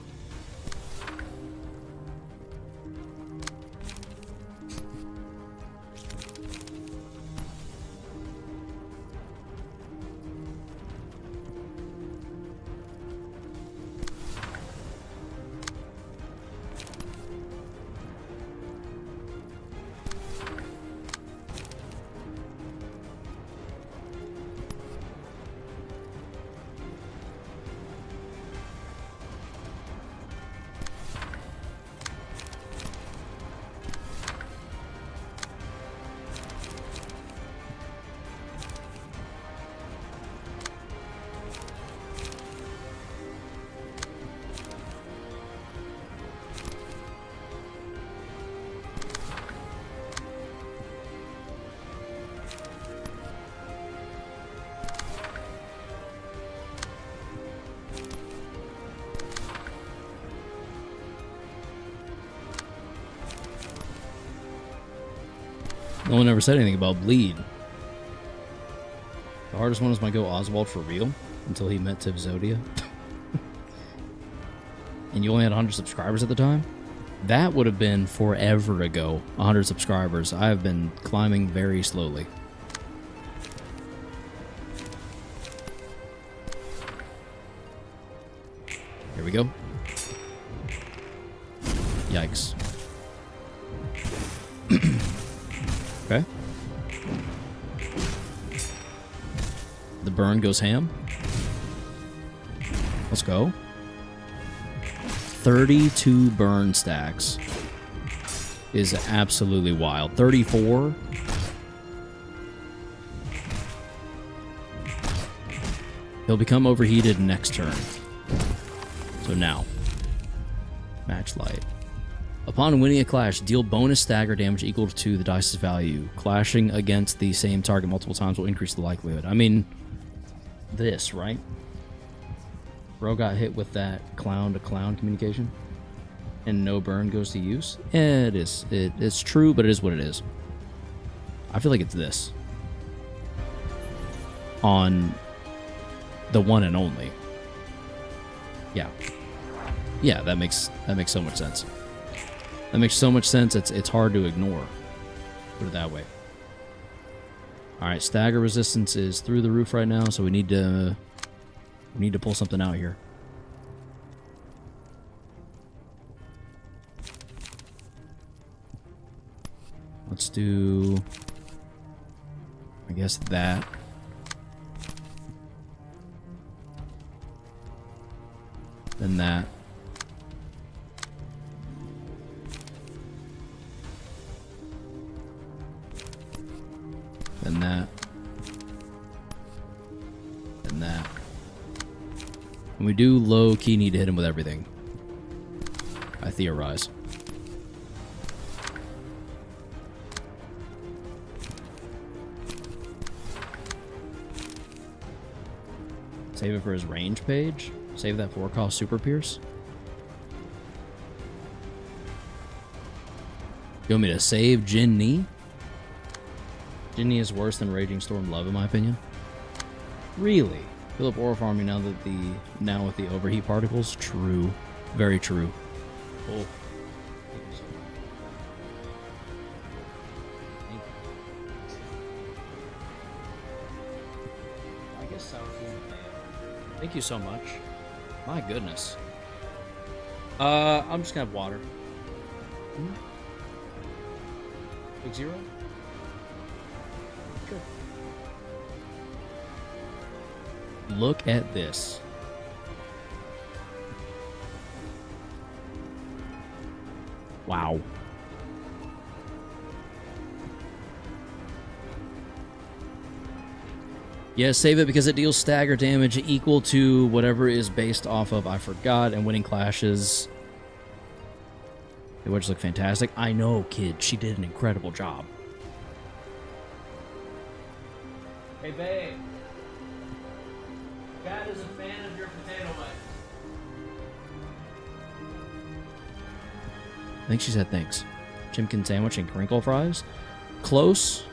No one ever said anything about bleed. The hardest one was my go Oswald for real until he met Tiv Zodia. And you only had 100 subscribers at the time? That would have been forever ago. 100 subscribers. I have been climbing very slowly. Here we go. Yikes. Okay. The burn goes ham. Let's go. 32 burn stacks is absolutely wild. 34. He'll become overheated next turn. So now. Match light. Upon winning a clash, deal bonus stagger damage equal to the dice's value. Clashing against the same target multiple times will increase the likelihood. I mean, this, right? Bro got hit with that clown-to-clown communication, and no burn goes to use. It is. It's true, but it is what it is. I feel like it's this. On the one and only. Yeah. Yeah, that makes so much sense. That makes so much sense, it's hard to ignore. Put it that way. Alright, stagger resistance is through the roof right now, so we need to pull something out here. Let's do, I guess, that. Then that. Then that. Then that. And we do low-key need to hit him with everything. I theorize. Save it for his range page. Save that 4-cost Super Pierce. You want me to save Jin Ni? Ginny is worse than Raging Storm Love, in my opinion. Really? Fill up oral farming now with the overheat particles? True. Very true. Cool. I guess so. Thank you so much. My goodness. I'm just gonna have water. Big zero? Sure. Look at this. Wow. Yeah, save it because it deals stagger damage equal to whatever is based off of, I forgot, and winning clashes. It would just look fantastic. I know, kid. She did an incredible job. Hey, babe. Dad is a fan of your potato mix. I think she said thanks. Chimkin sandwich and crinkle fries. Close.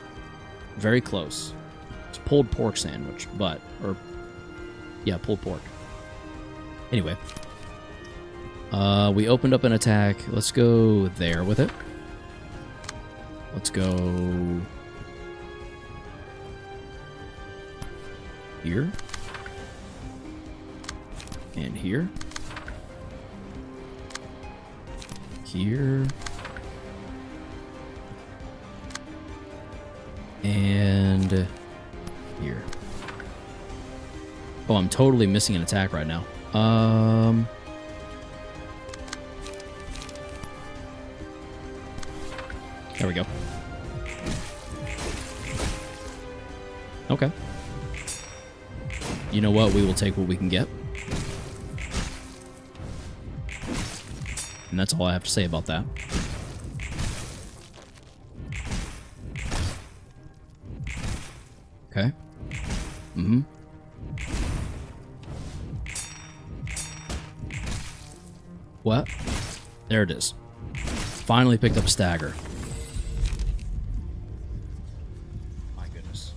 Very close. It's pulled pork sandwich, but... yeah, pulled pork. Anyway. We opened up an attack. Let's go there with it. Let's go... here. And here. Here. And... here. Oh, I'm totally missing an attack right now. There we go. Okay. You know what? We will take what we can get. And that's all I have to say about that. Okay. Mm-hmm. What? There it is. Finally picked up stagger. My goodness.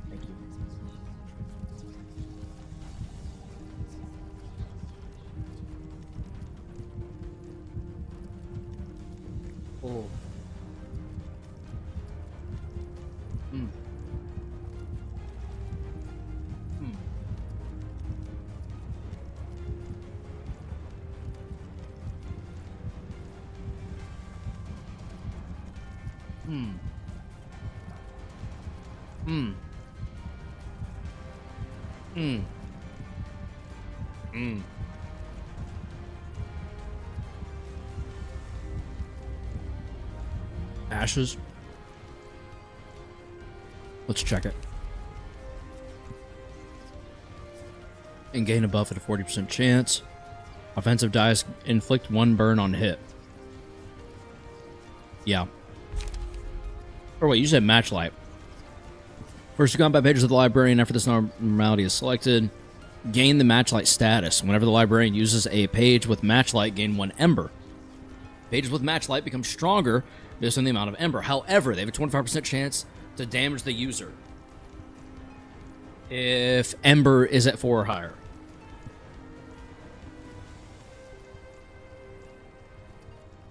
Thank you. Oh. Hmm. Hmm. Hmm. Hmm. Hmm. Hmm. Ashes. Let's check it. And gain a buff at a 40% chance. Offensive dice inflict 1 burn on hit. Yeah. Or wait, you said match light. First combat pages of the librarian after this normality is selected. Gain the matchlight status. Whenever the librarian uses a page with matchlight, gain 1 ember. Pages with matchlight become stronger based on the amount of ember. However, they have a 25% chance to damage the user if ember is at 4 or higher.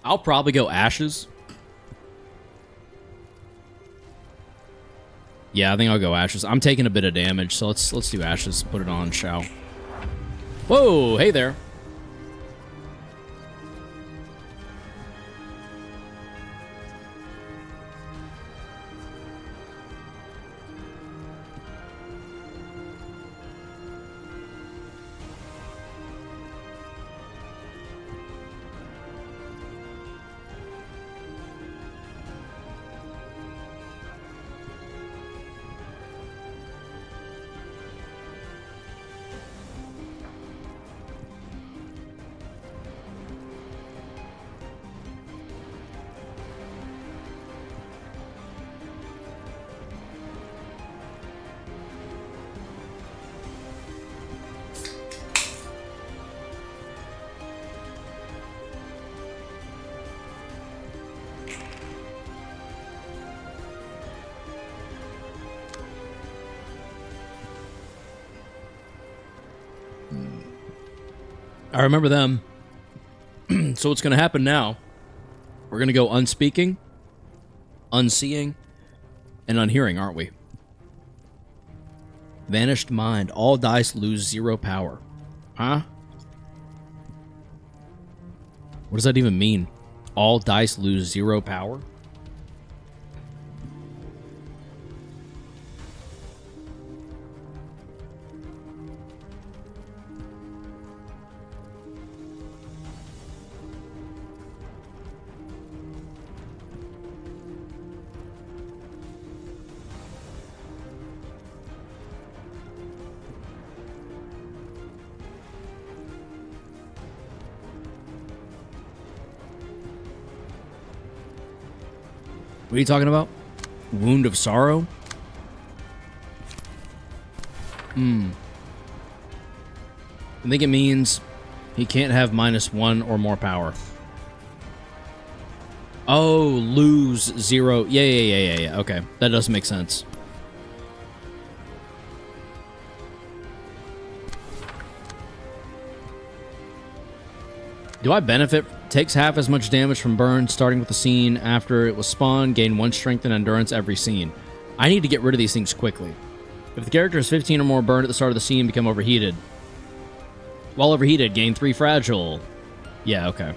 I'll probably go ashes. Yeah, I think I'll go ashes. I'm taking a bit of damage, so let's do ashes. Put it on, shall. Whoa, hey there. I remember them. So what's going to happen now, we're going to go unspeaking, unseeing, and unhearing, aren't we? Vanished mind. All dice lose 0 power. Huh? What does that even mean? All dice lose 0 power? What are you talking about? Wound of sorrow? I think it means he can't have -1 or more power. Oh, lose 0. Yeah. Okay, that does make sense. Do I benefit? Takes half as much damage from burns starting with the scene after it was spawned. Gain 1 strength and endurance every scene. I need to get rid of these things quickly. If the character is 15 or more burned at the start of the scene, become overheated. While overheated, gain 3 fragile. Yeah, okay.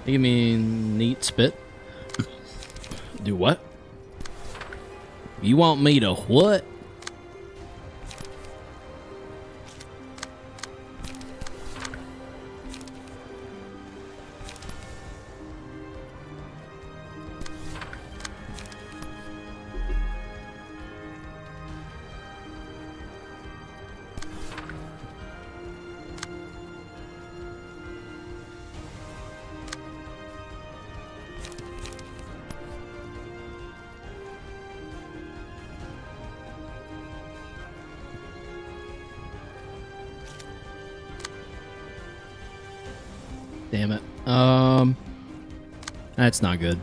You mean neat spit? Do what? You want me to what? Damn it. That's not good.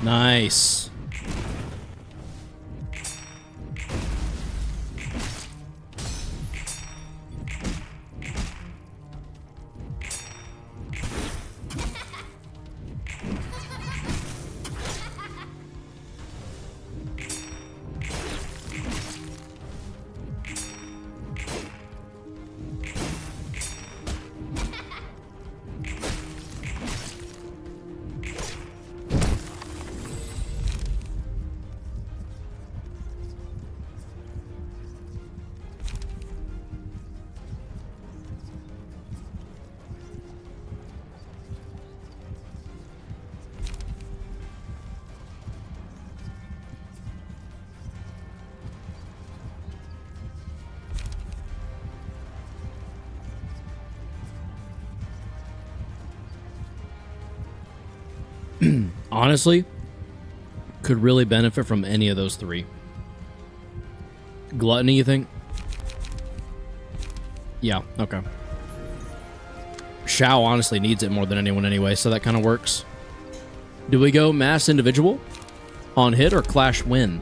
Nice. Honestly, could really benefit from any of those 3. Gluttony, you think? Yeah, okay. Shao honestly needs it more than anyone anyway, so that kind of works. Do we go mass individual on hit or clash win?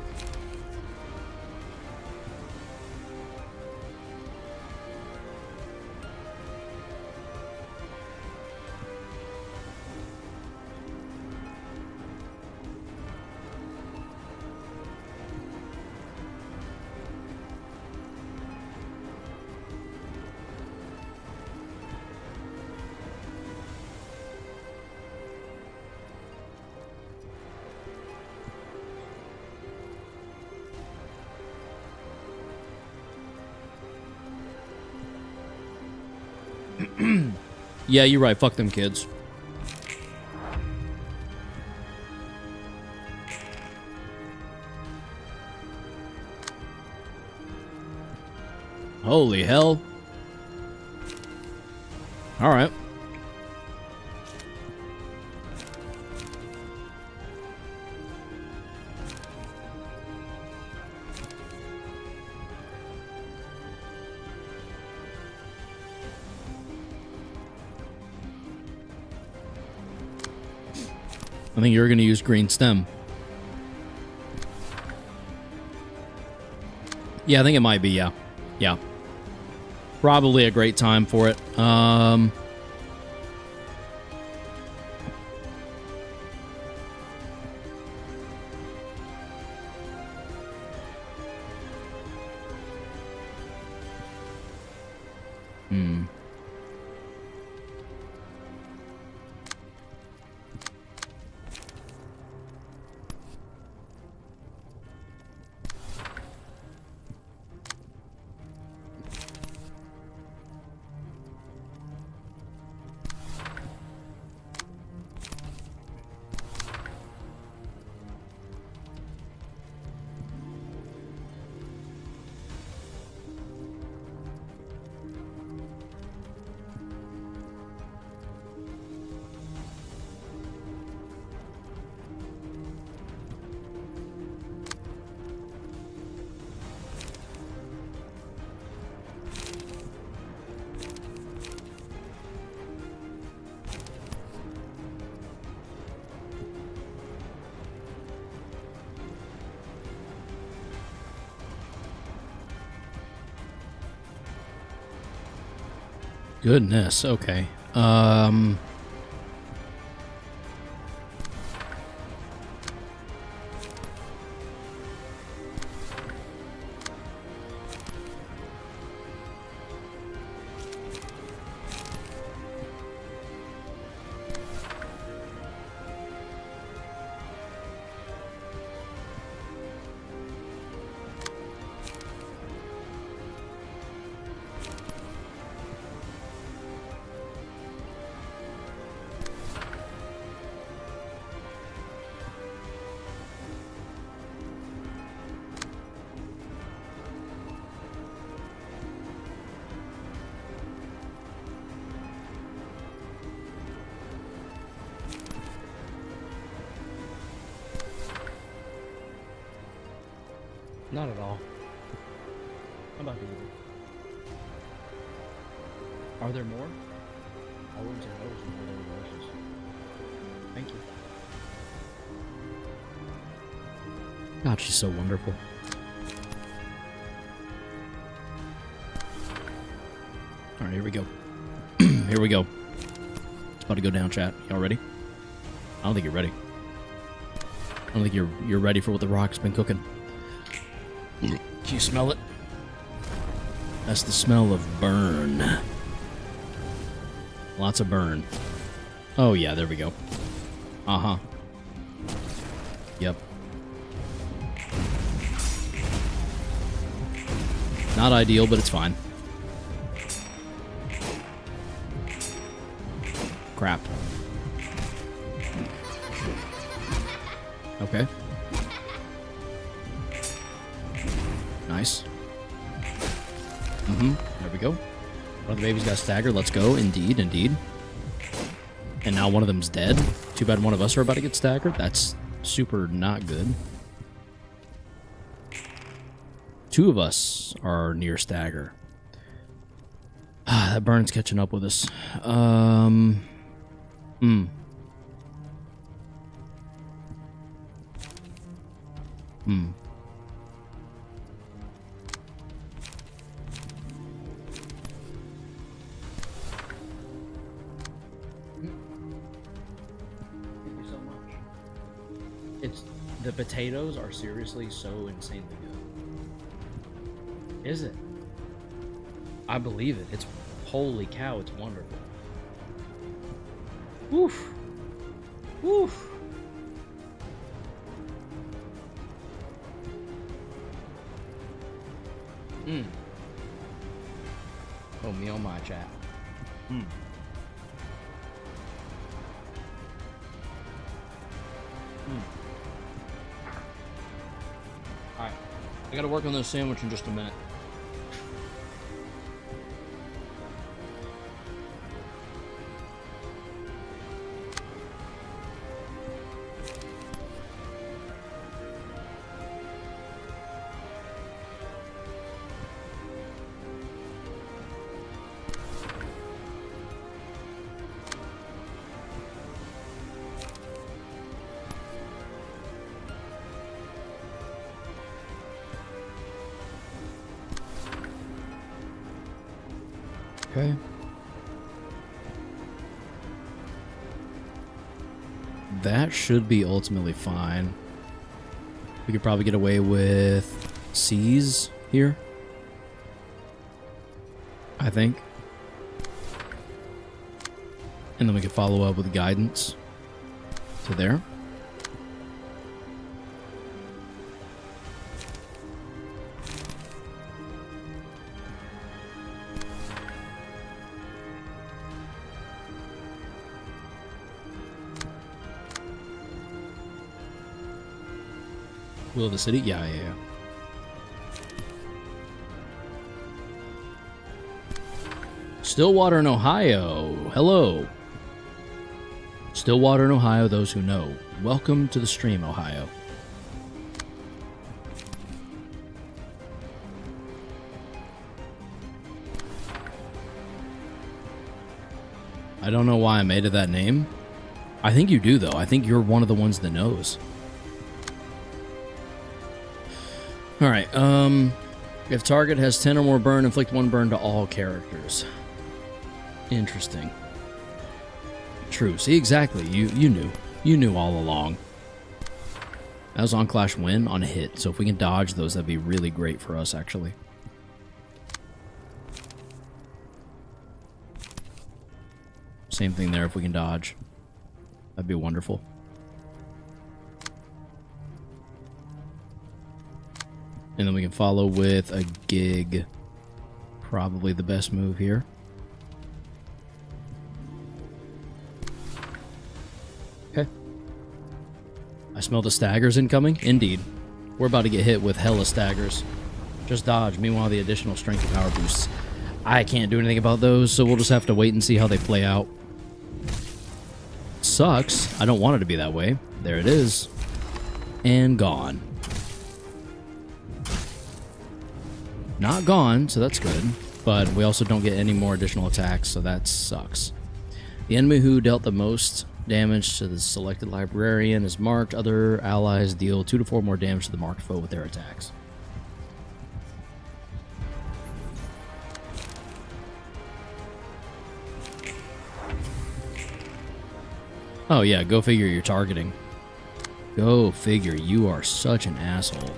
Yeah, you're right. Fuck them kids. Holy hell. All right. I think you're going to use green stem. Yeah, I think it might be, yeah. Yeah. Probably a great time for it. Goodness, okay. Not at all. How about you? Are there more? I wouldn't say no, there's more than horses. Thank you. God, she's so wonderful. Alright, here we go. Here we go. It's about to go down, chat. Y'all ready? I don't think you're ready. I don't think you're ready for what the rock's been cooking. Can you smell it? That's the smell of burn. Lots of burn. Oh yeah, there we go. Uh-huh. Yep. Not ideal, but it's fine. Crap. Okay. Nice. There we go. One of the babies got staggered. Let's go. Indeed, indeed. And now one of them's dead. Too bad one of us are about to get staggered. That's super not good. Two of us are near stagger. Ah, that burn's catching up with us. The potatoes are seriously so insanely good. Is it? I believe it. It's holy cow, it's wonderful. Woof. Woof. Oh, me on my chat. I gotta work on this sandwich in just a minute. Okay. That should be ultimately fine. We could probably get away with C's here, I think. And then we could follow up with guidance to there. Will of the city? Yeah. Stillwater in Ohio. Hello. Stillwater in Ohio, those who know. Welcome to the stream, Ohio. I don't know why I made it that name. I think you do, though. I think you're one of the ones that knows. Alright, if target has 10 or more burn, inflict 1 burn to all characters. Interesting. True. See, exactly. You knew. You knew all along. That was on Clash win on a hit, so if we can dodge those, that'd be really great for us, actually. Same thing there if we can dodge. That'd be wonderful. And then we can follow with a gig. Probably the best move here. Okay. I smell the staggers incoming. Indeed. We're about to get hit with hella staggers. Just dodge. Meanwhile, the additional strength and power boosts. I can't do anything about those, so we'll just have to wait and see how they play out. Sucks. I don't want it to be that way. There it is. And gone. Not gone, so that's good. But we also don't get any more additional attacks, so that sucks. The enemy who dealt the most damage to the selected librarian is marked. Other allies deal 2 to 4 more damage to the marked foe with their attacks. Oh yeah, go figure you're targeting. Go figure, you are such an asshole.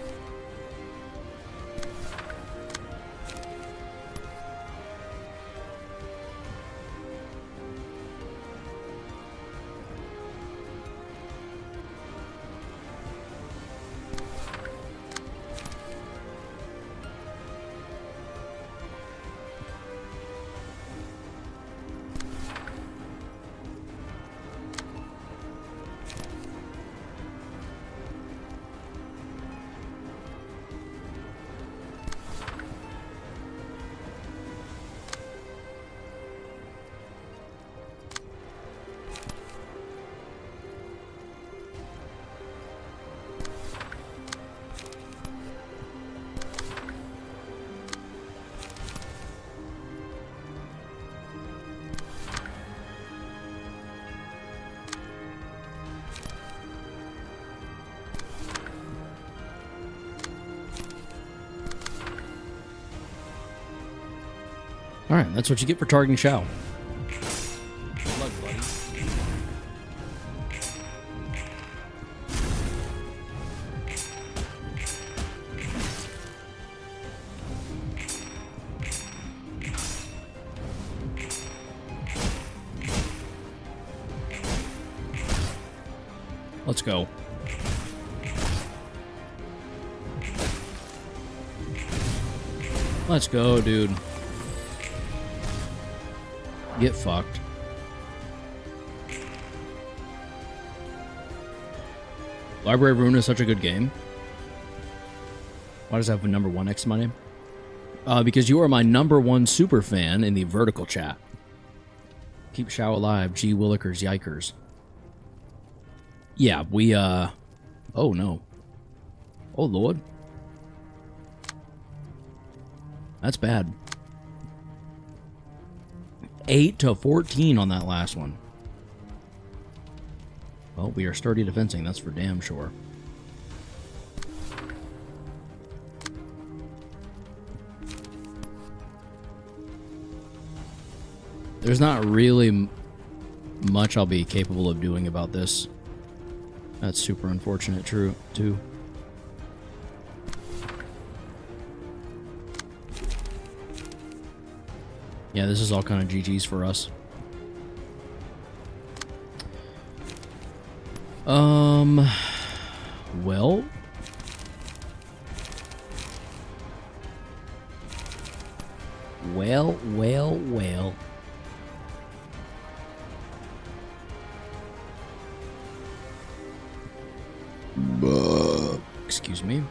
Alright, that's what you get for targeting Shao. Good luck, buddy. Let's go. Let's go, dude. Get fucked. Library of Ruina is such a good game. Why does it have a number 1 next to my name? Because you are my number 1 super fan in the vertical chat. Keep Shao alive. G. Willikers Yikers. Yeah, we, oh no. Oh, Lord. That's bad. 8-14 on that last one. Well, we are sturdy defensing, that's for damn sure. There's not really much I'll be capable of doing about this. That's super unfortunate, too. Yeah, this is all kind of GG's for us. Well. Well. Excuse me.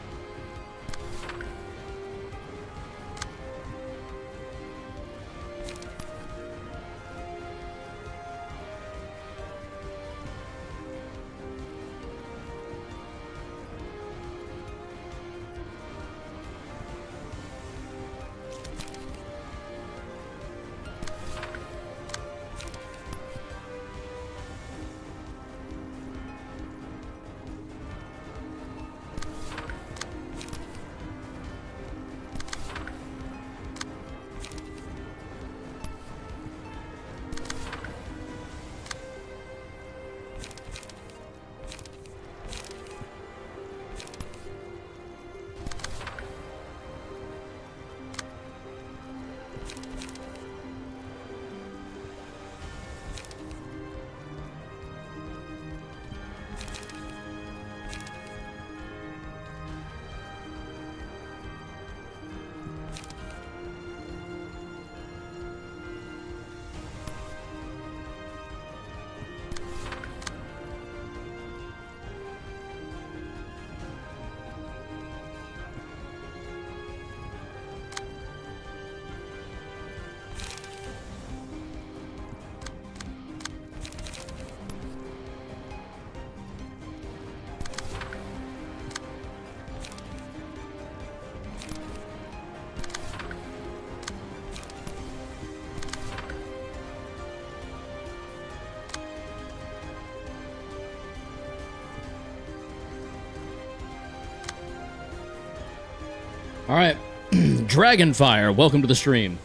All right, Dragonfire, welcome to the stream.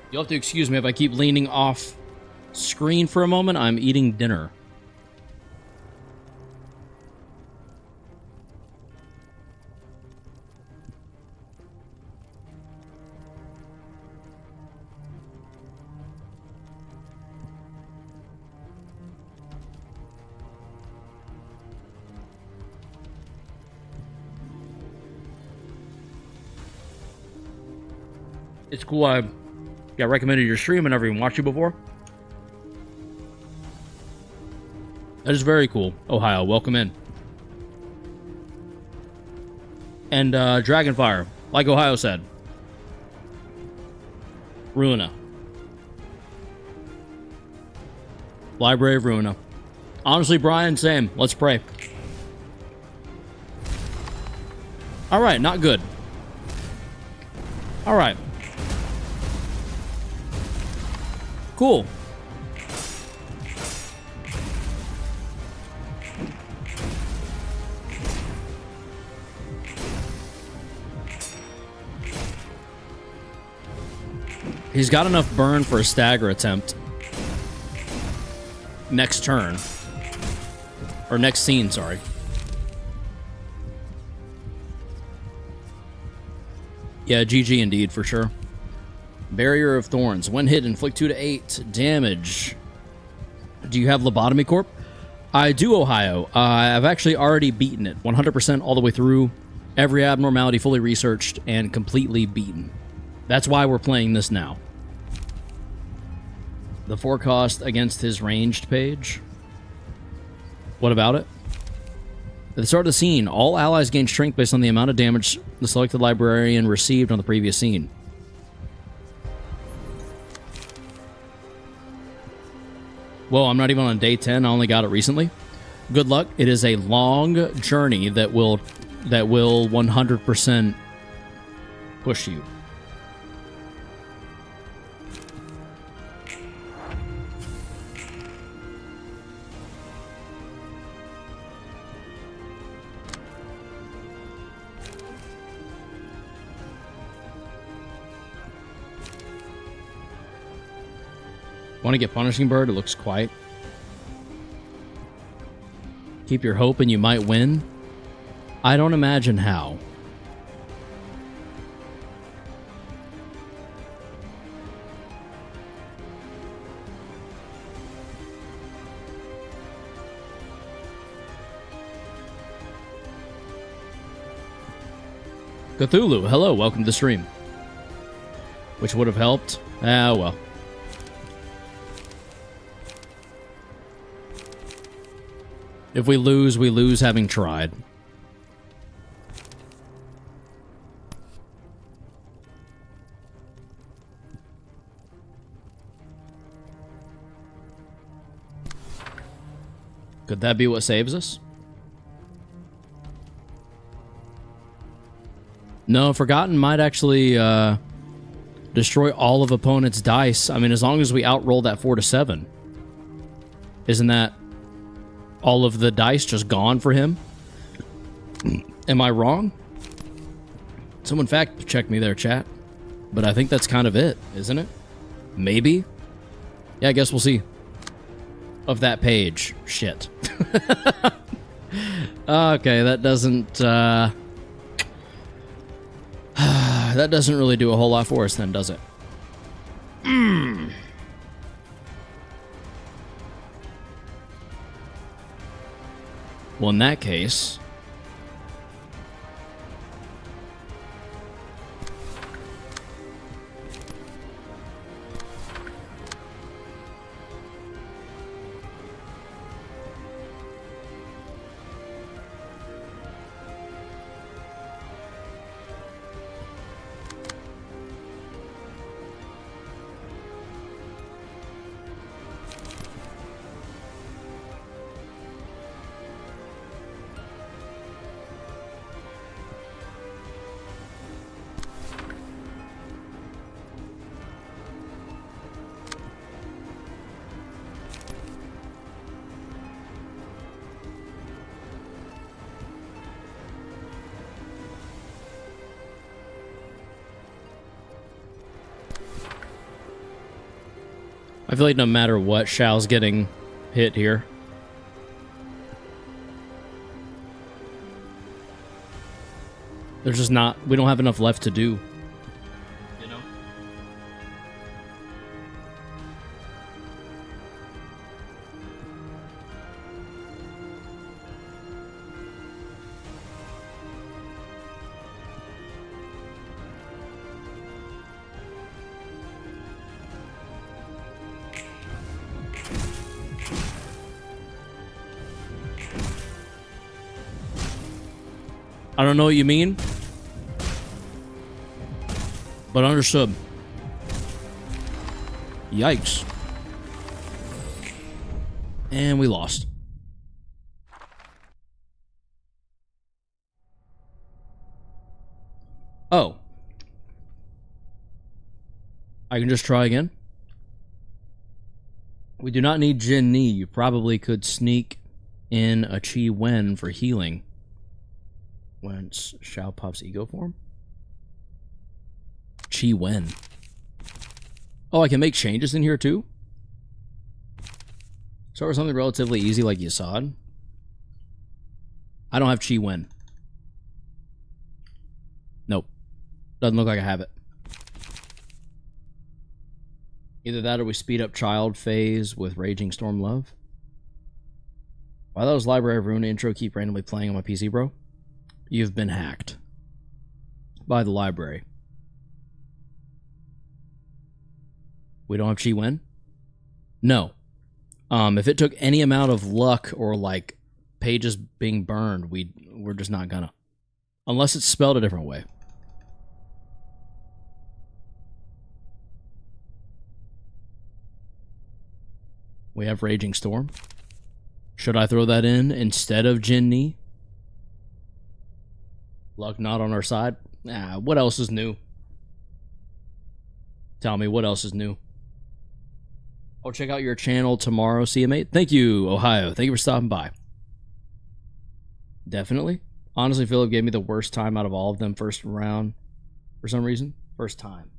You'll have to excuse me if I keep leaning off screen for a moment. I'm eating dinner. It's cool I got recommended your stream and never even watched you before. That is very cool. Ohio, welcome in. And Dragonfire, like Ohio said. Ruina. Library of Ruina. Honestly, Brian, same. Let's pray. Alright, not good. Alright. Cool. He's got enough burn for a stagger attempt. Next turn. Or next scene, sorry. Yeah, GG indeed, for sure. Barrier of Thorns. When hit, inflict 2 to 8 damage. Do you have Lobotomy Corp? I do, Ohio. I've actually already beaten it. 100% all the way through. Every abnormality fully researched and completely beaten. That's why we're playing this now. The forecast against his ranged page. What about it? At the start of the scene, all allies gain strength based on the amount of damage the selected librarian received on the previous scene. Whoa, I'm not even on day 10. I only got it recently. Good luck. It is a long journey that will 100% push you. Want to get Punishing Bird? It looks quiet. Keep your hope and you might win. I don't imagine how. Cthulhu, hello, welcome to the stream. Which would have helped. Ah, well. If we lose having tried. Could that be what saves us? No, Forgotten might actually destroy all of opponent's dice. I mean, as long as we outroll that 4 to 7. Isn't that all of the dice just gone for him? Am I wrong? Someone fact check me there, chat. But I think that's kind of it, isn't it? Maybe? Yeah, I guess we'll see. Of that page. Shit. Okay, that doesn't that doesn't really do a whole lot for us then, does it? Well, in that case... I feel like no matter what, Shao's getting hit here. There's just not... We don't have enough left to do. You know? I don't know what you mean, but understood. Yikes. And we lost. Oh. I can just try again. We do not need Jin Ni. You probably could sneak in a Chi Wen for healing. Once Shao pops ego form? Chi Wen. Oh, I can make changes in here too? Start with something relatively easy like Yasad. I don't have Chi Wen. Nope. Doesn't look like I have it. Either that or we speed up child phase with Raging Storm Love. Why those Library of Ruina intro keep randomly playing on my PC, bro? You've been hacked by the library. We don't have Chi Wen? No. If it took any amount of luck or like pages being burned, we're just not gonna. Unless it's spelled a different way. We have Raging Storm. Should I throw that in instead of Jinni? Luck not on our side. What else is new? Tell me, what else is new? I'll check out your channel tomorrow, CM8. Thank you, Ohio. Thank you for stopping by. Definitely. Honestly, Philip gave me the worst time out of all of them first round. For some reason. First time.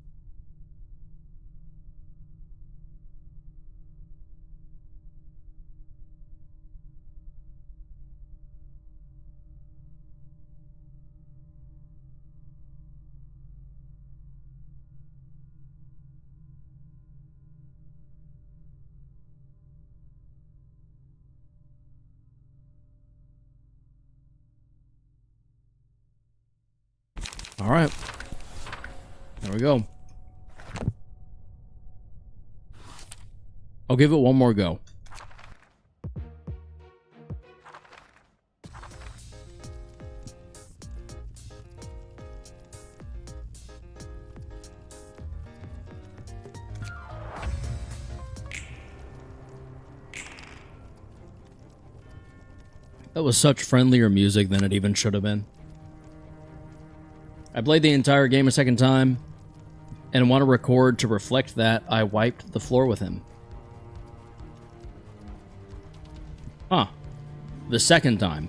All right. There we go. I'll give it one more go. That was such friendlier music than it even should have been. I played the entire game a second time, and want to record to reflect that I wiped the floor with him. Huh. The second time.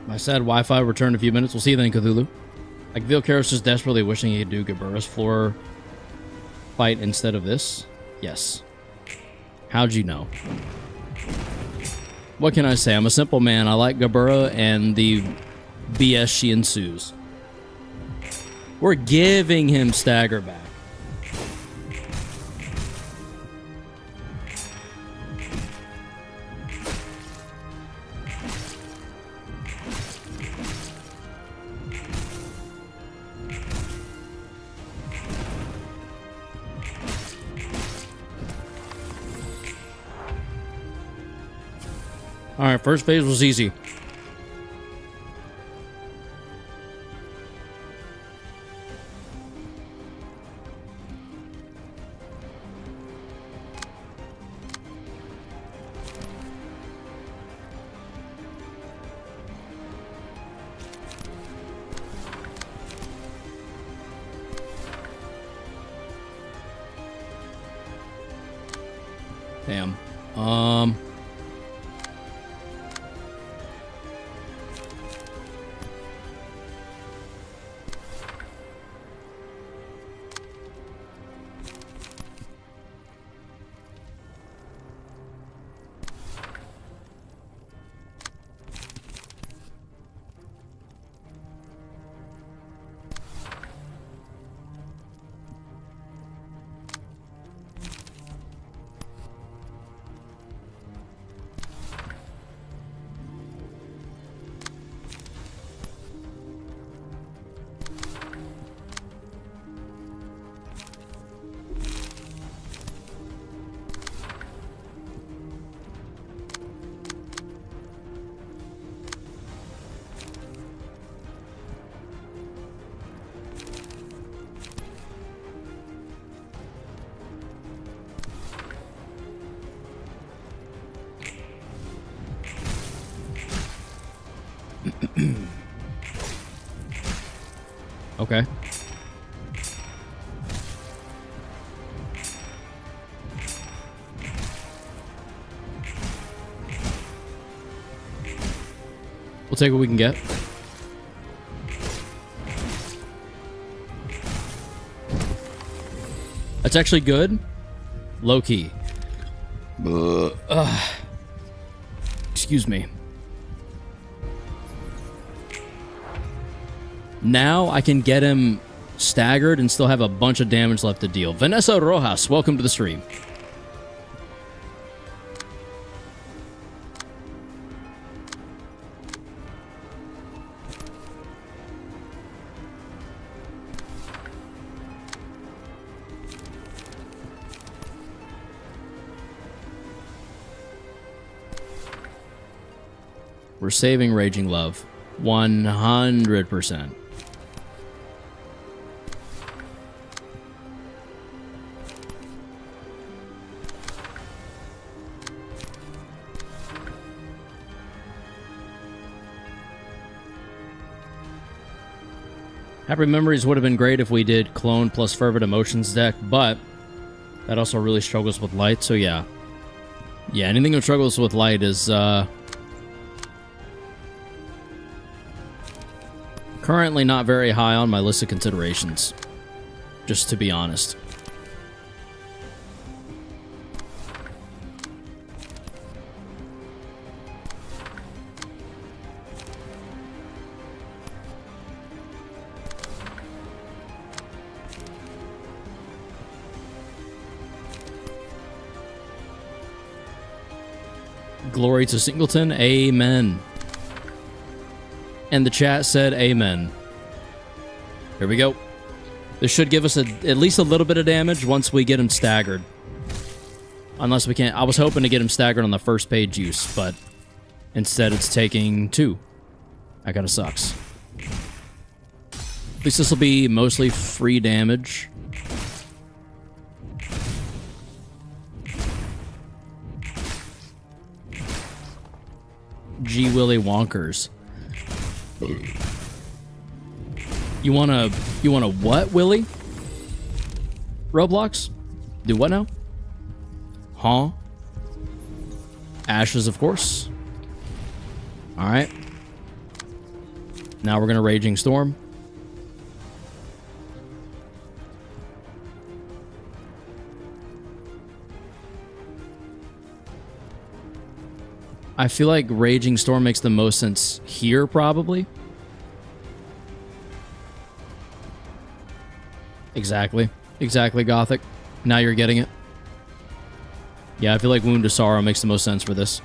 My sad Wi-Fi returned in a few minutes. We'll see you then, Cthulhu. I can feel Karos just desperately wishing he could do Gabura's floor fight instead of this. Yes. How'd you know? What can I say? I'm a simple man. I like Gabura and the BS she ensues. We're giving him stagger back. Alright, first phase was easy. Damn. Okay. We'll take what we can get. That's actually good. Low key. Excuse me. Now I can get him staggered and still have a bunch of damage left to deal. Vanessa Rojas, welcome to the stream. We're saving Raging Love. 100%. Happy Memories would have been great if we did Clone plus Fervent Emotions deck, but that also really struggles with light, so yeah. Yeah, anything that struggles with light is, currently not very high on my list of considerations, just to be honest. Glory to Singleton, amen. And the chat said amen. Here we go. This should give us at least a little bit of damage once we get him staggered. Unless we can't. I was hoping to get him staggered on the first page use, but instead it's taking 2. That kind of sucks. At least this will be mostly free damage. G. Willy Wonkers. You wanna what, Willy? Roblox? Do what now? Huh? Ashes, of course. Alright. Now we're gonna Raging Storm. I feel like Raging Storm makes the most sense here, probably. Exactly. Exactly, Gothic. Now you're getting it. Yeah, I feel like Wound of Sorrow makes the most sense for this.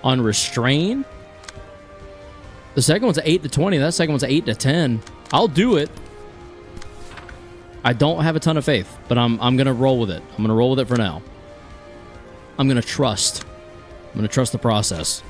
Unrestrained? The second one's 8 to 20. That second one's 8 to 10. I'll do it. I don't have a ton of faith, but I'm gonna roll with it. I'm gonna roll with it for now. I'm gonna trust. I'm gonna trust the process.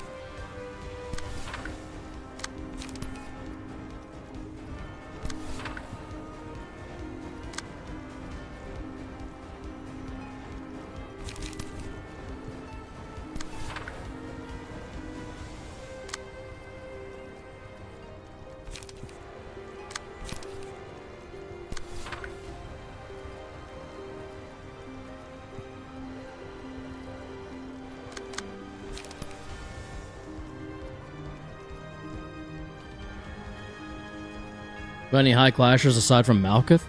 Got any high clashers aside from Malkuth?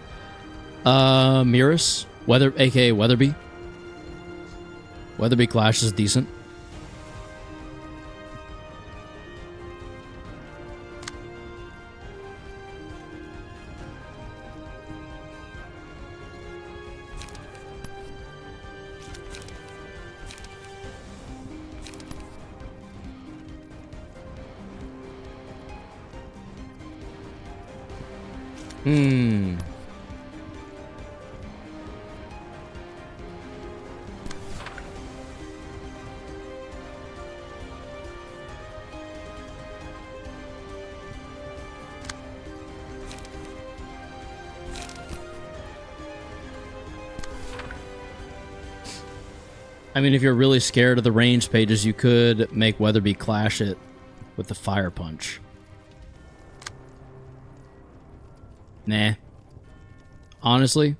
Mirus, aka Weatherby. Weatherby Clash is decent. I mean, if you're really scared of the range pages, you could make Weatherby clash it with the Fire Punch. Nah. Honestly.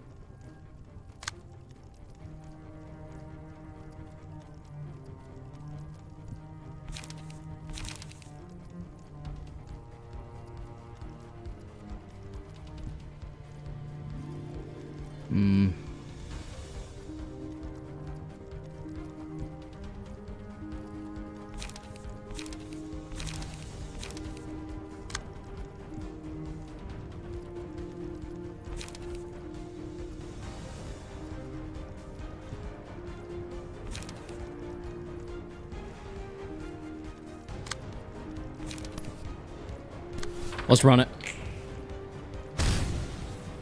Let's run it.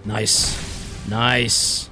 Nice. Nice.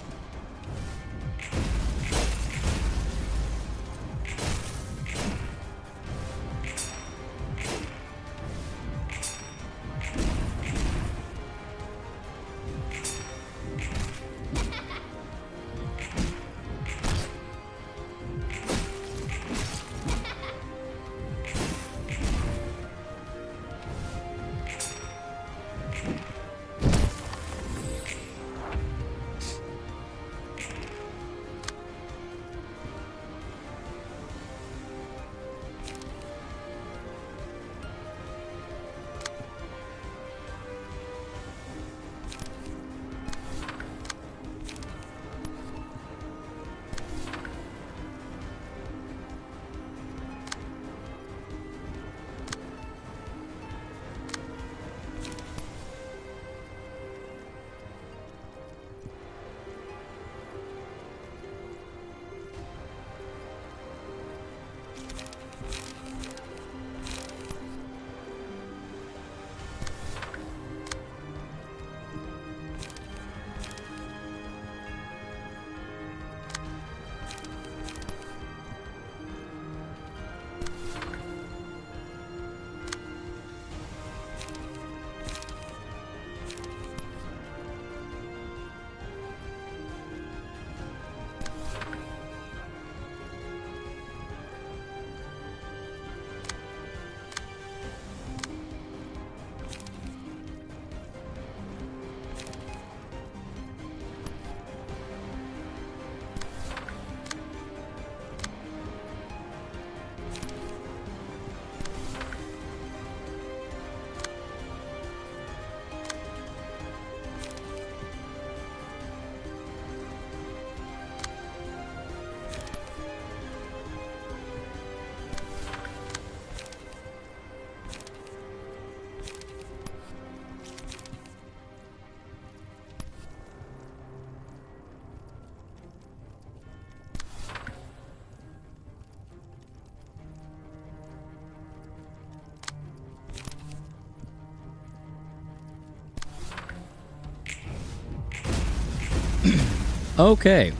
Okay.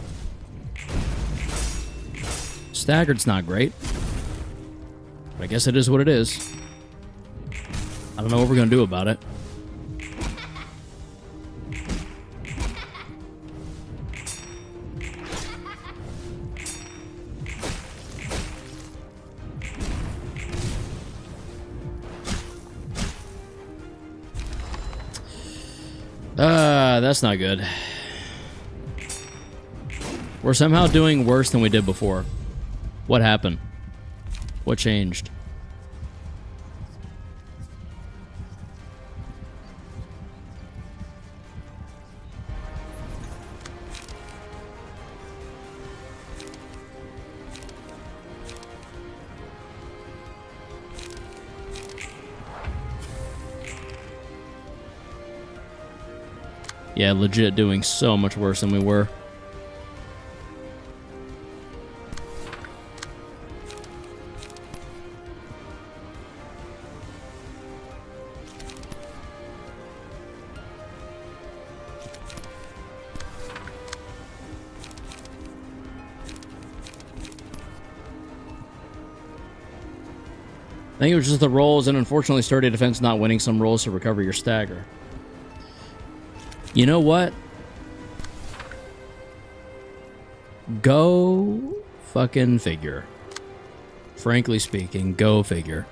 Staggered's not great. But I guess it is what it is. I don't know what we're going to do about it. That's not good. We're somehow doing worse than we did before. What happened? What changed? Yeah, legit doing so much worse than we were. I think it was just the rolls, and unfortunately sturdy defense not winning some rolls to recover your stagger. You know what? Go fucking figure. Frankly speaking, go figure.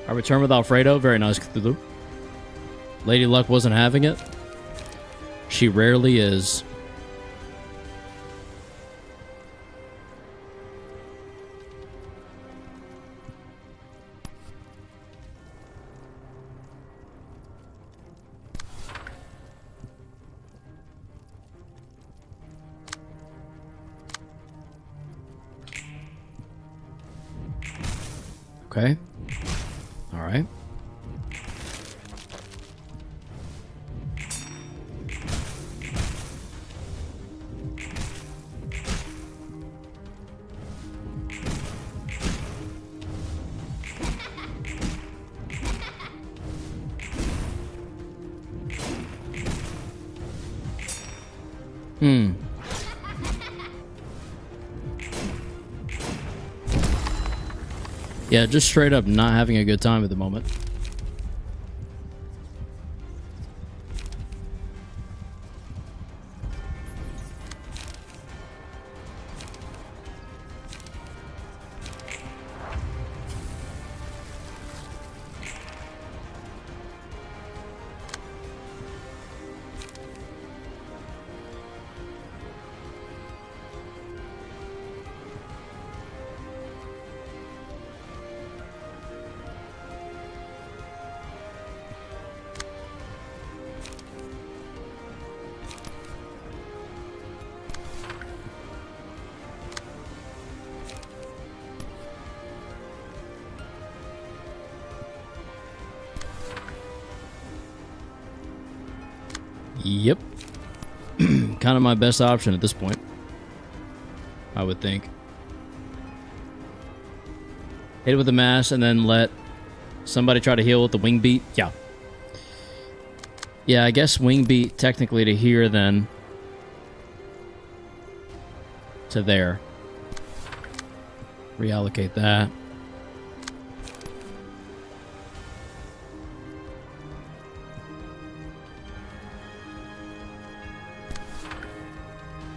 I return with Alfredo. Very nice, Cthulhu. Lady Luck wasn't having it. She rarely is. Okay. All right. Yeah, just straight up not having a good time at the moment. Yep. Kind of my best option at this point, I would think. Hit it with the mass and then let somebody try to heal with the wing beat. Yeah. Yeah, I guess wing beat technically to here then. To there. Reallocate that.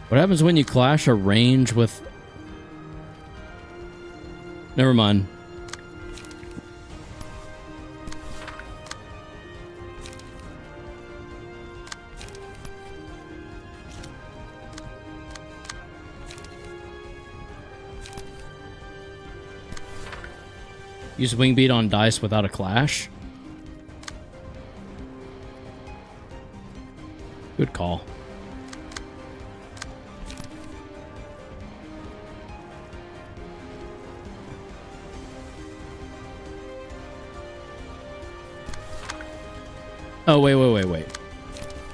What happens when you clash a range with... Never mind. Use wing beat on dice without a clash? Good call. Oh, wait.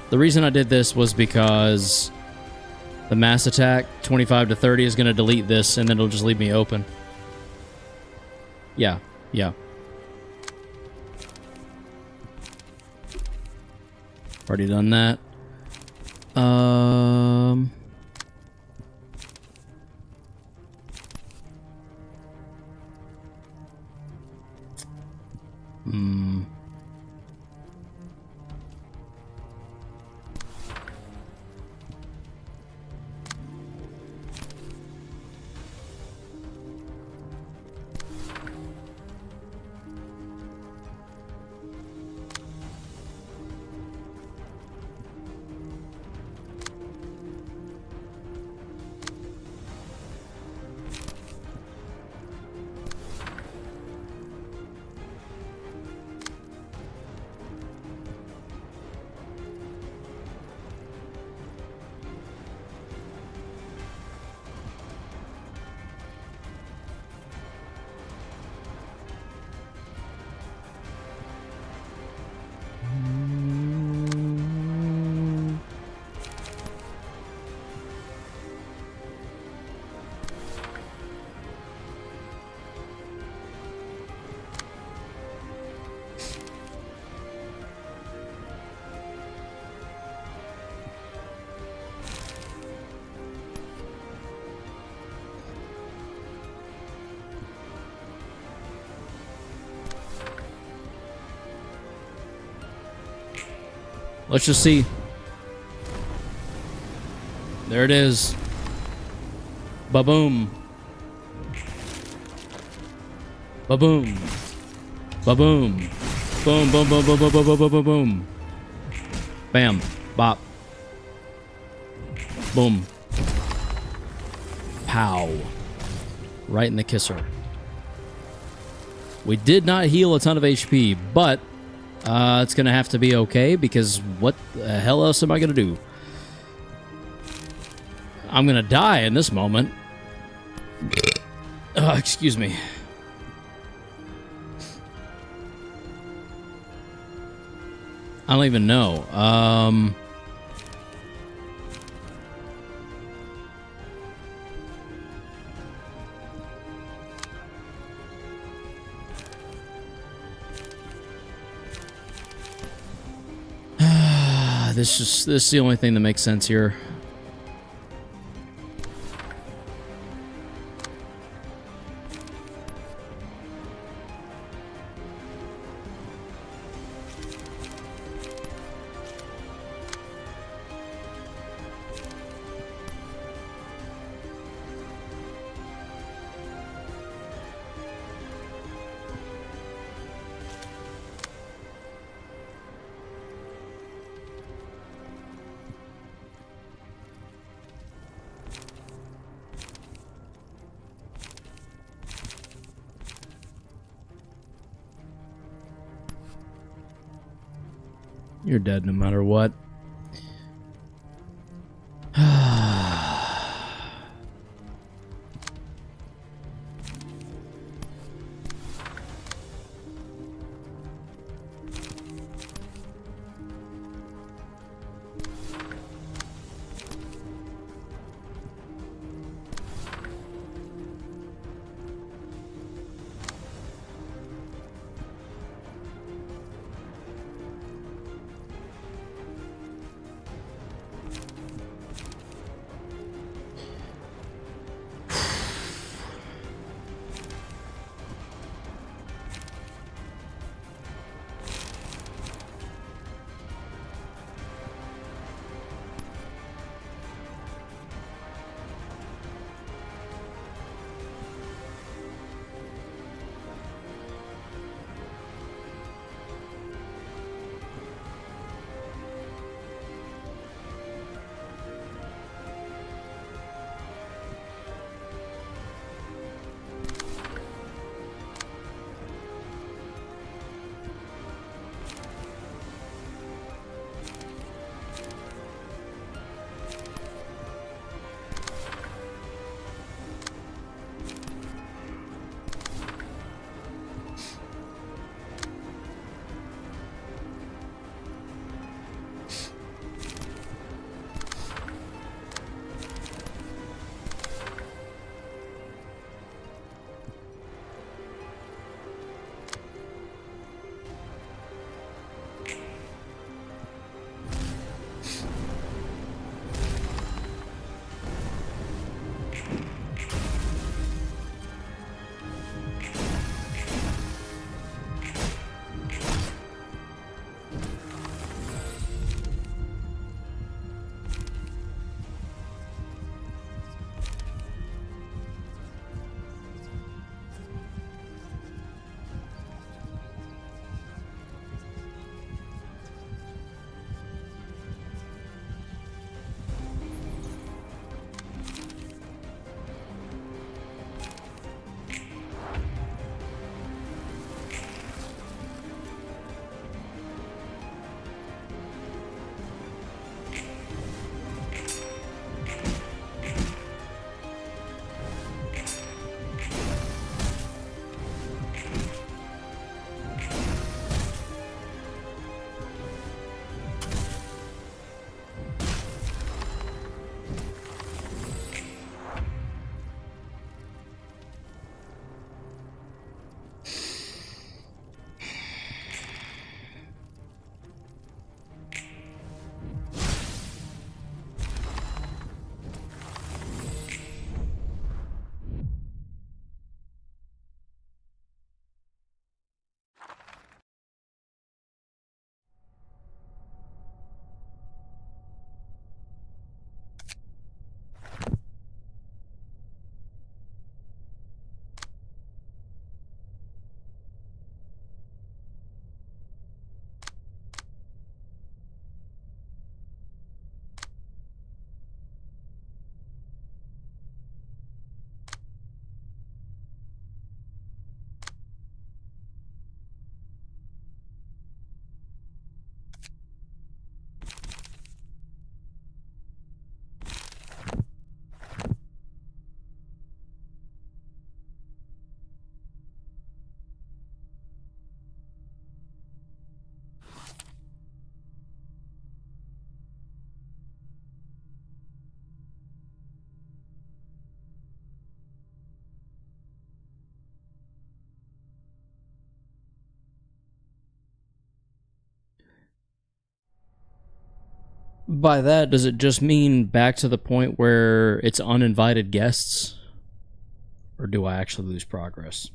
The reason I did this was because the mass attack, 25 to 30, is going to delete this, and then it'll just leave me open. Yeah. Already done that. Let's just see. There it is. Ba-boom. Ba-boom. Ba-boom. Boom, boom, boom, boom, boom, boom, boom, boom, boom, boom. Bam. Bop. Boom. Pow. Right in the kisser. We did not heal a ton of HP, but it's going to have to be okay, because what the hell else am I going to do? I'm going to die in this moment. Excuse me. I don't even know. This is the only thing that makes sense here. You're dead no matter what. By that, does it just mean back to the point where it's uninvited guests? Or do I actually lose progress?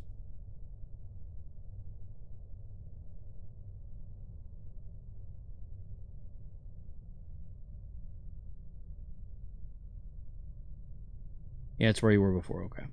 Yeah, it's where you were before, okay.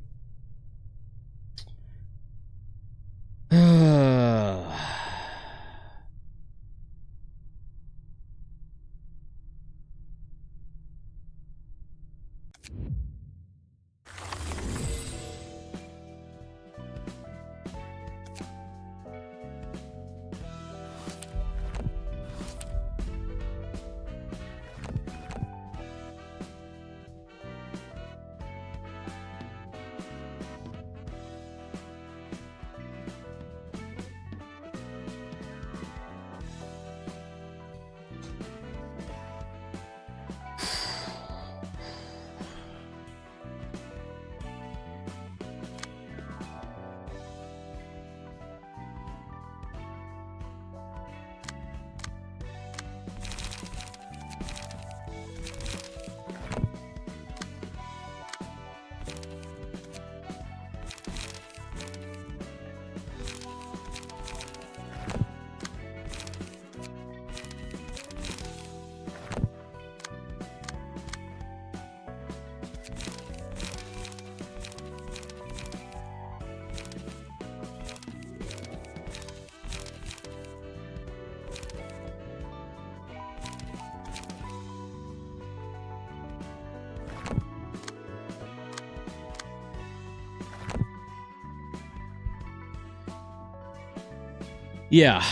Yeah.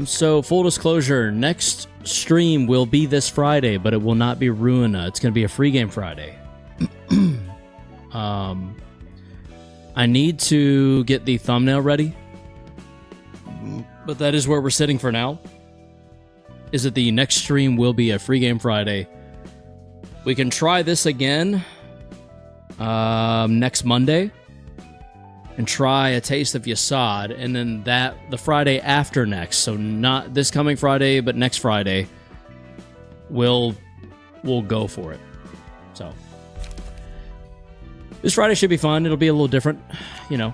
So full disclosure, next stream will be this Friday, but it will not be Ruina. It's going to be a free game Friday. I need to get the thumbnail ready, but that is where we're sitting for now. Is that the next stream will be a free game Friday. We can try this again next Monday. And try a taste of Yasad, and then the Friday after next, so not this coming Friday, but next Friday, we'll go for it. So this Friday should be fun. It'll be a little different, you know.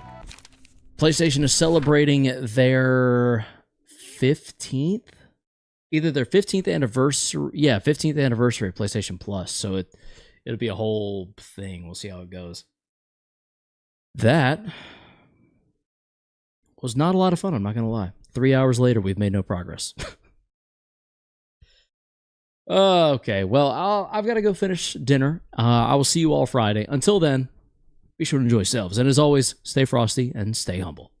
PlayStation is celebrating their 15th, either their 15th anniversary, 15th anniversary of PlayStation Plus. So it'll be a whole thing. We'll see how it goes. That was not a lot of fun, I'm not going to lie. 3 hours later, we've made no progress. Okay, well, I've got to go finish dinner. I will see you all Friday. Until then, be sure to enjoy yourselves. And as always, stay frosty and stay humble.